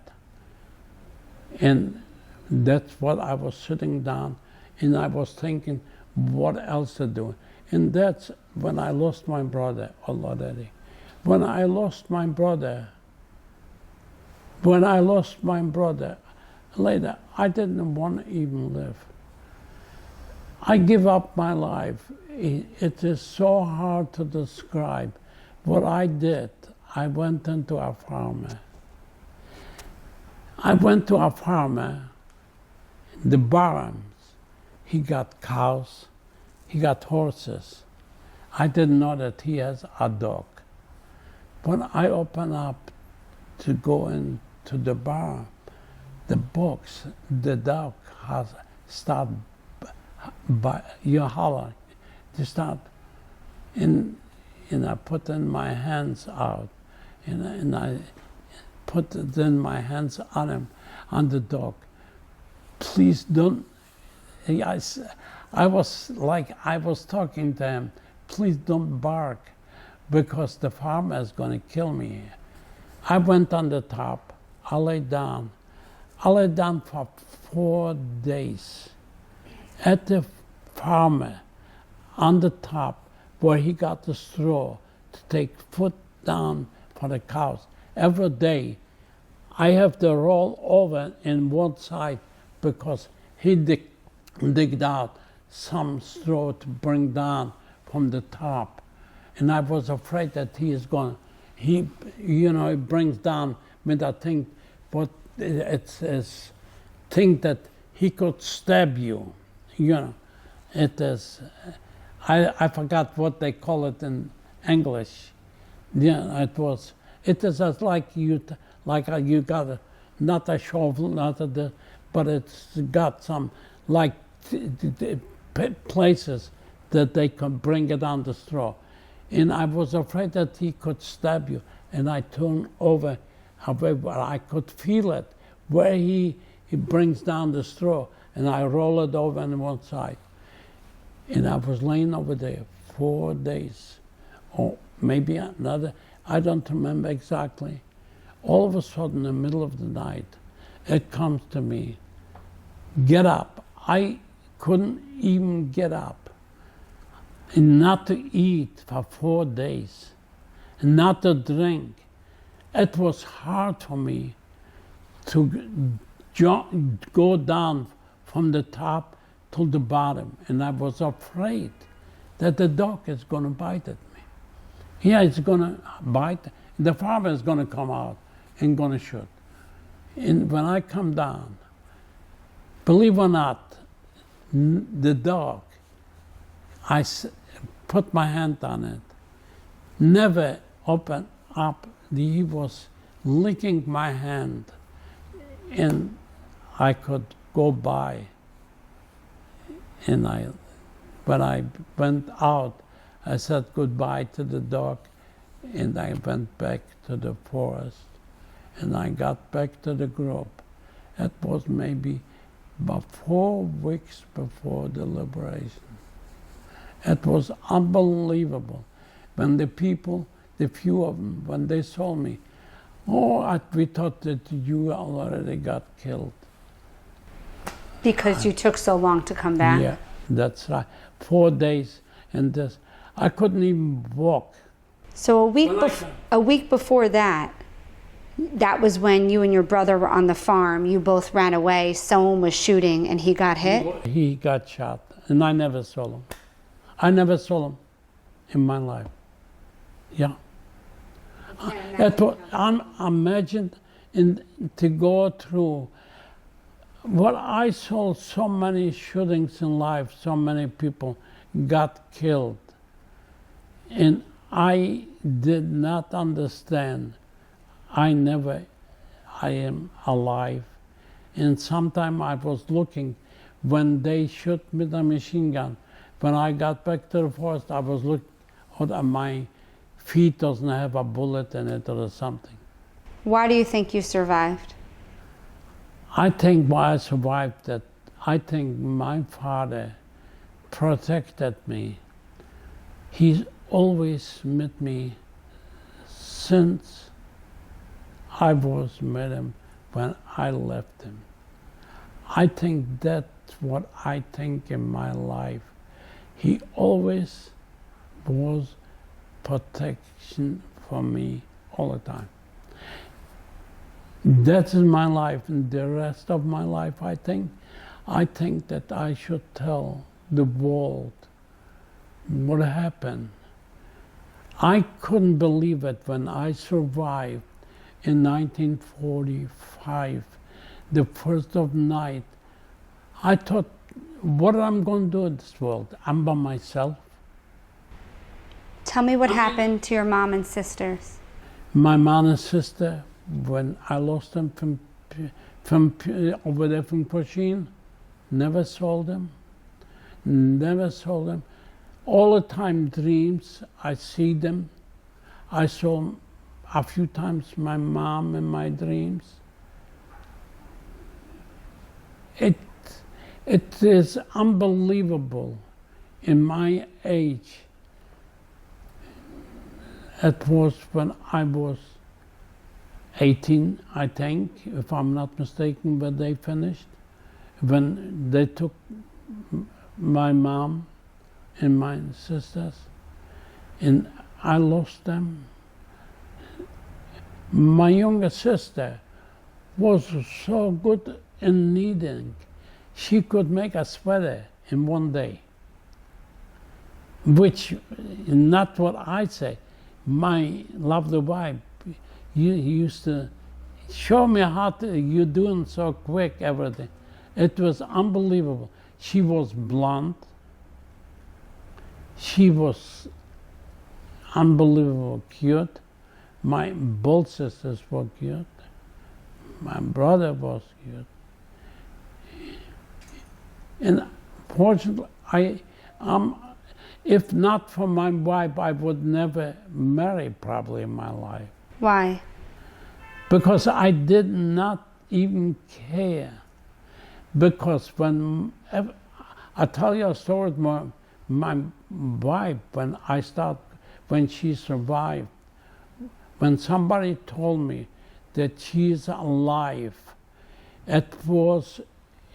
and that's what I was sitting down, and I was thinking what else to do. And that's when I lost my brother already. When I lost my brother later, I didn't want to even live. I give up my life. It is so hard to describe what I did. I went into a farmer. The barns. He got cows, he got horses. I didn't know that he has a dog. When I open up to go into the barn, the box, the dog has started hollering. They start, and I put in my hands out, and I put then my hands on him, on the dog. Please don't. I was talking to him. Please don't bark, because the farmer is going to kill me. I went on the top. I lay down. I lay down for 4 days at the farmer on the top where he got the straw to take food down for the cows. Every day I have to roll over in one side because he digged out some straw to bring down from the top. And I was afraid that he brings down with a thing, but it's a thing that he could stab you. It is, I forgot what they call it in English. Yeah, it is as like you got not a shovel, but it's got some places that they could bring it on the straw. And I was afraid that he could stab you. And I turned over, however, I could feel it, where he brings down the straw, and I roll it over on one side. And I was laying over there 4 days, or maybe another, I don't remember exactly. All of a sudden, in the middle of the night, it comes to me, get up. I couldn't even get up. And not to eat for 4 days, and not to drink. It was hard for me to go down from the top to the bottom, and I was afraid that the dog is going to bite at me. Yeah, it's going to bite. The farmer is going to come out and going to shoot. And when I come down, believe it or not, the dog, I put my hand on it, never opened up. He was licking my hand, and I could go by. And when I went out, I said goodbye to the dog, and I went back to the forest, and I got back to the group. It was maybe about 4 weeks before the liberation. It was unbelievable. When the people, the few of them, when they saw me, we thought that you already got killed. Because you took so long to come back? Yeah, that's right. 4 days, and I couldn't even walk. So a week before that, that was when you and your brother were on the farm. You both ran away. Someone was shooting and he got hit? He got shot, and I never saw him. I never saw him in my life. Yeah. Imagine to go through what I saw, so many shootings in life, so many people got killed. And I did not understand. I am alive. And sometime I was looking, when they shot me the machine gun, when I got back to the forest, I was looking, my feet doesn't have a bullet in it or something. Why do you think you survived? I think why I survived that, I think my father protected me. He's always with me since I was with him when I left him. I think that's what I think in my life. He always was protection for me all the time. That is my life, and the rest of my life, I think that I should tell the world what happened. I couldn't believe it when I survived in 1945, the first of night. I thought, what am I going to do in this world? I'm by myself. Tell me what happened to your mom and sisters. My mom and sister, when I lost them from over there from Cochin, never saw them. All the time dreams, I see them. I saw a few times my mom in my dreams. It is unbelievable in my age. It was when I was 18, I think, if I'm not mistaken, when they finished. When they took my mom and my sisters, and I lost them. My younger sister was so good in knitting. She could make a sweater in one day, which not what I say. My lovely wife, you used to show me how you're doing so quick, everything. It was unbelievable. She was blonde. She was unbelievable cute. My both sisters were cute. My brother was cute. And fortunately, if not for my wife, I would never marry probably in my life. Why? Because I did not even care. Because when I tell you a story, my wife, when she survived, when somebody told me that she is alive, it was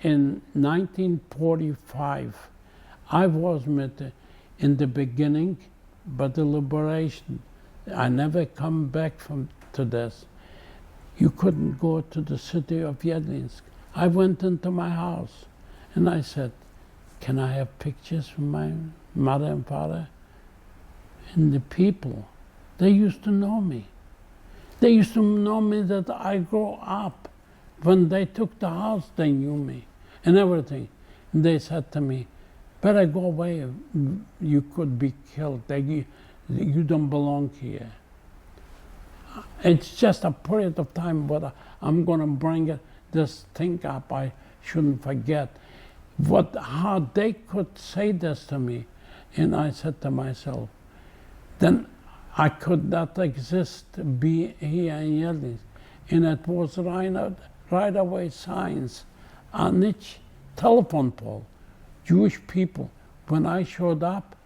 in 1945. I was in the beginning, but the liberation, I never come back to this. You couldn't go to the city of Yedlinsk. I went into my house and I said, can I have pictures from my mother and father? And the people, they used to know me. They used to know me that I grew up. When they took the house, they knew me and everything. And they said to me, better go away, you could be killed. You don't belong here. It's just a period of time, but I'm going to bring this thing up. I shouldn't forget how they could say this to me. And I said to myself, then I could not exist, be here in Yeltsin. And it was right away signs on each telephone pole. Jewish people, when I showed up,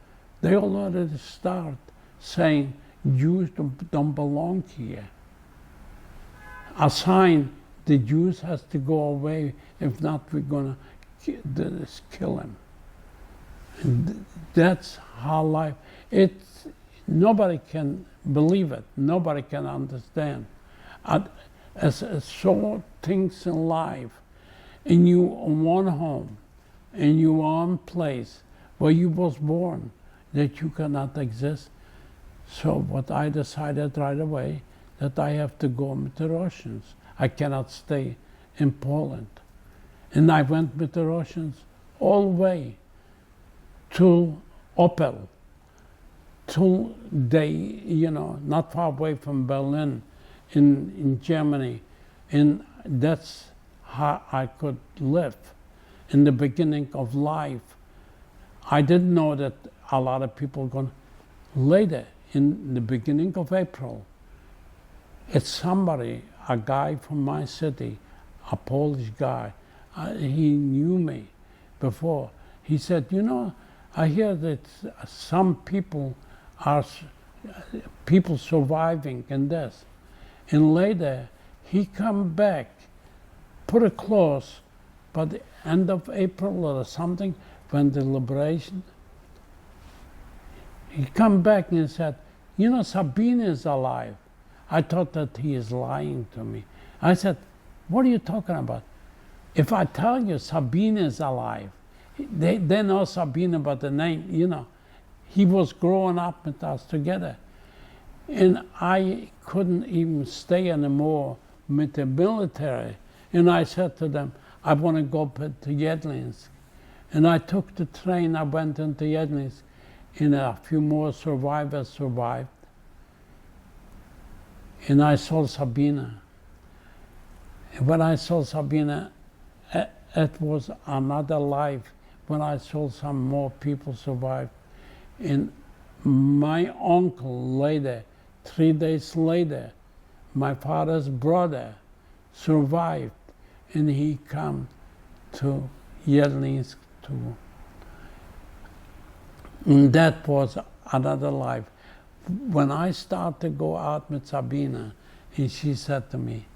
they already start saying, Jews don't belong here. A sign, the Jews has to go away, if not we're gonna kill him. And that's how life, nobody can Believe it, nobody can understand. As so things in life, in your one home, in your own place where you was born, that you cannot exist. So what I decided right away, that I have to go with the Russians. I cannot stay in Poland. And I went with the Russians all the way to Opel, till they, not far away from Berlin in Germany. And that's how I could live in the beginning of life. I didn't know that a lot of people going later, in the beginning of April, it's somebody, a guy from my city, a Polish guy, he knew me before. He said, I hear that some people are people surviving in this. And later, he come back, put it close, but the end of April or something, when the liberation, he come back and said, Sabina is alive. I thought that he is lying to me. I said, what are you talking about? If I tell you Sabina is alive, they know Sabina by the name, He was growing up with us together. And I couldn't even stay anymore with the military. And I said to them, I want to go to Yedlinsk. And I took the train, I went into Yedlinsk, and a few more survivors survived. And I saw Sabina. And when I saw Sabina, it was another life. When I saw some more people survive. And my uncle later, 3 days later, my father's brother survived, and he come to Yedlinsk too. And that was another life. When I started to go out with Sabina, and she said to me,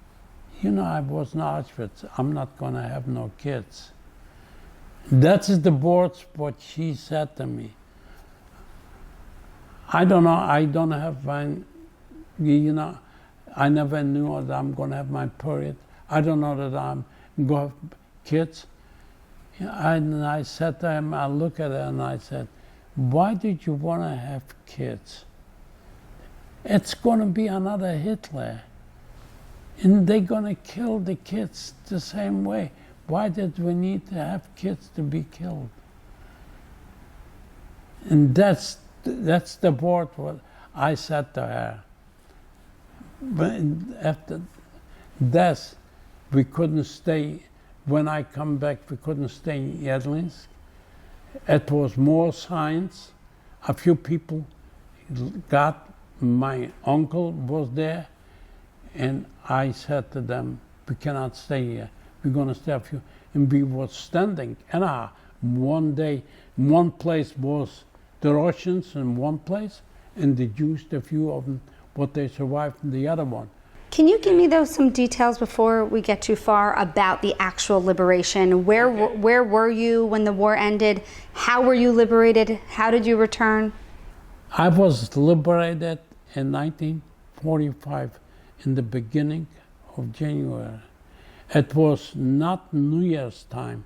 I was in Auschwitz, I'm not going to have no kids. That's the words what she said to me. I don't know, I don't have my, I never knew that I'm going to have my period. I don't know that I'm going to have kids. And I said to him, I look at her and I said, why did you want to have kids? It's going to be another Hitler. And they're going to kill the kids the same way. Why did we need to have kids to be killed? And that's the word what I said to her. But after that, we couldn't stay. When I come back, we couldn't stay in Yedlinsk. It was more science. A few people got, my uncle was there, and I said to them, we cannot stay here. We're going to stay a few. And we were standing. And one day, one place was the Russians in one place, and the Jews, a few of them, but they survived in the other one. Can you give me some details before we get too far about the actual liberation? Where were you when the war ended? How were you liberated? How did you return? I was liberated in 1945 in the beginning of January. It was not New Year's time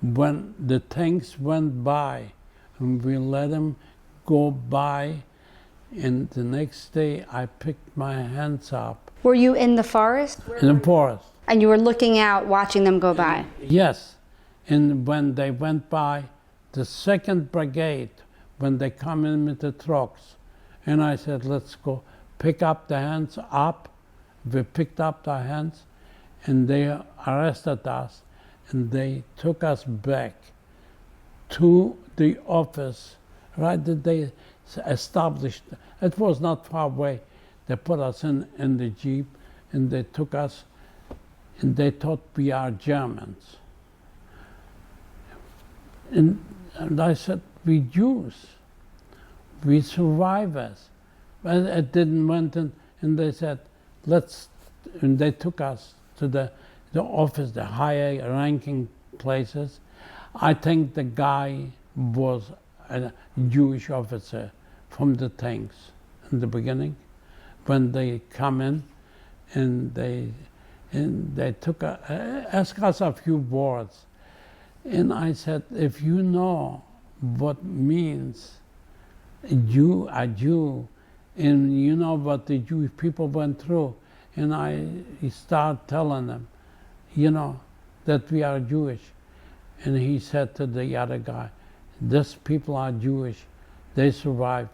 when the tanks went by and we let them go by, and the next day I picked my hands up. Were you in the forest? In the forest. And you were looking out, watching them go by? Yes. And when they went by, the 2nd Brigade, when they come in with the trucks, and I said, let's go pick up the hands up. We picked up the hands, and they arrested us, and they took us back to the office, right that they established. It was not far away. They put us in the Jeep, and they took us, and they thought we are Germans. And I said, we Jews, we survivors. But it didn't went in, and they said, and they took us to the office, the higher ranking places. I think the guy was a Jewish officer from the tanks in the beginning. when they come in, and they asked us a few words. And I said, if you know what means a Jew, and you know what the Jewish people went through, and I start telling them, you know, that we are Jewish. And he said to the other guy, these people are Jewish, they survived,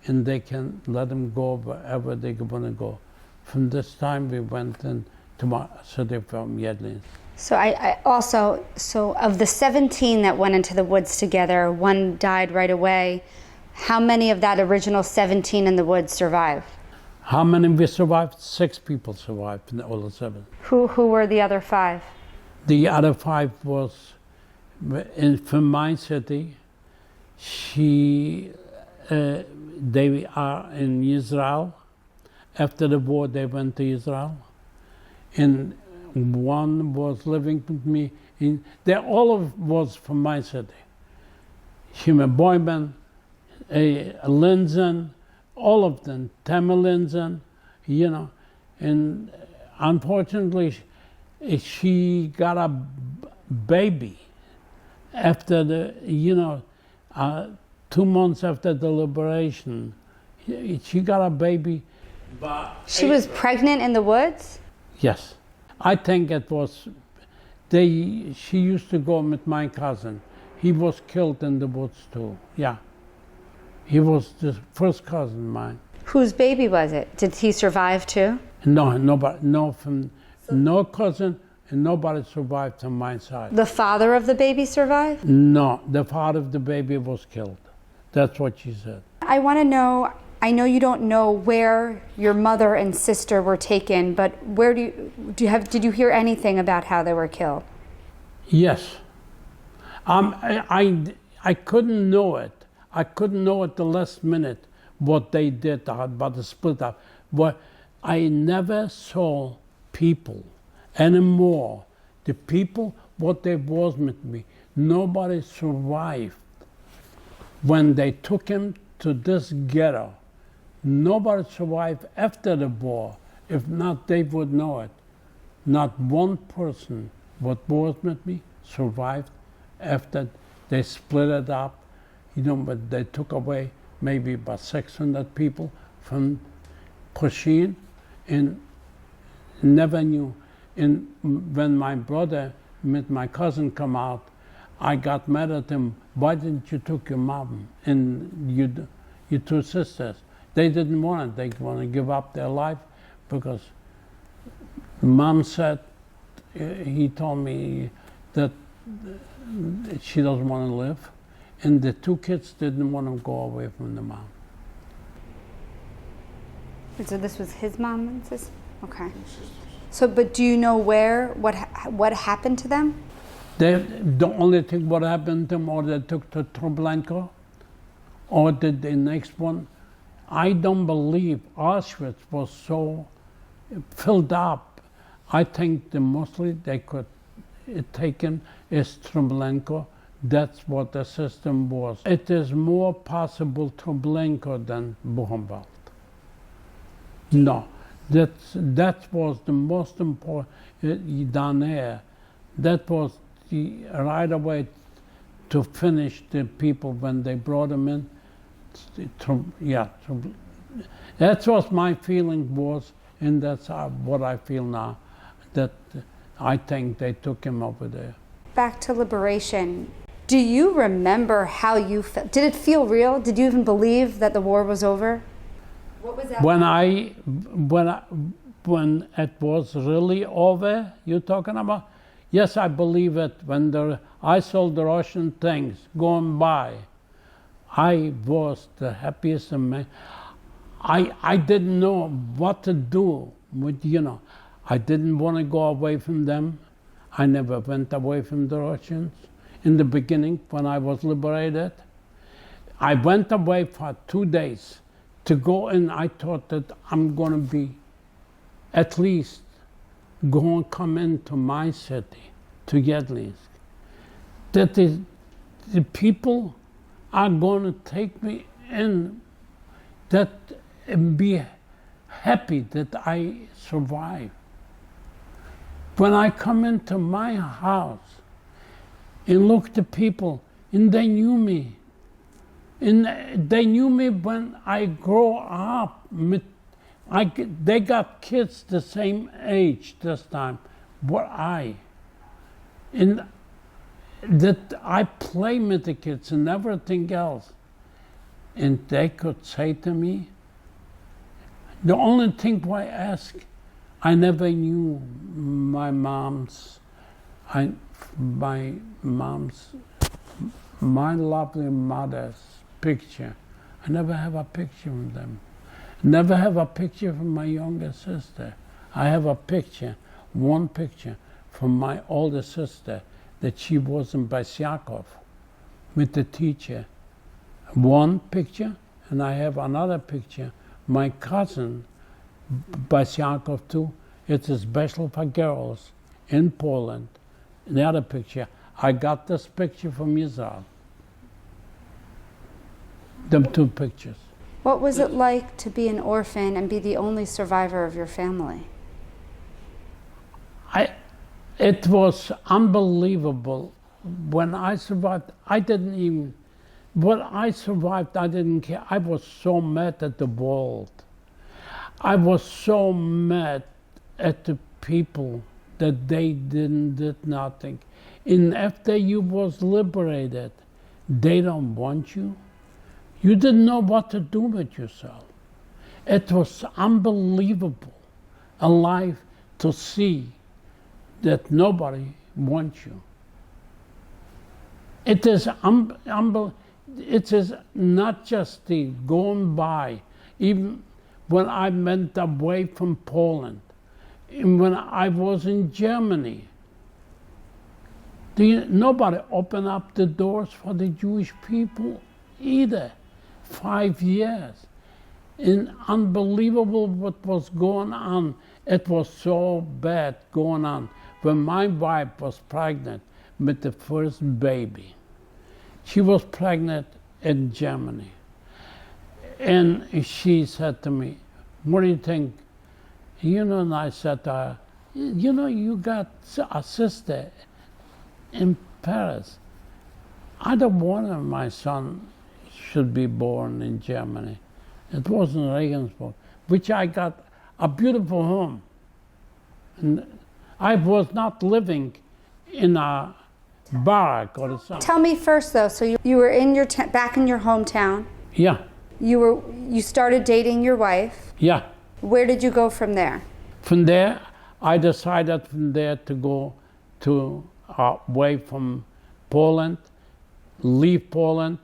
and they can let them go wherever they want to go. From this time, we went into my city from Yedlin. So I also, so of the 17 that went into the woods together, one died right away. How many of that original 17 in the woods survived? How many we survived? 6 people survived in all the 7. Who were the other 5? The other 5 was from my city. They are in Israel. After the war, they went to Israel. And one was living with me. They all was from my city. Shimon Boyman, Linzen, all of them, Tamar Linzen, you know. And unfortunately, she got a baby after 2 months after the liberation. She got a baby. But she was pregnant in the woods? Yes. I think it was, she used to go with my cousin. He was killed in the woods too, yeah. He was the first cousin of mine. Whose baby was it? Did he survive too? No, nobody, no cousin, and nobody survived on my side. The father of the baby survived? No, the father of the baby was killed. That's what she said. I want to know, I know you don't know where your mother and sister were taken, but where did you hear anything about how they were killed? Yes. I couldn't know it. I couldn't know at the last minute what they did about the split up. But I never saw people anymore. The people, what they was with me, nobody survived. When they took him to this ghetto, nobody survived after the war. If not, they would know it. Not one person what was with me survived after they split it up. You know, but they took away maybe about 600 people from Koshin and never knew. And when my brother met my cousin come out, I got mad at him. Why didn't you took your mom and your 2 sisters? They didn't want it. They want to give up their life because mom said, he told me that she doesn't want to live. And the 2 kids didn't want to go away from the mom. So this was his mom and sister? Okay. So, but do you know what happened to them? The only thing what happened to them, or they took to Treblinka, or did the next one. I don't believe Auschwitz was so filled up. I think mostly they could take him as Treblinka. That's what the system was. It is more possible Treblinka than Buchenwald. No, that was the most important down there. That was the right away to finish the people when they brought them in. That's what my feeling was, and that's what I feel now. That I think they took him over there. Back to liberation. Do you remember how you felt? Did it feel real? Did you even believe that the war was over? What was that? When it was really over, you're talking about? Yes, I believe it. When I saw the Russian things going by, I was the happiest man. I didn't know what to do with, I didn't want to go away from them. I never went away from the Russians. In the beginning, when I was liberated, I went away for 2 days to go, and I thought that I'm going to be at least come into my city, to Yedlinsk. That the people are going to take me in, that be happy that I survived. When I come into my house and look at the people, and they knew me. And they knew me when I grow up. They got kids the same age this time, what I. And that I play with the kids and everything else. And they could say to me, the only thing I ask, I never knew my lovely mother's picture. I never have a picture of them. Never have a picture from my younger sister. I have a picture, one picture from my older sister that she was in Basyakov with the teacher. One picture, and I have another picture, my cousin, Basyakov too. It's a special for girls in Poland. The other picture, I got this picture from Israel. Them two pictures. What was it like to be an orphan and be the only survivor of your family? It was unbelievable. When I survived, I didn't even, when I survived, I didn't care. I was so mad at the world. I was so mad at the people that they did nothing. And after you was liberated, they don't want you. You didn't know what to do with yourself. It was unbelievable, alive to see that nobody wants you. It is it is not just the going by. Even when I went away from Poland, and when I was in Germany, nobody opened up the doors for the Jewish people either. 5 years. And unbelievable what was going on. It was so bad going on. When my wife was pregnant with the first baby, she was pregnant in Germany. And she said to me, what do you think? And I said to her, you got a sister in Paris. I don't want my son should be born in Germany. It was in Regensburg, which I got a beautiful home. And I was not living in a barrack or something. Tell me first though, so you were in your back in your hometown. Yeah. You started dating your wife. Yeah. Where did you go from there? From there, I decided from there to go away from Poland, leave Poland,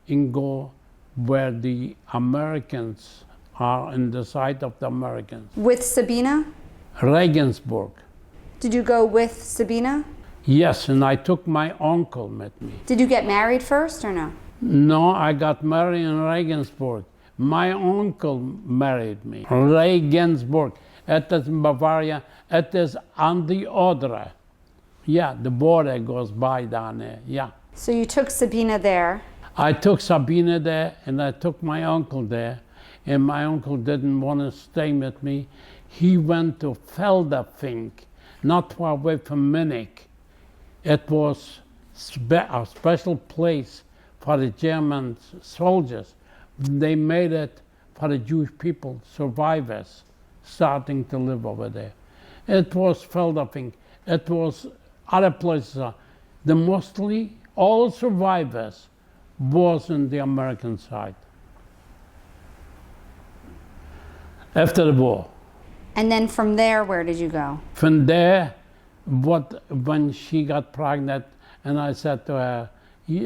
and go where the Americans are, in the side of the Americans. With Sabina? Regensburg. Did you go with Sabina? Yes, and I took my uncle with me. Did you get married first or no? No, I got married in Regensburg. My uncle married me. Regensburg. It is in Bavaria. It is on the Oder. Yeah, the border goes by down there, yeah. So you took Sabina there. I took Sabina there, and I took my uncle there, and my uncle didn't want to stay with me. He went to Feldafing, not far away from Munich. It was a special place for the German soldiers. They made it for the Jewish people, survivors, starting to live over there. It was Feldafing. It was other places. Mostly all survivors was on the American side after the war. And then from there, where did you go? From there, when she got pregnant, and I said to her, she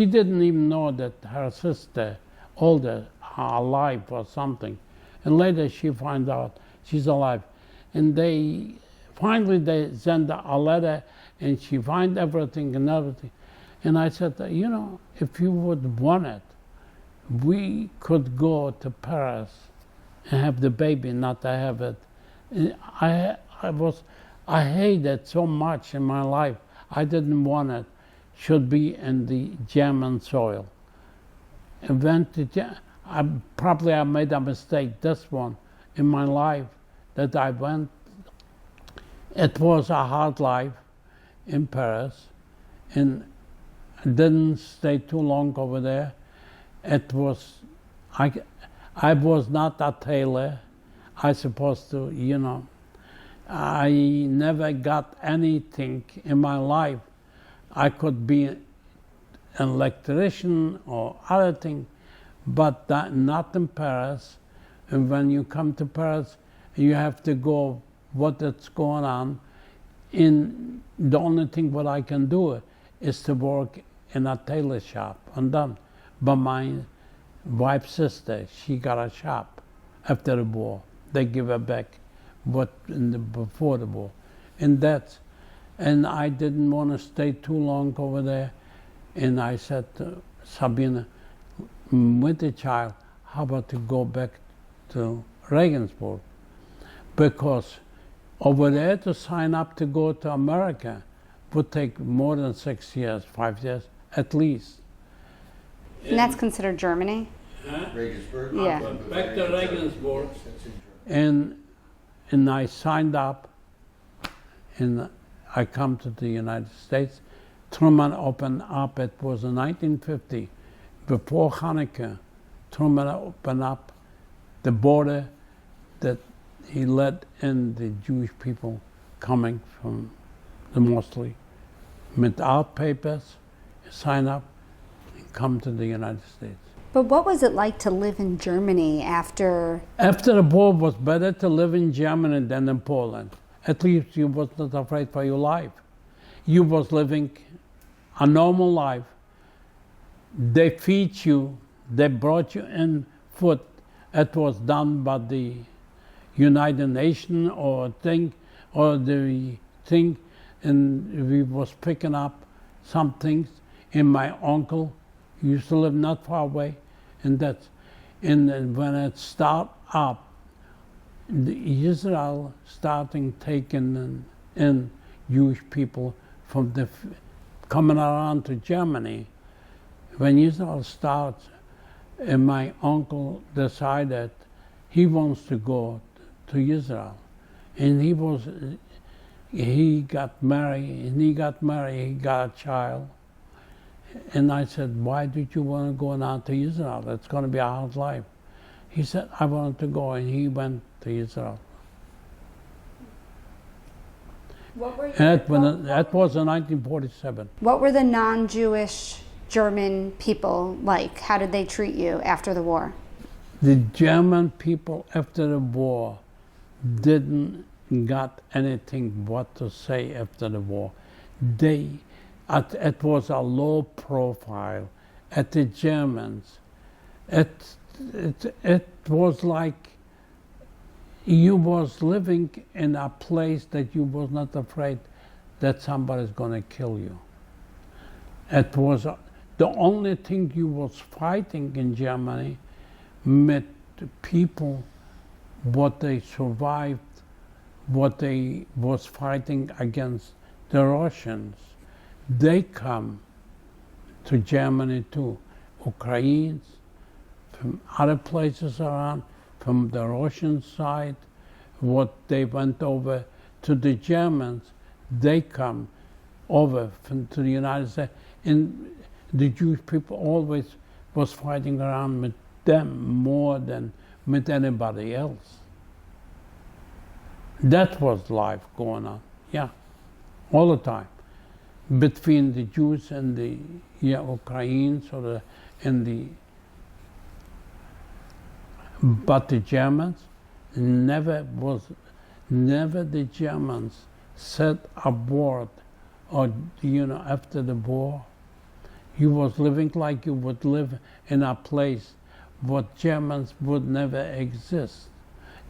didn't even know that her sister, older, alive or something. And later she found out she's alive. And finally they sent a letter, and she found everything and everything. And I said, if you would want it, we could go to Paris and have the baby, not to have it. And I hate it so much in my life. I didn't want it. Should be in the German soil. And I made a mistake, this one, in my life that I went. It was a hard life in Paris, and I didn't stay too long over there. It was, I was not a tailor. I supposed to, you know, I never got anything in my life. I could be an electrician or other thing, but not in Paris. And when you come to Paris, you have to go what is going on. In the only thing what I can do is to work in a tailor shop and done. But my wife's sister, she got a shop after the war. They give her back what before the war, and I didn't want to stay too long over there, and I said to Sabina, with the child, how about to go back to Regensburg, because over there to sign up to go to America would take more than 6 years, 5 years at least. And that's considered Germany? Regensburg? Yeah. Back to Regensburg. And I signed up, and I come to the United States. Truman opened up, it was in 1950, before Hanukkah. Truman opened up the border that he let in the Jewish people coming from the mostly without papers, sign up, and come to the United States. But what was it like to live in Germany after? After the war, it was better to live in Germany than in Poland. At least you was not afraid for your life. You was living a normal life. They feed you, they brought you in food. It was done by the United Nations or the thing, and we was picking up some things. And my uncle used to live not far away, and when it start up, Israel starting taking in Jewish people from coming around to Germany. When Israel starts, and my uncle decided he wants to go to Israel, and he got married, he got a child. And I said, why did you want to go now to Israel? It's going to be a hard life. He said, I wanted to go, and he went to Israel. That was in 1947. What were the non-Jewish German people like? How did they treat you after the war? The German people after the war didn't got anything what to say after the war. It was a low profile at the Germans. It was like you was living in a place that you was not afraid that somebody's going to kill you. It was the only thing you was fighting in Germany met people what they survived, what they was fighting against the Russians. They come to Germany too. Ukrainians from other places around, from the Russian side, what they went over to the Germans, they come over to the United States. And the Jewish people always was fighting around with them more than with anybody else. That was life going on, yeah, all the time. Between the Jews and the Ukrainians but the Germans never the Germans said a word, or after the war, you was living like you would live in a place what Germans would never exist.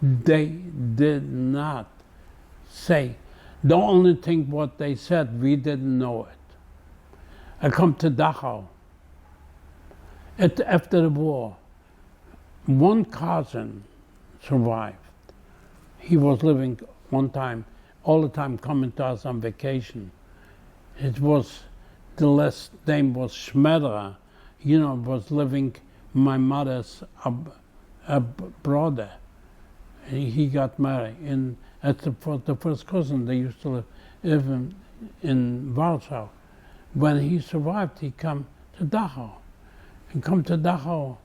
They did not say. The only thing what they said, we didn't know it. I come to Dachau. After the war, one cousin survived. He was living one time, all the time coming to us on vacation. The last name was Schmederer, was living my mother's brother. He got married, and the first cousin, they used to live in Warsaw. When he survived, he come to Dachau. And come to Dachau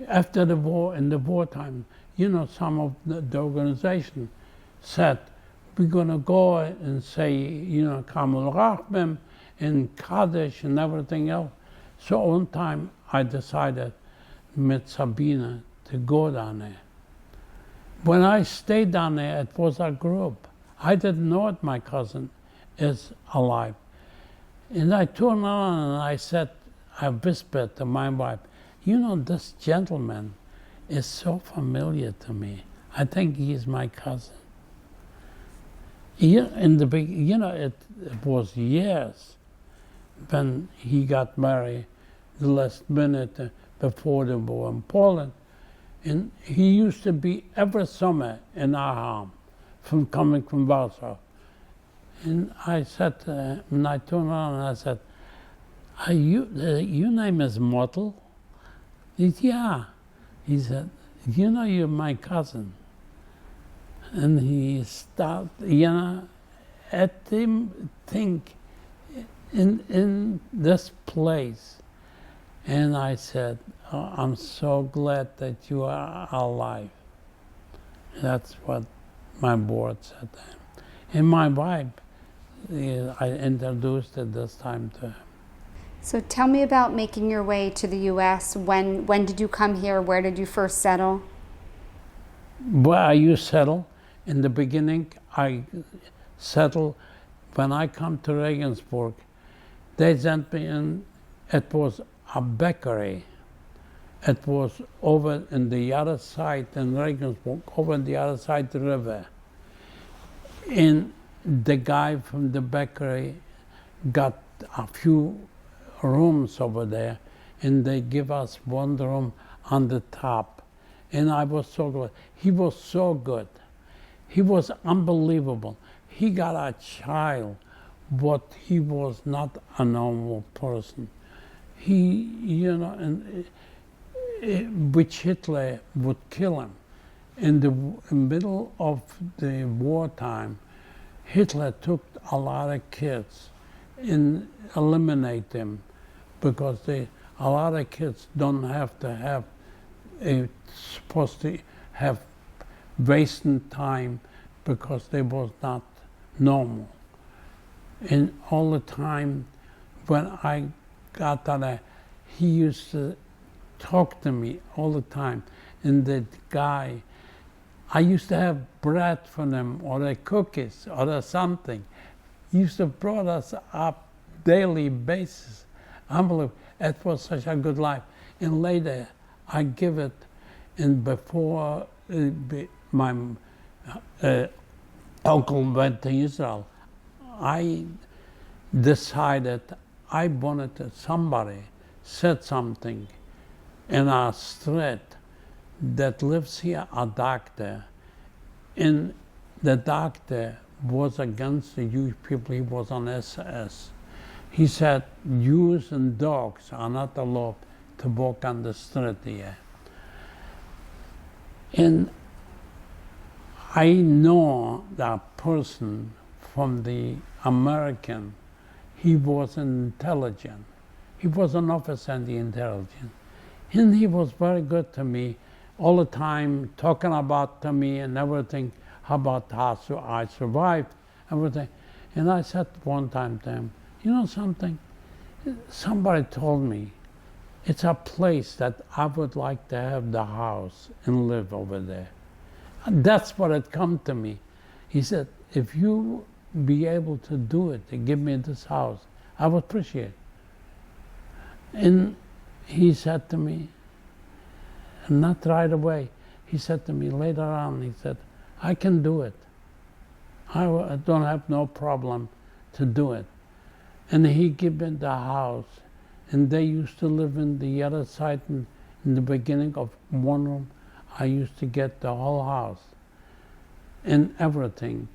after the war, in the wartime, you know, some of the organization said, we're going to go and say, you know, Kamel Rachmem and Kaddish and everything else. So one time I decided with Sabina to go down there. When I stayed down there, it was a group. I didn't know it, my cousin is alive. And I turned on and I said, I whispered to my wife, you know, this gentleman is so familiar to me. I think he is my cousin. In the big, you know, it was years when he got married, the last minute before the war in Poland. And he used to be every summer in our home, coming from Warsaw. And I said, and I turned around and I said, are you, your name is Mottel? He said, yeah. He said, you know, you're my cousin. And he stopped, you know, at him think in this place. And I said, oh, I'm so glad that you are alive. That's what my board said to him. And my wife, I introduced at this time to him. So tell me about making your way to the U.S. When did you come here? Where did you first settle? Where you settle? In the beginning, I settled. When I come to Regensburg, they sent me in. It was a bakery. It was over in the other side in Regensburg, over on the other side of the river. And the guy from the bakery got a few rooms over there, and they give us one room on the top. And I was so good. He was so good. He was unbelievable. He got a child, but he was not a normal person. He, you know, which Hitler would kill him. In the middle of the wartime, Hitler took a lot of kids and eliminate them because a lot of kids don't have to have supposed to have wasting time because they was not normal. And all the time when I got that, he used to talk to me all the time. And the guy, I used to have bread for them or the cookies or something. He used to brought us up daily basis. Unbelievable. It was such a good life. And later, I give it, and before my uncle went to Israel, I decided I wanted to, somebody said something in our street that lives here, a doctor, and the doctor was against the Jewish people. He was on SS. He said, Jews and dogs are not allowed to walk on the street here. And I know that person from the American. He was intelligent. He was an officer in the intelligence. And he was very good to me all the time, talking about to me and everything, about how I survived, everything. And I said one time to him, you know something? Somebody told me it's a place that I would like to have the house and live over there. And that's what had come to me. He said, if you be able to do it and give me this house, I would appreciate it. And he said to me, not right away, he said to me later on, he said, I can do it. I don't have no problem to do it. And he gave me the house, and they used to live in the other side. In the beginning of one room, I used to get the whole house and everything.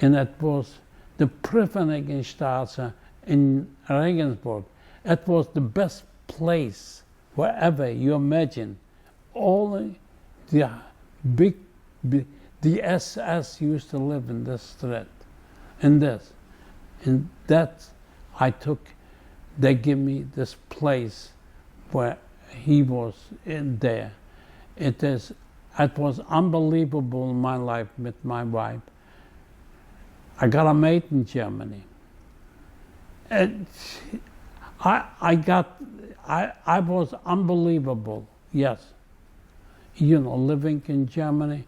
And it was the Prifenigenstraße in Regensburg. It was the best place wherever you imagine. All the big, the SS used to live in this street, in this. And that I took, they give me this place where he was in there. It was unbelievable in my life with my wife. I got a mate in Germany. And I was unbelievable, yes. You know, living in Germany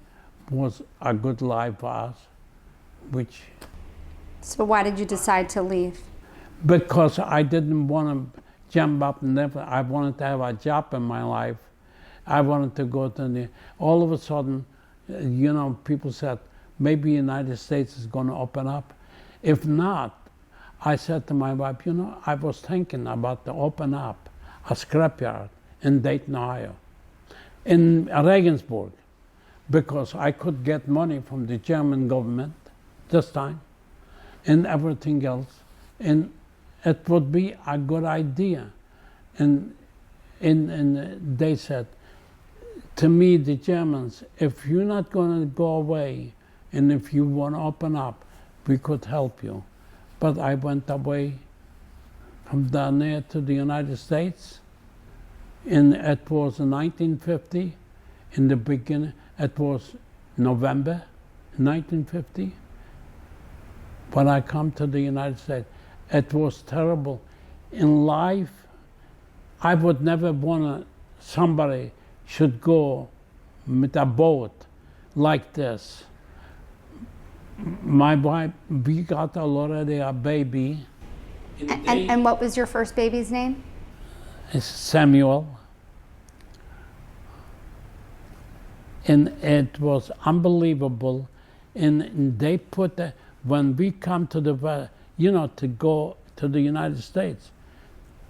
was a good life for us, which... So why did you decide to leave? Because I didn't want to jump up and never, I wanted to have a job in my life. I wanted to go to the, all of a sudden, you know, people said, maybe the United States is going to open up. If not, I said to my wife, you know, I was thinking about to open up a scrapyard in Dayton, Ohio, in Regensburg, because I could get money from the German government this time and everything else, and it would be a good idea. And they said to me, the Germans, if you're not going to go away and if you want to open up, we could help you. But I went away from down there to the United States, and it was in 1950. In the beginning, it was November 1950. When I come to the United States, it was terrible. In life, I would never want somebody should go with a boat like this. My wife, we got already a baby. And what was your first baby's name? It's Samuel. And it was unbelievable. And they put, when we come to the, you know, to go to the United States,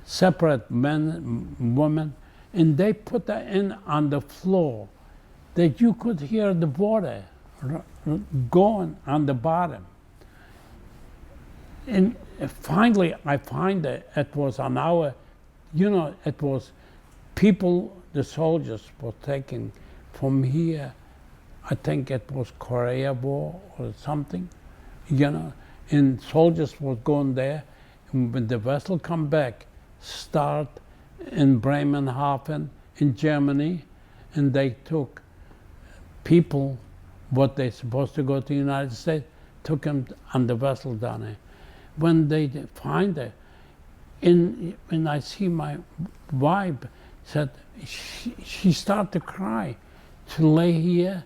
separate men, women, and they put that in on the floor that you could hear the water going on the bottom. And finally, I find that it was an hour, you know, it was people, the soldiers were taken from here, I think it was Korea War or something, you know, and soldiers were going there, and when the vessel come back, start in Bremerhaven in Germany, and they took people, what they supposed to go to the United States, took them on the vessel down there. When they find it, when I see my wife, said, she started to cry, to lay here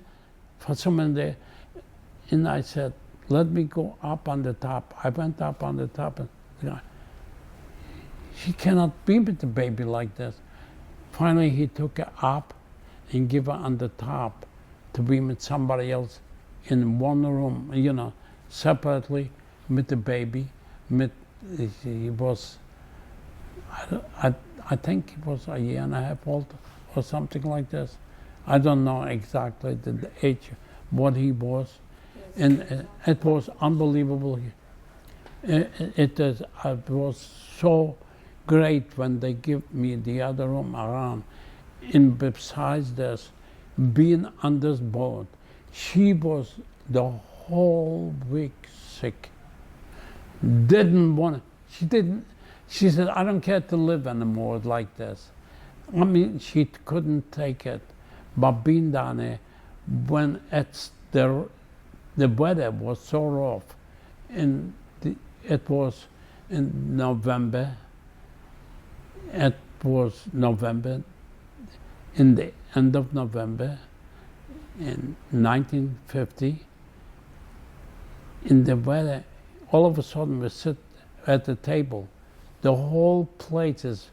for someone there. And I said, let me go up on the top. I went up on the top, and you know, she cannot be with the baby like this. Finally, he took her up and gave her on the top to be with somebody else in one room, you know, separately with the baby. He was, I think he was a year and a half old or something like this. I don't know exactly the age, what he was. And it was unbelievable. It was so great when they give me the other room around. And besides this, being on this boat, she was the whole week sick. Didn't want to, she said, I don't care to live anymore like this. I mean, she couldn't take it. But being down there, when it's the weather was so rough, and it was in November, it was November, in the end of November, in 1950, in the weather, all of a sudden we sit at the table, the whole plates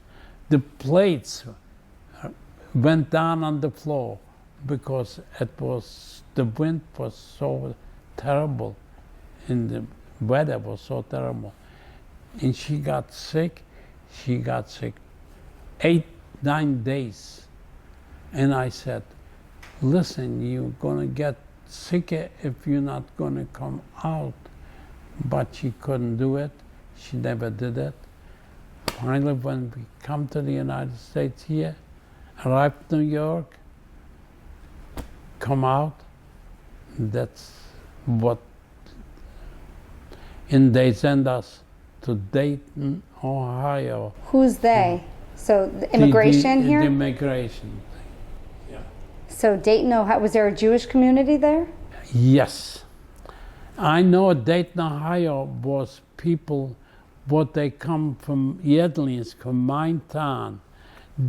went down on the floor because the wind was so terrible and the weather was so terrible. And she got sick 8-9 days. And I said, listen, you're gonna get sicker if you're not gonna come out. But she couldn't do it. She never did it. Finally, when we come to the United States here, arrived New York, come out, that's what, and they send us to Dayton, Ohio. Who's they? So the immigration here? The immigration. Yeah. So Dayton, Ohio, was there a Jewish community there? Yes. I know Dayton, Ohio was people, what they come from Yedlins, from my town.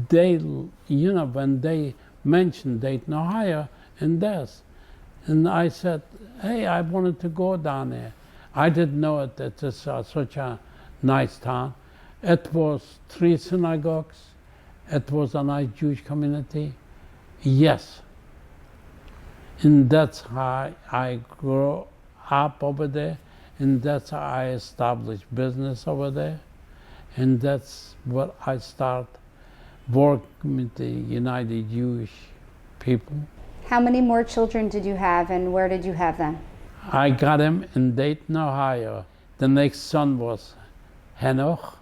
They, you know, when they mentioned Dayton, Ohio, and this, and I said, hey, I wanted to go down there. I didn't know it. It's such a nice town. It was 3 synagogues. It was a nice Jewish community. Yes. And that's how I grew up over there. And that's how I established business over there. And that's what I start working with the United Jewish people. How many more children did you have, and where did you have them? I got him in Dayton, Ohio. The next son was Henoch,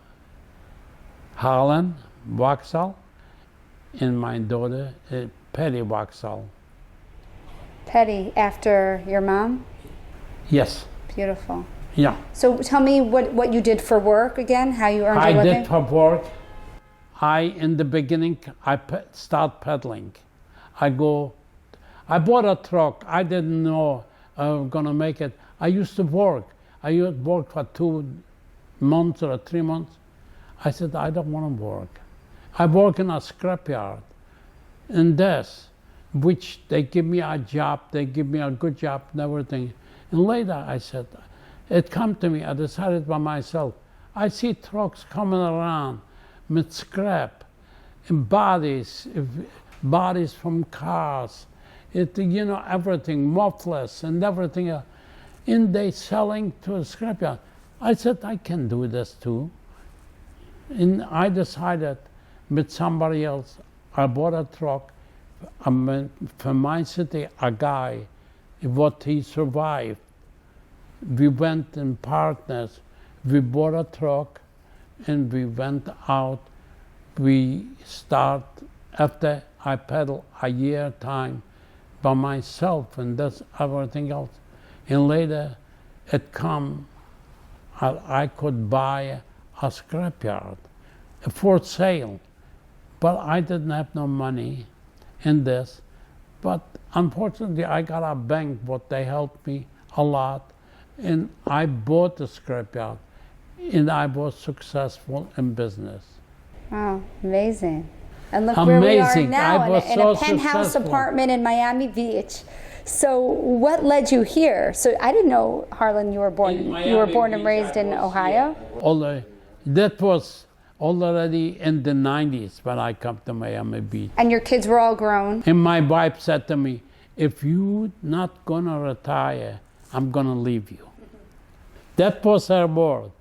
Harlan Waksal, and my daughter, Patty Waksal. Patty, after your mom? Yes. Beautiful. Yeah. So tell me what you did for work again, how you earned your living? I did for work. In the beginning, I start peddling. I bought a truck. I didn't know I was going to make it. I used to work. I used to work for 2 months or 3 months. I said, I don't want to work. I work in a scrapyard. And this, which they give me a job, they give me a good job and everything. And later I said, it come to me, I decided by myself, I see trucks coming around with scrap and bodies from cars, you know, everything, mufflers and everything else. And they selling to a scrapyard. I said, I can do this too. And I decided with somebody else, I bought a truck from my city, a guy, what he survived. We went in partners, we bought a truck and we went out. We start, after I pedal a year time by myself and that's everything else. And later it come, I could buy a scrapyard for sale, but I didn't have no money in this. But unfortunately, I got a bank, but they helped me a lot, and I bought the scrapyard, and I was successful in business. Wow, amazing. And look where we are now, in a penthouse apartment in Miami Beach. So what led you here? So I didn't know, Harlan, you were born and raised in Ohio? Although that was already in the 90s when I come to Miami Beach. And your kids were all grown? And my wife said to me, if you're not gonna retire, I'm gonna leave you. That was her words.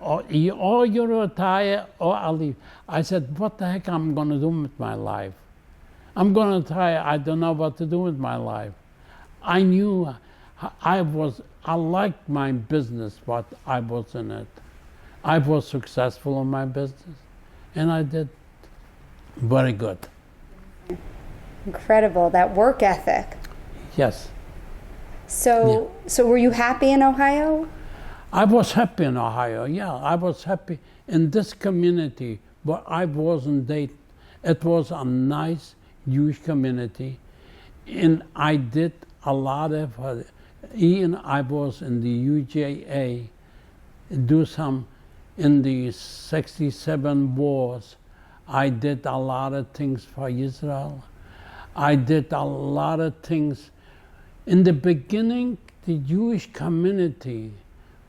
Or you retire or I'll leave. I said, what the heck I'm gonna do with my life? I'm gonna retire, I don't know what to do with my life. I knew I liked my business, but I was in it. I was successful in my business, and I did very good. Incredible, that work ethic. Yes. So were you happy in Ohio? I was happy in Ohio, yeah. I was happy in this community, but I wasn't Dayton. It was a nice Jewish community, and I did a lot of, even I was in the UJA, do some, in the 67 wars, I did a lot of things for Israel. I did a lot of things. In the beginning, the Jewish community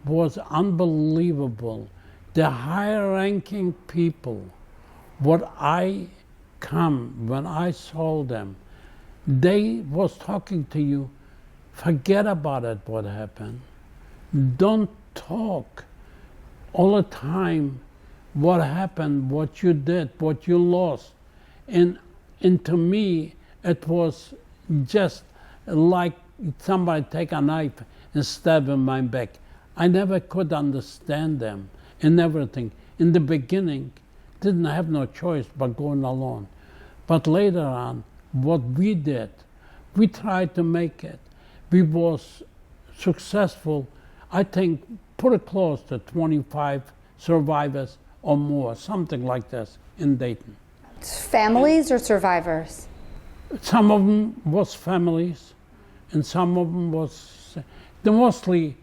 was unbelievable. The higher ranking people, what I come, when I saw them, they was talking to you, forget about it, what happened. Don't talk all the time what happened, what you did, what you lost. And to me, it was just like somebody take a knife and stab in my back. I never could understand them and everything. In the beginning, didn't have no choice but going along. But later on, what we did, we tried to make it. We was successful, I think, pretty close to 25 survivors or more, something like this in Dayton. Families or survivors? Some of them was families, and some of them was, they mostly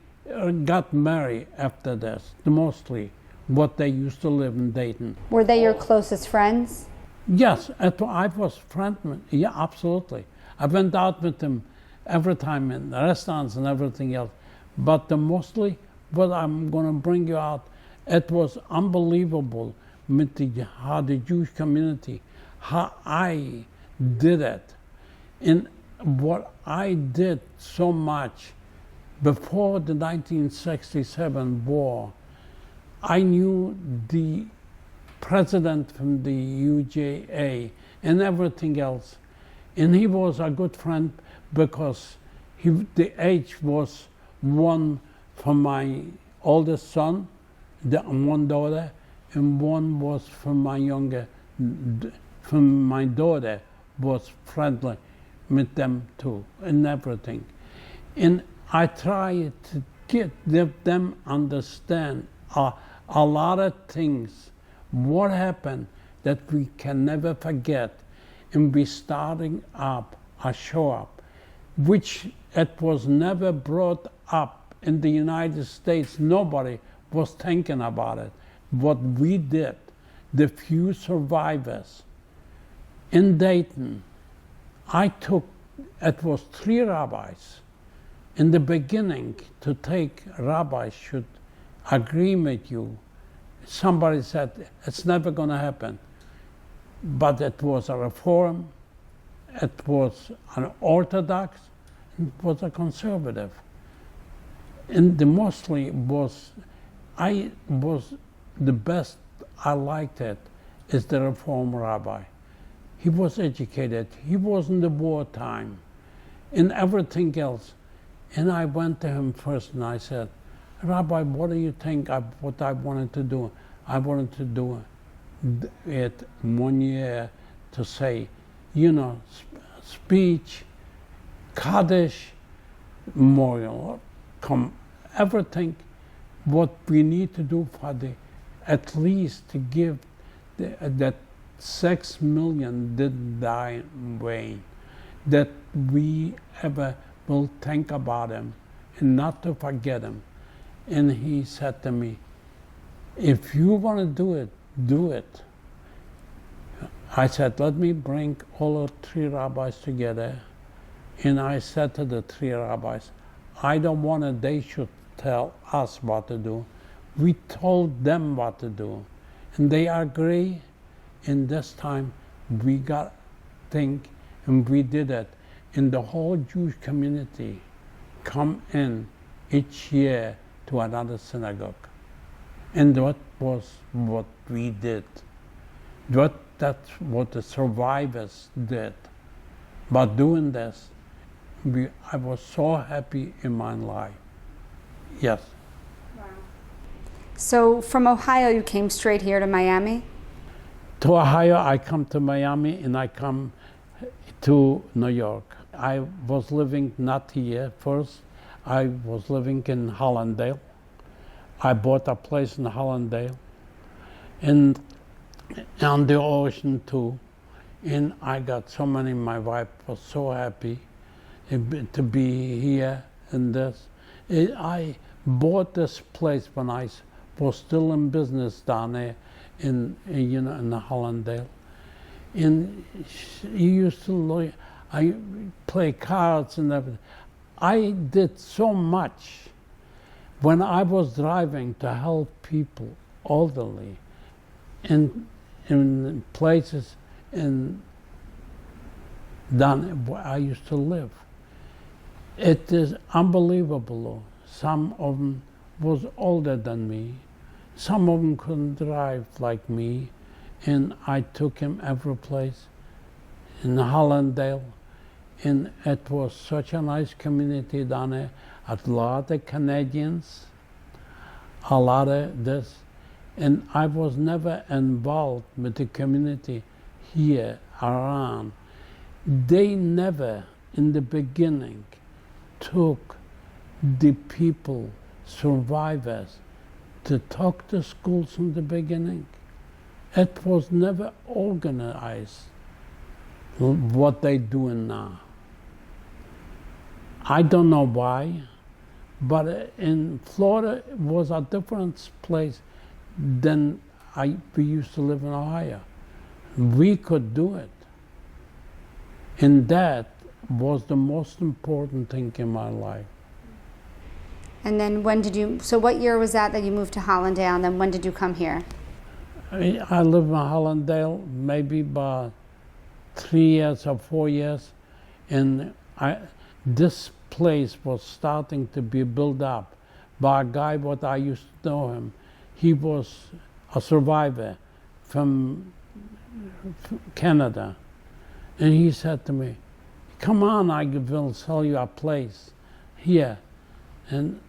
got married after this, mostly what they used to live in Dayton. Were they your closest friends? Yes, I was friend with, yeah, absolutely. I went out with them every time in the restaurants and everything else. But mostly what I'm going to bring you out, it was unbelievable with how the Jewish community, how I did it. And what I did so much before the 1967 war, I knew the president from the UJA and everything else. And he was a good friend because the age was one for my oldest son, one daughter, and one was for my from my daughter, was friendly with them too, and everything. And I tried to let them understand a lot of things, what happened that we can never forget, and we starting up a show up, which it was never brought up in the United States. Nobody was thinking about it. What we did, the few survivors in Dayton, it was 3 rabbis. In the beginning, to take rabbis should agree with you. Somebody said, it's never going to happen. But it was a reform, it was an orthodox, it was a conservative. And the mostly was, the best I liked it is the Reform rabbi. He was educated, he was in the wartime, and everything else. And I went to him first and I said, Rabbi, what do you think what I wanted to do? I wanted to do it 1 year to say, speech, Kaddish, memorial, everything what we need to do for at least to give that 6 million didn't die in vain, that we ever will think about him and not to forget him. And he said to me, if you want to do it, do it. I said, let me bring all the 3 rabbis together. And I said to the 3 rabbis, I don't want it, they should tell us what to do. We told them what to do. And they agree. And this time we got think and we did it. And the whole Jewish community come in each year to another synagogue. And that was what we did. That's what the survivors did. By doing this, I was so happy in my life. Yes. Wow. So from Ohio, you came straight here to Miami? To Ohio, I come to Miami and I come to New York. I was living not here first. I was living in Hollandale. I bought a place in Hollandale and on the ocean too. And I got so many, my wife was so happy to be here in this. I bought this place when I was still in business down there in the Hollandale. And he used to I play cards and everything. I did so much when I was driving to help people, elderly, in places down where I used to live. It is unbelievable. Some of them was older than me. Some of them couldn't drive like me. And I took him every place in Hollandale. And it was such a nice community down there. A lot of Canadians, a lot of this. And I was never involved with the community here around, they never in the beginning took the people, survivors, to talk to schools in the beginning. It was never organized what they doing now. I don't know why, but in Florida it was a different place than we used to live in Ohio. We could do it. And that was the most important thing in my life. And then so what year was that you moved to Hollandale, and then when did you come here? I lived in Hollandale maybe about 3 years or 4 years, and this place was starting to be built up by a guy what I used to know him. He was a survivor from Canada, and he said to me, "Come on, I will sell you a place here." And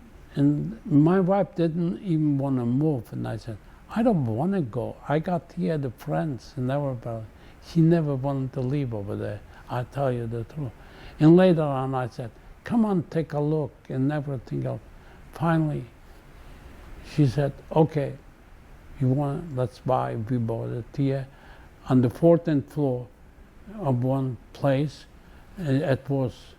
my wife didn't even want to move, and I said, "I don't want to go. I got here the friends and everybody." She never wanted to leave over there, I tell you the truth. And later on I said, "Come on, take a look," and everything else. Finally, she said, "Okay, you want, let's buy." We bought it here on the 14th floor of one place. It was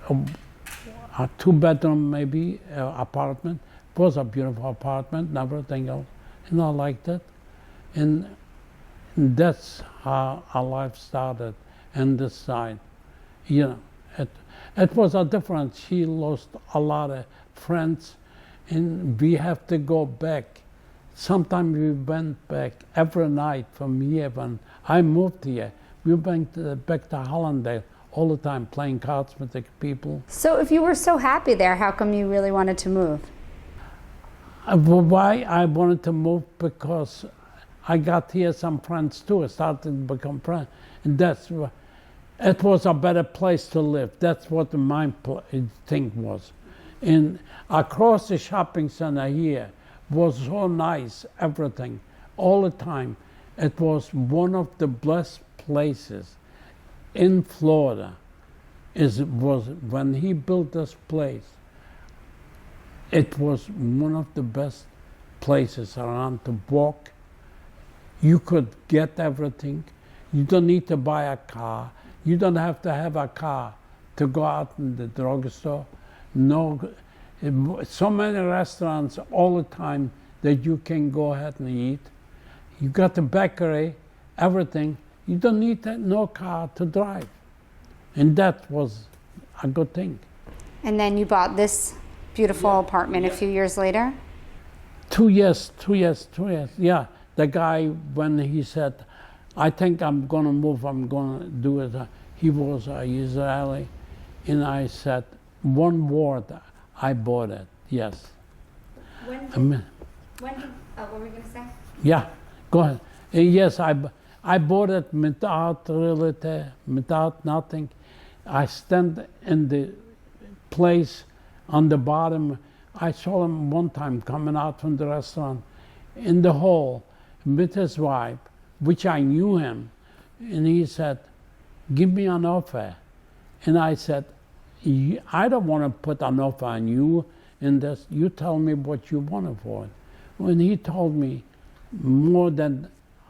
a 2-bedroom maybe apartment. It was a beautiful apartment and everything else, and I liked it. And that's how our life started. And this side, you know, it was a difference. She lost a lot of friends, and we have to go back. Sometimes we went back every night from here. When I moved here, we went back to Hollandale all the time, playing cards with the people. So if you were so happy there, how come you really wanted to move? Why I wanted to move? Because I got here some friends too. I started to become friends, and it was a better place to live. That's what my thing was. And across the shopping center here was so nice, everything, all the time. It was one of the blessed places in Florida. Was when he built this place, it was one of the best places around to walk. You could get everything. You don't need to buy a car. You don't have to have a car to go out in the drugstore. No, so many restaurants all the time that you can go ahead and eat. You got the bakery, everything. You don't need no car to drive. And that was a good thing. And then you bought this beautiful apartment a few years later? 2 years, yeah. The guy, when he said, "I think I'm going to move, I'm going to do it," he was Israeli. And I said, one word, I bought it, yes. What were we going to say? Yeah, go ahead. Yes, I bought it without realty, without nothing. I stand in the place on the bottom. I saw him one time coming out from the restaurant in the hall with his wife, which I knew him, and he said, "Give me an offer." And I said, "I don't want to put an offer on you in this. You tell me what you want it for." When he told me more than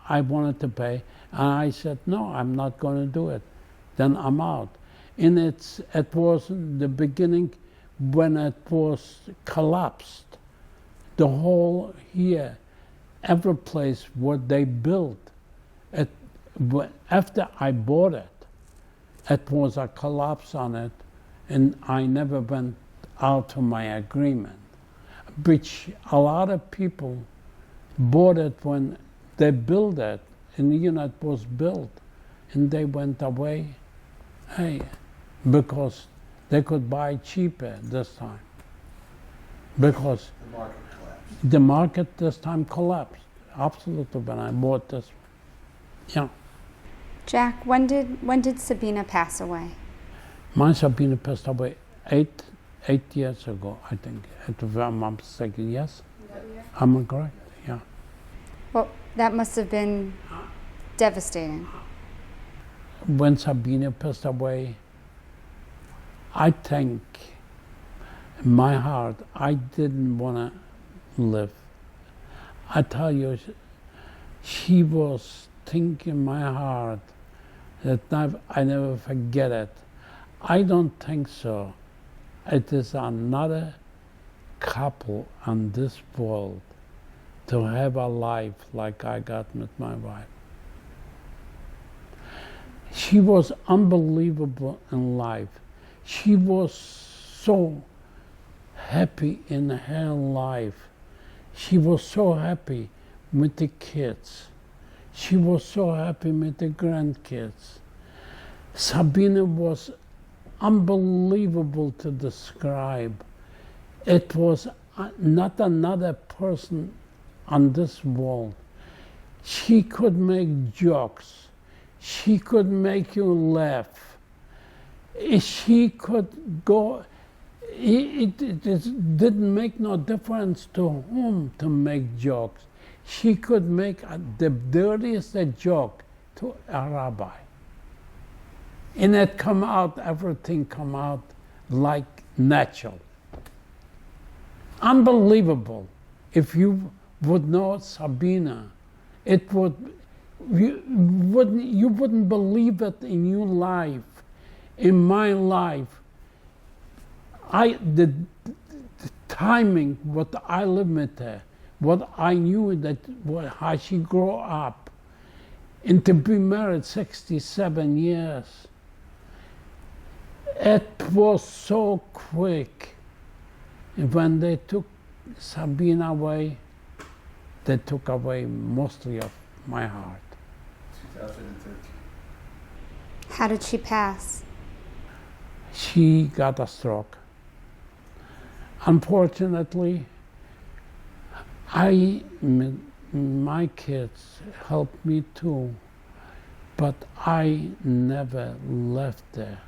I wanted to pay, and I said, "No, I'm not going to do it." Then I'm out. And it was the beginning when it was collapsed. The whole here, every place what they built, after I bought it, it was a collapse on it, and I never went out of my agreement, which a lot of people bought it when they built it, and the unit was built, and they went away, because they could buy cheaper this time. Because The market collapsed. the market this time collapsed, absolutely, when I bought this. Yeah. Jack, when did Sabina pass away? My Sabina passed away eight years ago, I think, if I'm not mistaken, yes? Am I correct? Yeah. Well, that must have been devastating. when Sabina passed away, I think in my heart, I didn't want to live. I tell you, she was thinking in my heart that I never forget it. I don't think so. It is another couple on this world to have a life like I got with my wife. She was unbelievable in life. She was so happy in her life. She was so happy with the kids. She was so happy with the grandkids. Sabina was unbelievable to describe. It was not another person on this world. She could make jokes. She could make you laugh. She could go, it didn't make no difference to whom to make jokes. She could make the dirtiest joke to a rabbi. And it come out, everything come out like natural. Unbelievable. If you would know Sabina, it would, you wouldn't believe it in your life. In my life, the timing, what I lived with her, what I knew that how she grew up, and to be married 67 years, it was so quick. When they took Sabina away, they took away mostly of my heart. 2013. How did she pass? She got a stroke. Unfortunately, my kids helped me too, but I never left there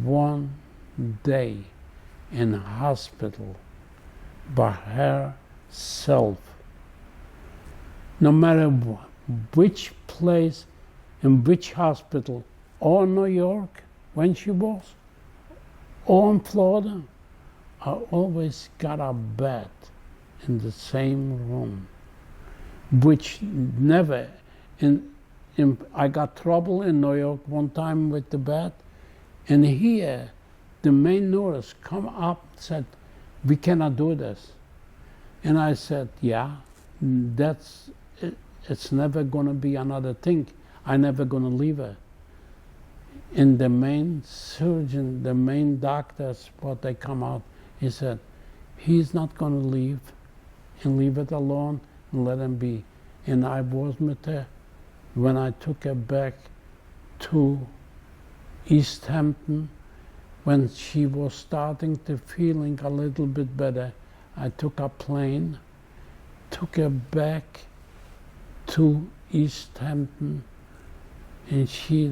one day in hospital by herself. No matter which place, in which hospital, or New York, when she was, or in Florida, I always got a bed in the same room, which never, I got trouble in New York one time with the bed, and here, the main nurse come up and said, we cannot do this. And I said, yeah, it's never gonna be another thing. I'm never gonna leave her. And the main surgeon, the main doctors, what they come out, he said, he's not gonna leave, and leave it alone and let him be. And I was with her when I took her back to East Hampton. When she was starting to feeling a little bit better, I took a plane, took her back to East Hampton, and she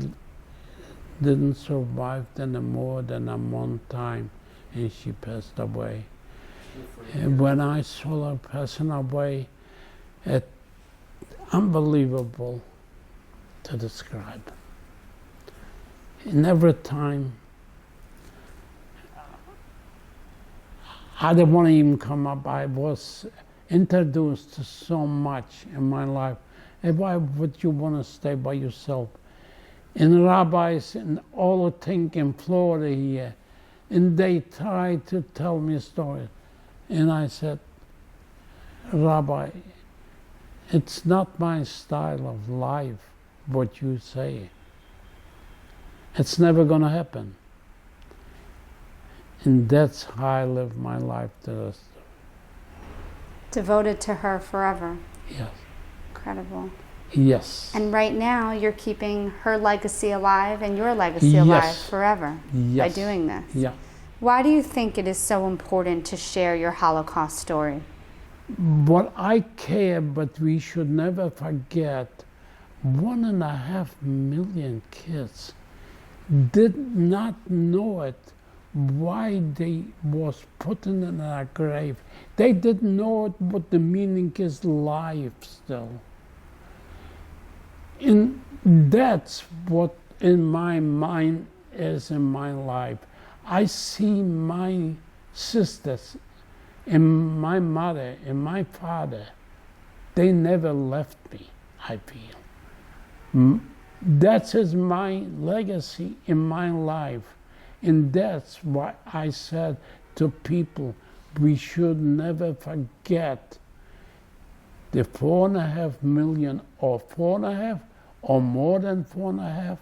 didn't survive any more than a month time, and she passed away. And when I saw her passing away, it's unbelievable to describe. And every time, I didn't want to even come up. I was introduced to so much in my life. And why would you want to stay by yourself? And rabbis and all the thing in Florida here, and they tried to tell me a story. And I said, Rabbi, it's not my style of life, what you say. It's never going to happen. And that's how I live my life to the rest. Devoted to her forever. Yes. Incredible. Yes. And right now, you're keeping her legacy alive and your legacy alive forever by doing this. Yeah. Why do you think it is so important to share your Holocaust story? What I care, but we should never forget, 1.5 million kids did not know it, why they was put in a grave. They didn't know it, what the meaning is life still. And that's what in my mind as in my life. I see my sisters and my mother and my father. They never left me, I feel. That is my legacy in my life. And that's why I said to people, we should never forget the 4.5 million or 4.5 or more than 4.5.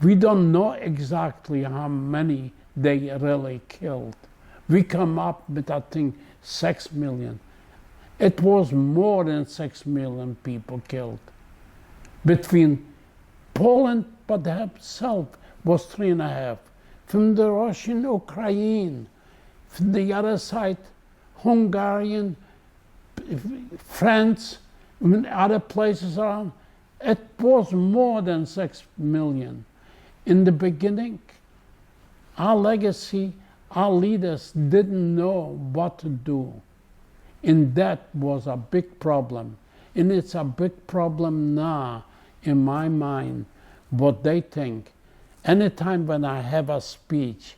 We don't know exactly how many they really killed. We come up with, I think, 6 million. It was more than 6 million people killed. Between Poland, but itself was 3.5. From the Russian Ukraine, from the other side, Hungarian, France, and other places around, it was more than 6 million. In the beginning, our legacy, our leaders didn't know what to do. And that was a big problem. And it's a big problem now in my mind, what they think. Anytime when I have a speech,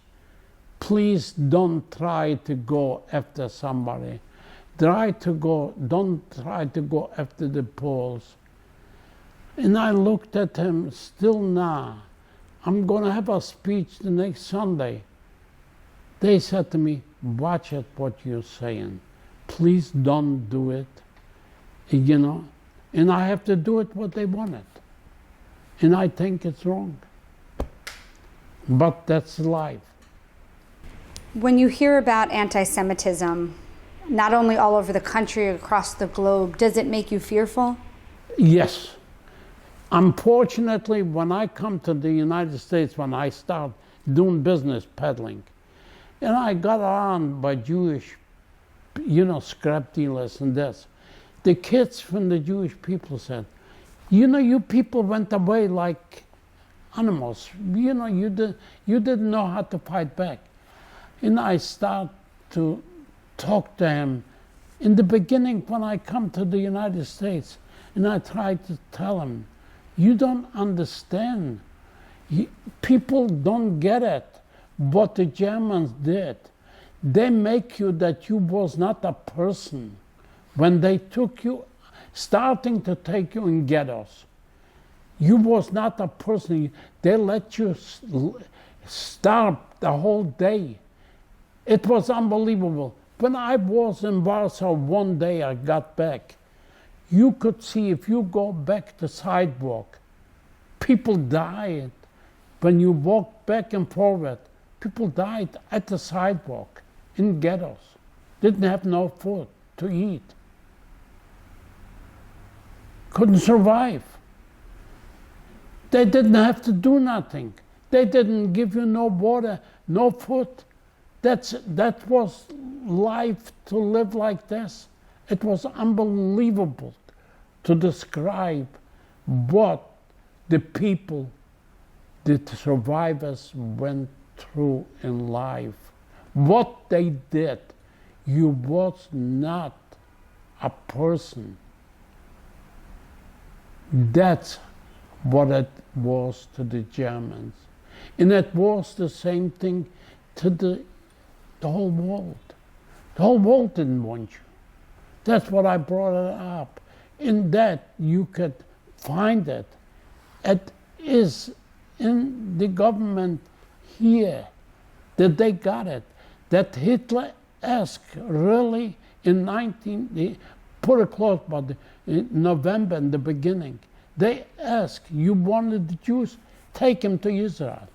please don't try to go after somebody. Don't try to go after the Poles. And I looked at him still now. I'm going to have a speech the next Sunday. They said to me, watch it what you're saying. Please don't do it, you know. And I have to do it what they wanted. And I think it's wrong. But that's life. When you hear about anti-Semitism, not only all over the country, across the globe, does it make you fearful? Yes. Unfortunately, when I come to the United States, when I start doing business peddling, and I got on by Jewish, you know, scrap dealers and this, the kids from the Jewish people said, you know, you people went away like animals. You know, you didn't know how to fight back. And I start to talk to him. In the beginning, when I come to the United States, and I try to tell him, you don't understand. People don't get it, what the Germans did. They make you that you was not a person. When they took you, starting to take you in ghettos, you was not a person. They let you starve the whole day. It was unbelievable. When I was in Warsaw one day, I got back. You could see, if you go back the sidewalk, people died. When you walk back and forward, people died at the sidewalk in ghettos. Didn't have no food to eat. Couldn't survive. They didn't have to do nothing. They didn't give you no water, no food. That was life, to live like this. It was unbelievable to describe what the people, the survivors went through in life. What they did. You was not a person. That's what it was to the Germans. And it was the same thing to the whole world. The whole world didn't want you. That's what I brought it up. In that you could find it. It is in the government here that they got it. That Hitler asked really in put it close, but in November in the beginning, they asked, you wanted the Jews, take them to Israel.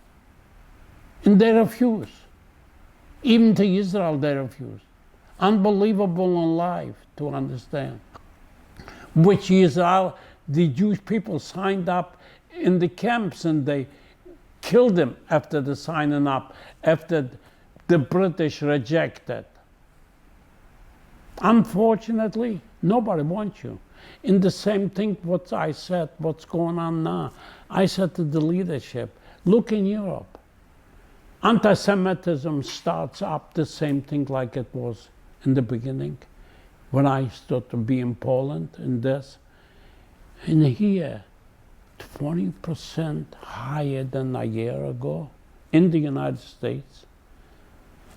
And they refused. Even to Israel they refused. Unbelievable in life to understand. Which Israel, the Jewish people signed up in the camps and they killed them after the signing up, after the British rejected. Unfortunately, nobody wants you. In the same thing what I said, what's going on now. I said to the leadership, look in Europe. Anti-Semitism starts up the same thing like it was in the beginning, when I started to be in Poland and this. And here, 20% higher than a year ago in the United States.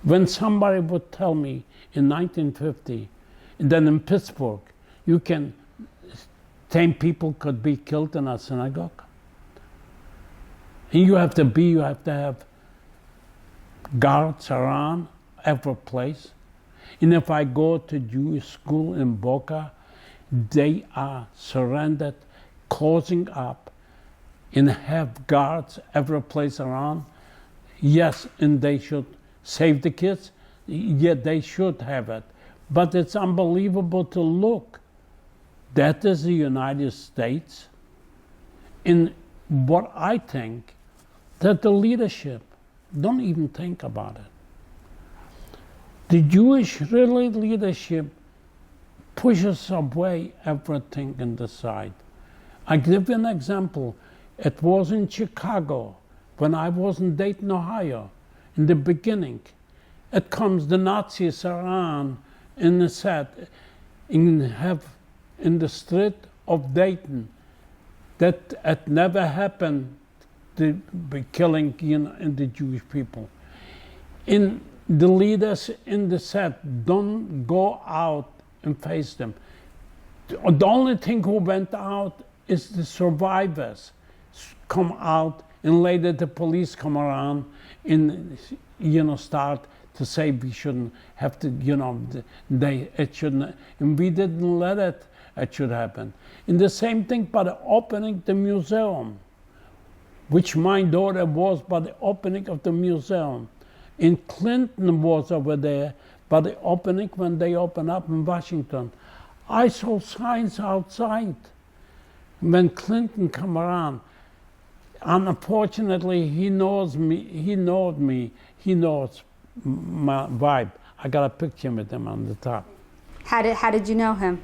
When somebody would tell me in 1950 that in Pittsburgh 10 people could be killed in a synagogue. And you have to have guards around every place. And if I go to Jewish school in Boca, they are surrendered, closing up, and have guards every place around. Yes, and they should save the kids. Yeah, they should have it. But it's unbelievable to look. That is the United States. And what I think, that the leadership don't even think about it. The Jewish leadership pushes away everything in the side. I give you an example. It was in Chicago, when I was in Dayton, Ohio, in the beginning. It comes the Nazis around in the set, in the street of Dayton. That it never happened, the killing in the Jewish people. In the leaders in the set don't go out and face them. The only thing who went out is the survivors come out, and later the police come around and start to say we shouldn't have to, it shouldn't, and we didn't let it should happen. And the same thing by the opening the museum, which my daughter was by the opening of the museum. And Clinton was over there by the opening when they opened up in Washington. I saw signs outside when Clinton come around. Unfortunately, he knows me, he knows my vibe. I got a picture with him on the top. How did you know him?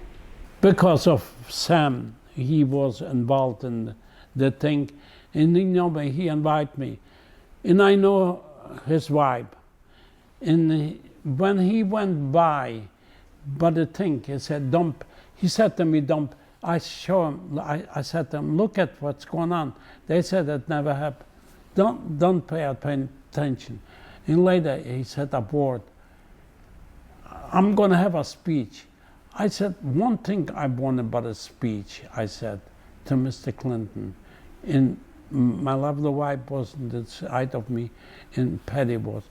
Because of Sam, he was involved in the thing, and he invited me, and I know his vibe. And when he went by the thing, he said, "Dump." He said to me, "Dump." I show him. I said to him, "Look at what's going on." They said it never happened. Don't pay attention. And later he said a word. I'm going to have a speech. I said, one thing I wanted about a speech, I said to Mr. Clinton. And my lovely wife was on the side of me, and Patty was.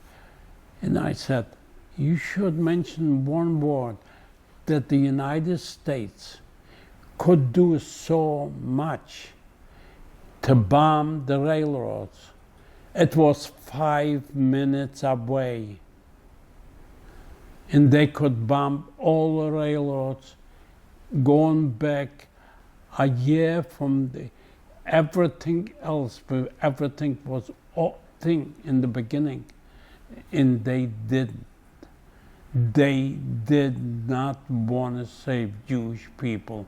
And I said, you should mention one word, that the United States could do so much to bomb the railroads. It was 5 minutes away. And they could bomb all the railroads, going back a year from everything else, but everything was all thing in the beginning. And they didn't. They did not want to save Jewish people.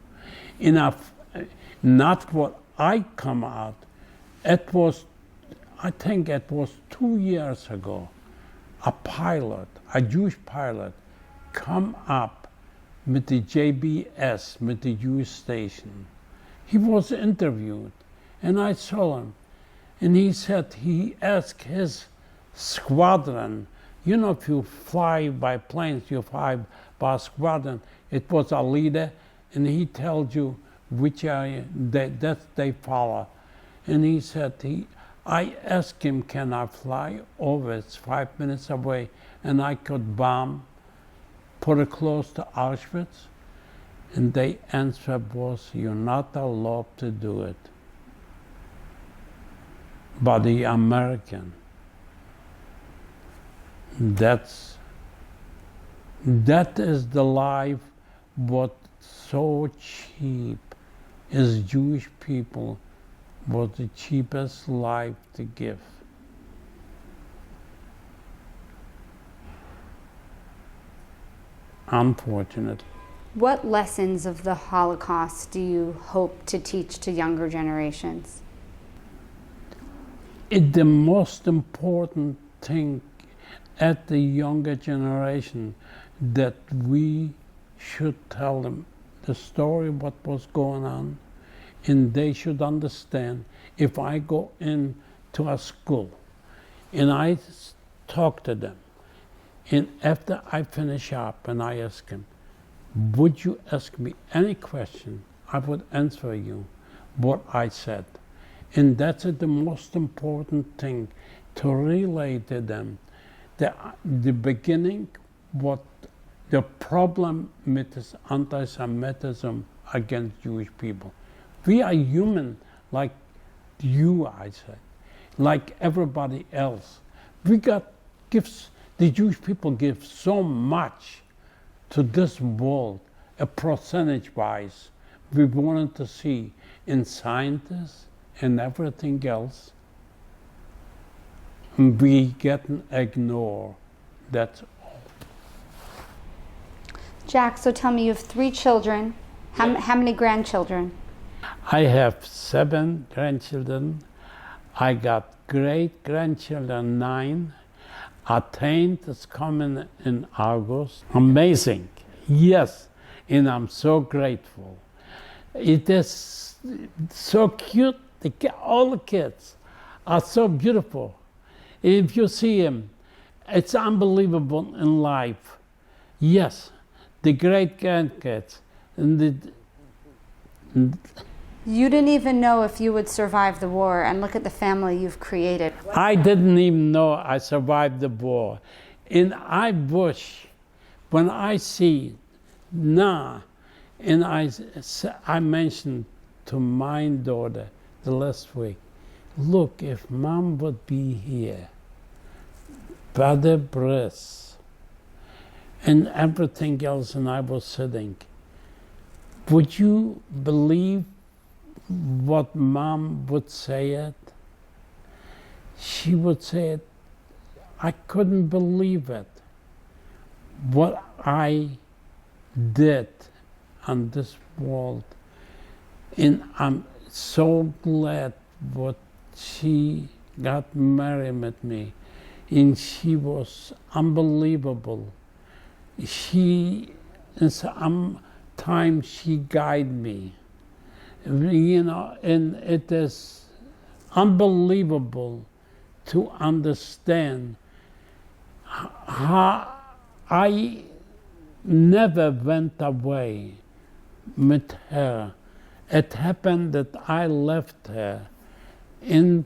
Enough, not what I come out. It was, I think it was 2 years ago, a pilot, a Jewish pilot, come up with the JBS, with the Jewish station. He was interviewed, and I saw him, and he said he asked his squadron, if you fly by planes, you fly by squadron. It was a leader, and he tells you which area that they follow. And he said, I asked him, can I fly over? It's 5 minutes away, and I could bomb, put it close to Auschwitz. And the answer was, you're not allowed to do it. But the American, that is the life what so cheap is Jewish people, was the cheapest life to give. Unfortunately. What lessons of the Holocaust do you hope to teach to younger generations? The most important thing at the younger generation, that we should tell them the story what was going on, And they should understand, if I go into a school and I talk to them, and after I finish up and I ask them, would you ask me any question? I would answer you what I said. And that's the most important thing, to relay to them the beginning, what the problem with this anti-Semitism against Jewish people. We are human like you, I say, like everybody else. We got gifts. The Jewish people give so much to this world, a percentage-wise. We wanted to see in scientists and everything else. We get ignored. That's all. Jack, so tell me, you have 3 children. How many grandchildren? I have 7 grandchildren. I got great-grandchildren, 9. A 10th is coming in August. Amazing. Yes, and I'm so grateful. It is so cute. All the kids are so beautiful. If you see them, it's unbelievable in life. Yes, the great-grandkids. You didn't even know if you would survive the war, and look at the family you've created. I didn't even know I survived the war. And I wish, when I see now, and I mentioned to my daughter the last week, look, if Mom would be here, better breasts, and everything else, and I was sitting, would you believe what Mom would say it? She would say it, I couldn't believe it. What I did on this world. And I'm so glad what she got married with me. And she was unbelievable. She, in some time, she guided me. You know, and it is unbelievable to understand how I never went away with her. It happened that I left her in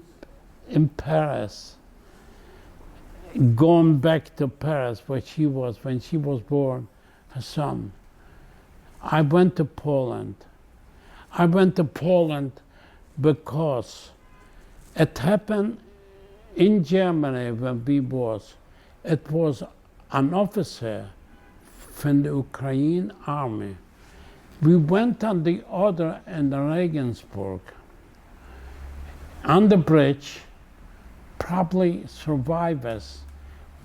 Paris, going back to Paris where she was when she was born, her son. I went to Poland. I went to Poland because it happened in Germany when we was. It was an officer from the Ukraine army. We went on the other end of Regensburg. On the bridge, probably survivors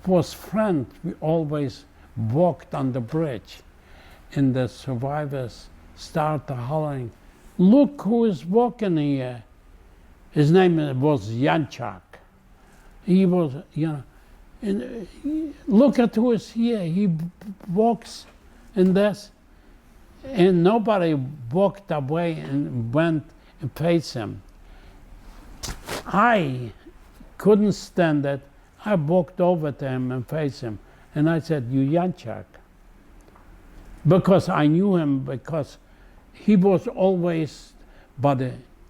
was friends. We always walked on the bridge, and the survivors started hollering, look who is walking here. His name was Janchak. He was, you know, and look at who is here. He walks in this. And nobody walked away and went and faced him. I couldn't stand it. I walked over to him and faced him. And I said, you Janchak. Because I knew him, because he was always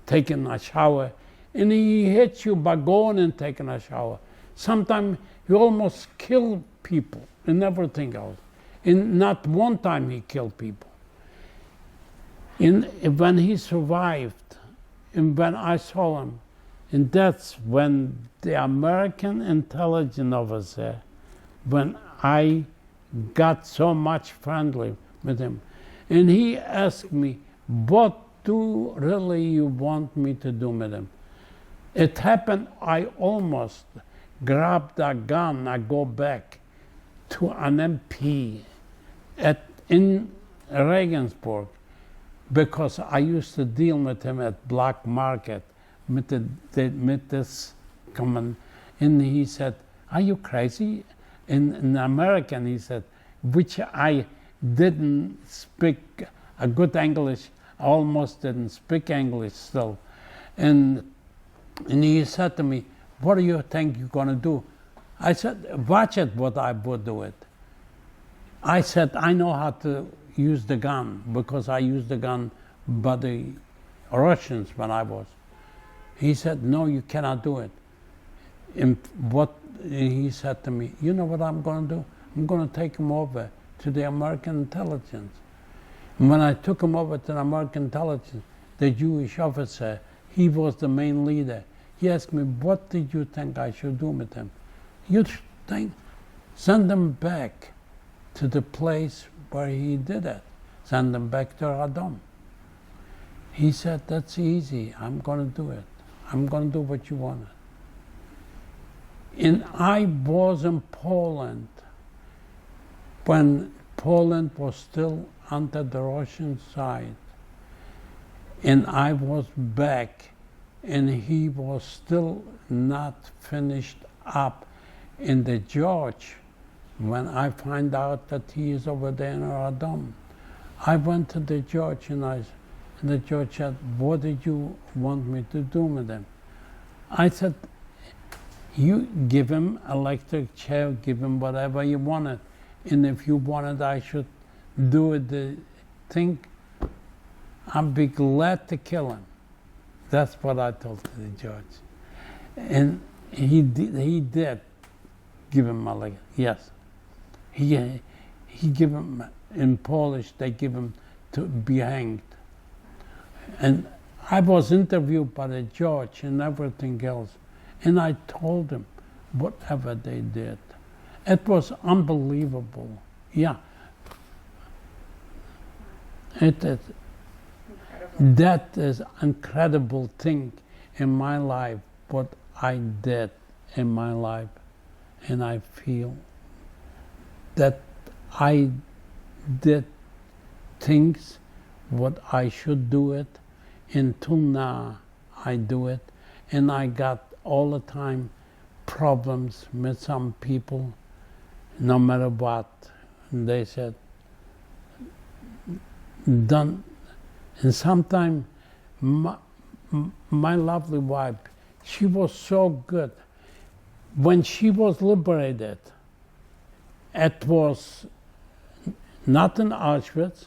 taking a shower. And he hit you by going and taking a shower. Sometimes he almost killed people and everything else. And not one time he killed people. And when he survived, and when I saw him, and that's when the American intelligence officer, when I got so much friendly with him, and he asked me, what do really you want me to do with him? It happened, I almost grabbed a gun, I go back to an MP in Regensburg, because I used to deal with him at black market, with this common, and he said, are you crazy? In American, he said, which I didn't speak a good English. almost didn't speak English still. And he said to me, what do you think you're going to do? I said, watch it, what I would do it. I said, I know how to use the gun, because I used the gun by the Russians when I was. He said, no, you cannot do it. And what he said to me, you know what I'm going to do? I'm going to take him over to the American intelligence. And when I took him over to the American intelligence, the Jewish officer, he was the main leader. He asked me, what did you think I should do with him? You think, send him back to the place where he did it. Send him back to Radom. He said, that's easy. I'm going to do it. I'm going to do what you wanted. And I was in Poland when Poland was still under the Russian side. And I was back, and he was still not finished up in the George when I find out that he is over there in Radom. I went to the George, and the George said, what did you want me to do with him? I said, you give him electric chair, give him whatever you wanted. And if you wanted I should do the thing, I'd be glad to kill him. That's what I told the judge. And he did give him electric, yes. He give him, in Polish, they give him to be hanged. And I was interviewed by the judge and everything else. And I told him whatever they did. It was unbelievable. Yeah. It is. That is incredible thing in my life, what I did in my life. And I feel that I did things what I should do it. Until now, I do it. And I got all the time problems with some people, no matter what. And they said, done. And sometimes my lovely wife, she was so good. When she was liberated, it was not in Auschwitz,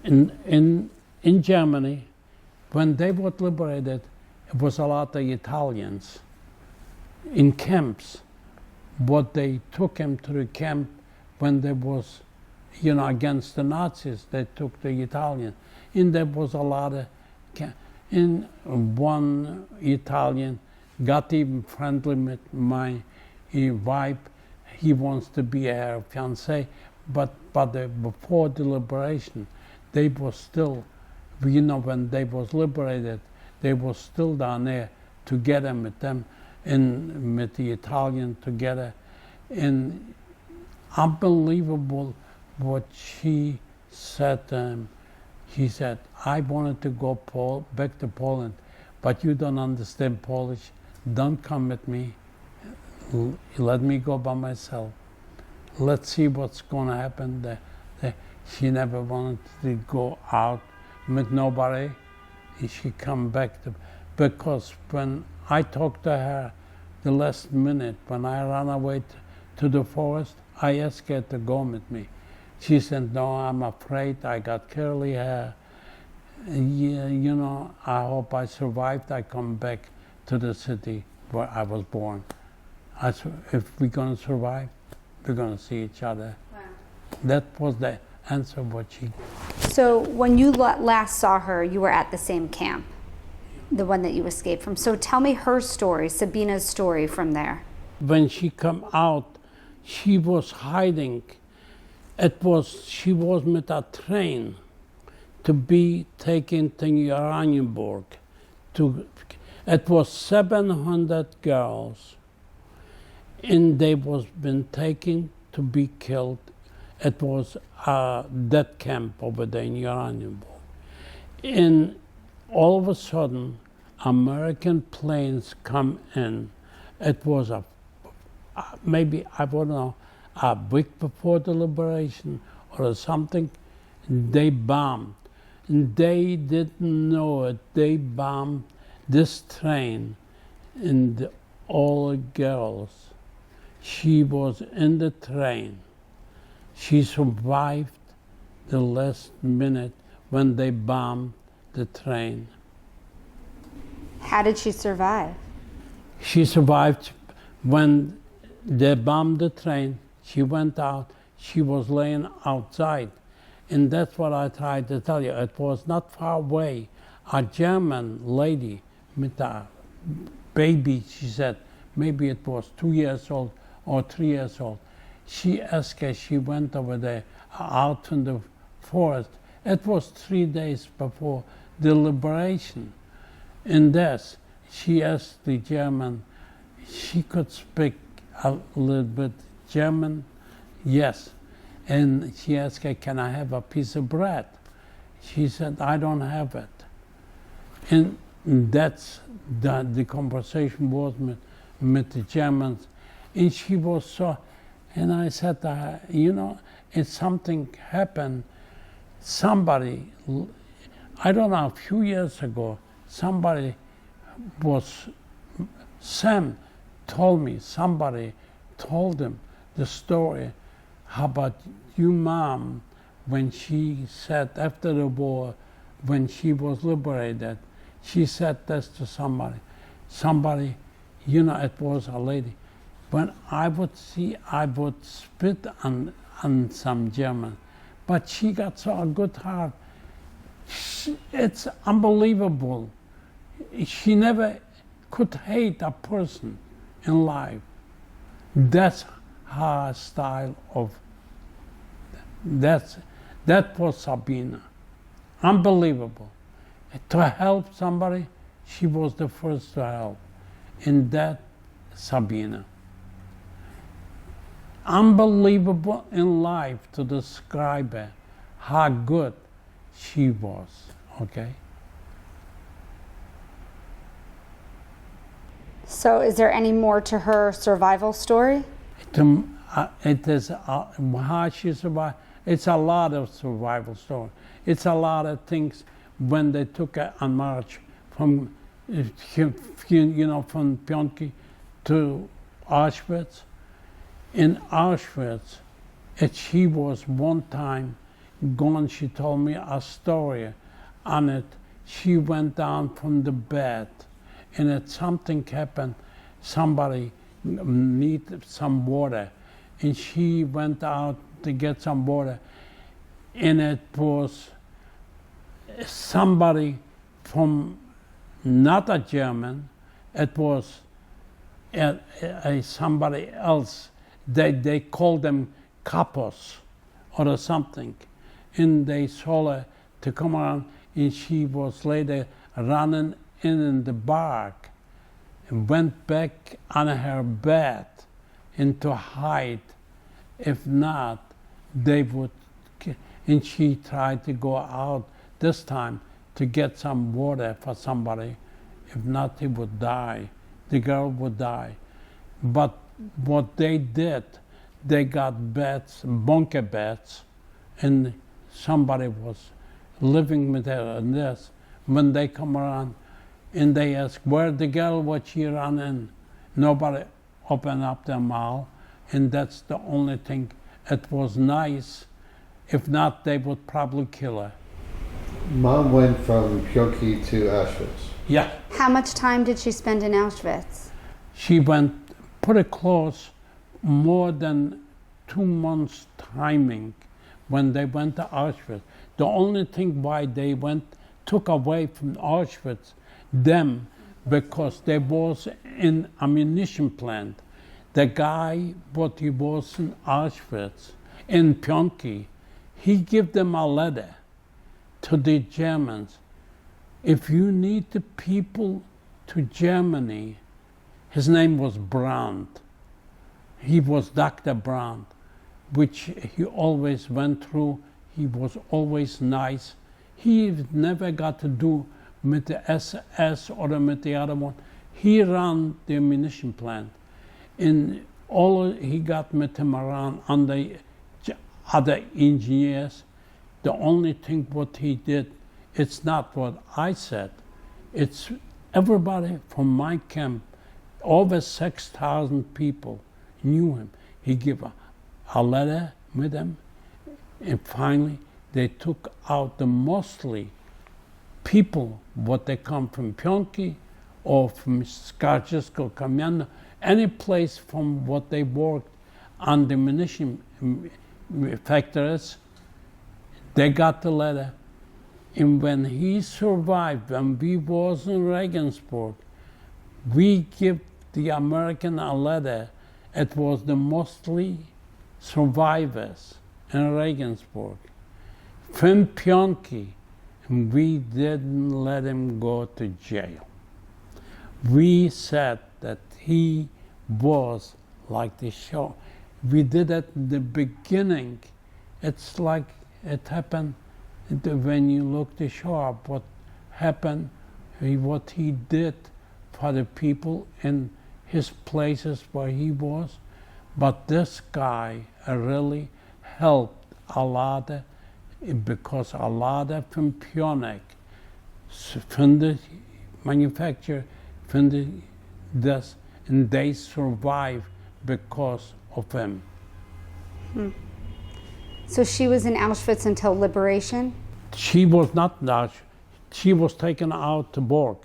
in Germany. When they were liberated, it was a lot of Italians in camps. But they took him to the camp when there was, against the Nazis. They took the Italians. And there was a lot of and one Italian got even friendly with my wife. He wants to be her fiancé. But before the liberation, they were still, when they was liberated, they were still down there together with them and with the Italian together. And unbelievable what she said to him. He said, I wanted to go back to Poland, but you don't understand Polish. Don't come with me. Let me go by myself. Let's see what's going to happen there. She never wanted to go out with nobody. She come back because when I talked to her the last minute, when I ran away to the forest, I asked her to go with me. She said, no, I'm afraid. I got curly hair. Yeah, I hope I survived. I come back to the city where I was born. If we're going to survive, we're going to see each other. Wow. That was the answer what she gave. So when you last saw her, you were at the same camp, the one that you escaped from. So tell me her story, Sabina's story from there. When she come out, she was hiding. She was with a train to be taken to Oranienburg. It was 700 girls, and they was been taken to be killed. It was a death camp over there in Oranienburg. And all of a sudden, American planes come in. It was maybe, I don't know, a week before the liberation or something. They bombed. They didn't know it. They bombed this train and all girls. She was in the train. She survived the last minute when they bombed the train. How did she survive? She survived when they bombed the train. She went out. She was laying outside. And that's what I tried to tell you. It was not far away. A German lady with a baby, she said, maybe it was 2 years old or 3 years old. She asked her, she went over there out in the forest. It was 3 days before the liberation. In this, she asked the German, she could speak a little bit German, yes. And she asked her, can I have a piece of bread? She said, I don't have it. And that's the conversation was with the Germans. And she was so, and I said to her, you know, if something happened, somebody, I don't know, a few years ago, somebody Sam told me, somebody told him the story about your mom when she said after the war, when she was liberated, she said this to somebody, you know, it was a lady. When I would spit on some German, but she got so a good heart. It's unbelievable. She never could hate a person in life. That's her style of, that was Sabina. Unbelievable. To help somebody, she was the first to help. And that, Sabina. Unbelievable in life to describe her, how good she was, okay? So is there any more to her survival story? It is how she survived. It's a lot of survival story. It's a lot of things when they took her on march from, from Pionki to Auschwitz. In Auschwitz, she was one time gone, she told me a story on it. She went down from the bed and something happened, somebody needed some water, and she went out to get some water, and it was somebody from, not a German, it was somebody else. They called them capos or something, and they saw her to come around, and she was later running in the bark and went back on her bed and to hide. If not, they would, and she tried to go out this time to get some water for somebody. If not, he would die. The girl would die. But what they did, they got beds, bunker beds, and somebody was living with her in this. When they come around and they ask, where the girl, what she ran in? Nobody opened up their mouth, and that's the only thing. It was nice. If not, they would probably kill her. Mom went from Pionki to Auschwitz. Yeah. How much time did she spend in Auschwitz? She went pretty close, more than 2 months timing when they went to Auschwitz. The only thing why they took away from Auschwitz them, because there was an ammunition plant. The guy, what he was in Auschwitz, in Pionki, he gave them a letter to the Germans. If you need the people to Germany, his name was Brandt. He was Dr. Brandt, which he always went through. He was always nice. He never got to do with the SS or with the other one. He ran the ammunition plant. And all he got with him around on the other engineers. The only thing what he did, it's not what I said. It's everybody from my camp, over 6,000 people knew him. He gave a letter with him, and finally they took out the mostly people, what they come from Pyeongki or from Skarjisko, Kamiano, any place from what they worked on the munition factories. They got the letter. And when he survived, when we was in Regensburg, we give the American a letter. It was the mostly survivors in Regensburg. From Pyeongki, we didn't let him go to jail. We said that he was like the show. We did it in the beginning. It's like it happened when you look the show up, what happened, what he did for the people in his places where he was. But this guy really helped a lot, because a lot of from Pyonik, from the manufacturer, from this, and they survived because of him. So she was in Auschwitz until liberation? She was not Dutch. She was taken out to Borg.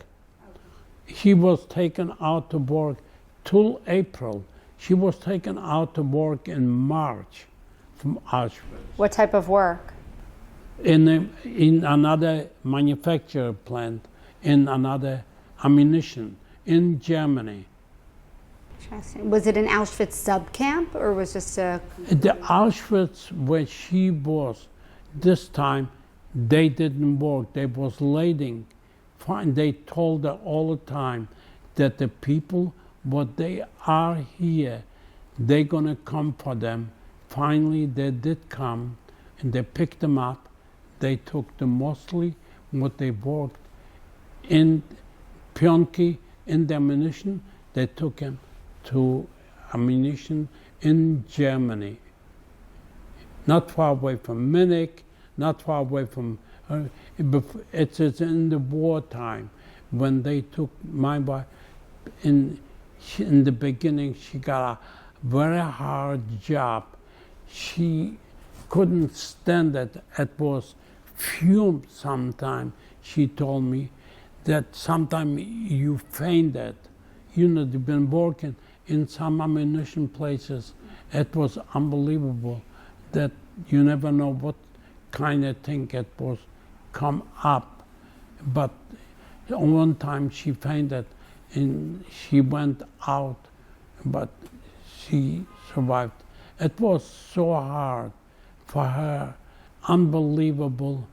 He was taken out to Borg till April. She was taken out to Borg in March from Auschwitz. What type of work? In another manufacturer plant, in another ammunition, in Germany. Interesting. Was it an Auschwitz sub-camp, or was just a... The Auschwitz where she was, this time, they didn't work. They was lading. Fine. They told her all the time that the people, what they are here, they're gonna come for them. Finally, they did come, and they picked them up. They took them mostly what they worked in Pyeongki, in the ammunition. They took them to ammunition in Germany, not far away from Munich, not far away from, it's in the wartime when they took my wife. In the beginning, she got a very hard job. She couldn't stand it. It was fumed sometimes. She told me that sometimes you fainted. You know, they've been working in some ammunition places. It was unbelievable that you never know what kind of thing it was come up. But one time she fainted and she went out, but she survived. It was so hard for her, unbelievable.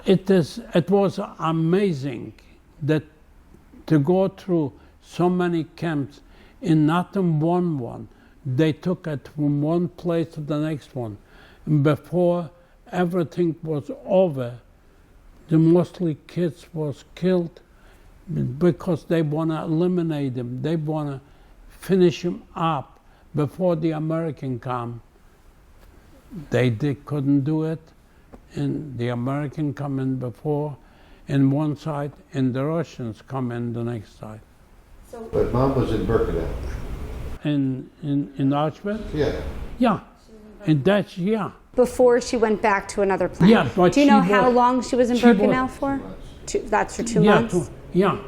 It was amazing that to go through so many camps in not in one. They took it from one place to the next one. And before everything was over, the mostly kids was killed because they want to eliminate them. They want to finish them up before the American come. They couldn't do it, and the American come in before in one side, and the Russians come in the next side. But Mom was in Birkenau. In Auschwitz? Yeah. Yeah, and that's, yeah. Before she went back to another plant? Yeah, but do you know she how was- long she was in she was- Birkenau for? That's for 2 Yeah, months? yeah.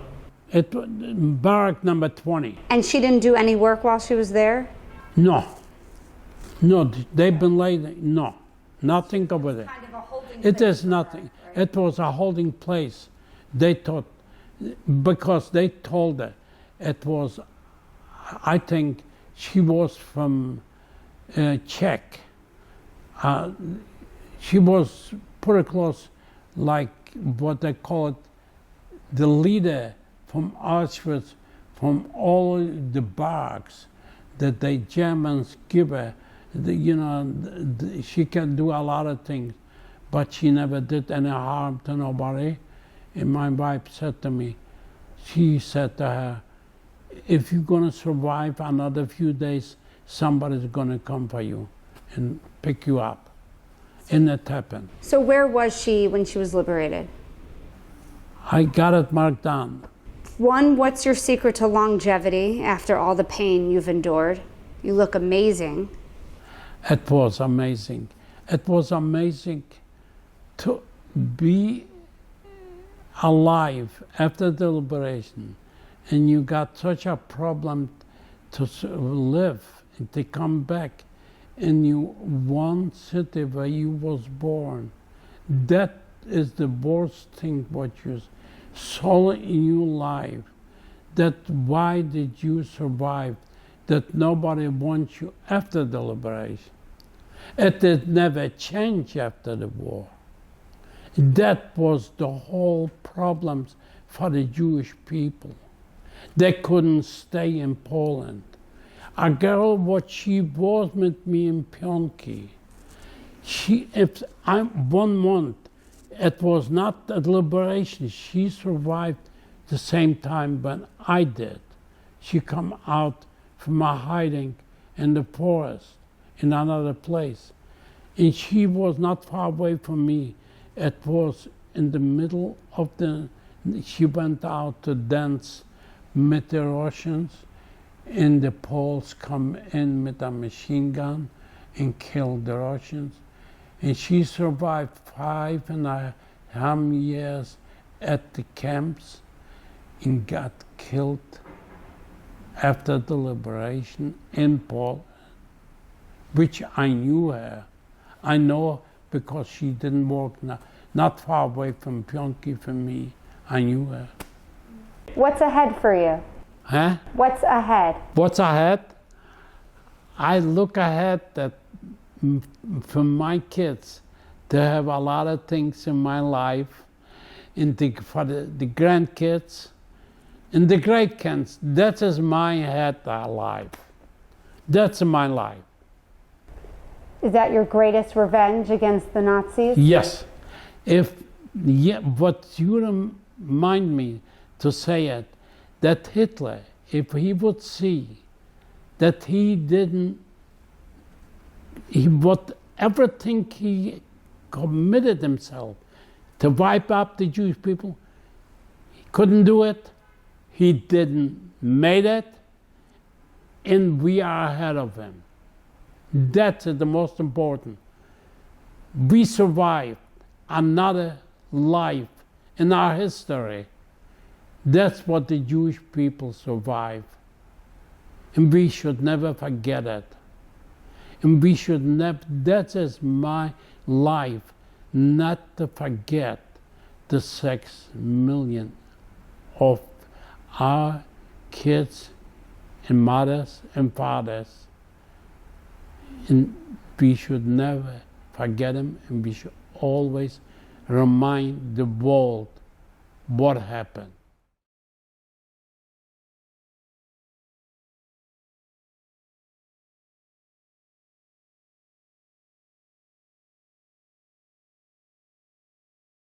Barrack number 20. And she didn't do any work while she was there? No, they've been laid, no, nothing over there. It is nothing. It was a holding place. They thought, because they told her it was, I think she was from Czech. She was pretty close, like what they call it, the leader from Auschwitz, from all the barracks that the Germans give her. She can do a lot of things, but she never did any harm to nobody. And my wife said to me, she said to her, if you're going to survive another few days, somebody's going to come for you and pick you up. and it happened. So where was she when she was liberated? I got it marked down. One, what's your secret to longevity after all the pain you've endured? You look amazing. It was amazing. It was amazing to be alive after the liberation, and you got such a problem to live and to come back in you one city where you was born. That is the worst thing what you saw in your life. That why did you survive? That nobody wants you after the liberation. It did never change after the war. That was the whole problems for the Jewish people. They couldn't stay in Poland. A girl, what she was with me in Pionki, if I'm 1 month, it was not the liberation. She survived the same time when I did. She come out from a hiding in the forest in another place. And she was not far away from me. It was in the middle of she went out to dance with the Russians, and the Poles come in with a machine gun and killed the Russians. And she survived 5.5 years at the camps and got killed after the liberation in Poland, which I knew her. I know because she didn't work not far away from Pionki from me. I knew her. What's ahead for you? Huh? What's ahead? What's ahead? I look ahead that for my kids, they have a lot of things in my life, and for the grandkids, and the great kids. That is my head life. That's my life. Is that your greatest revenge against the Nazis? Yes. What you remind me to say it, that Hitler, if he would see that everything he committed himself to wipe out the Jewish people, he couldn't do it, he didn't made it, and we are ahead of him. That's the most important. We survived another life in our history. That's what the Jewish people survive. And we should never forget it. And we should never, that is my life, not to forget the 6 million of our kids and mothers and fathers. And we should never forget them, and we should always remind the world what happened.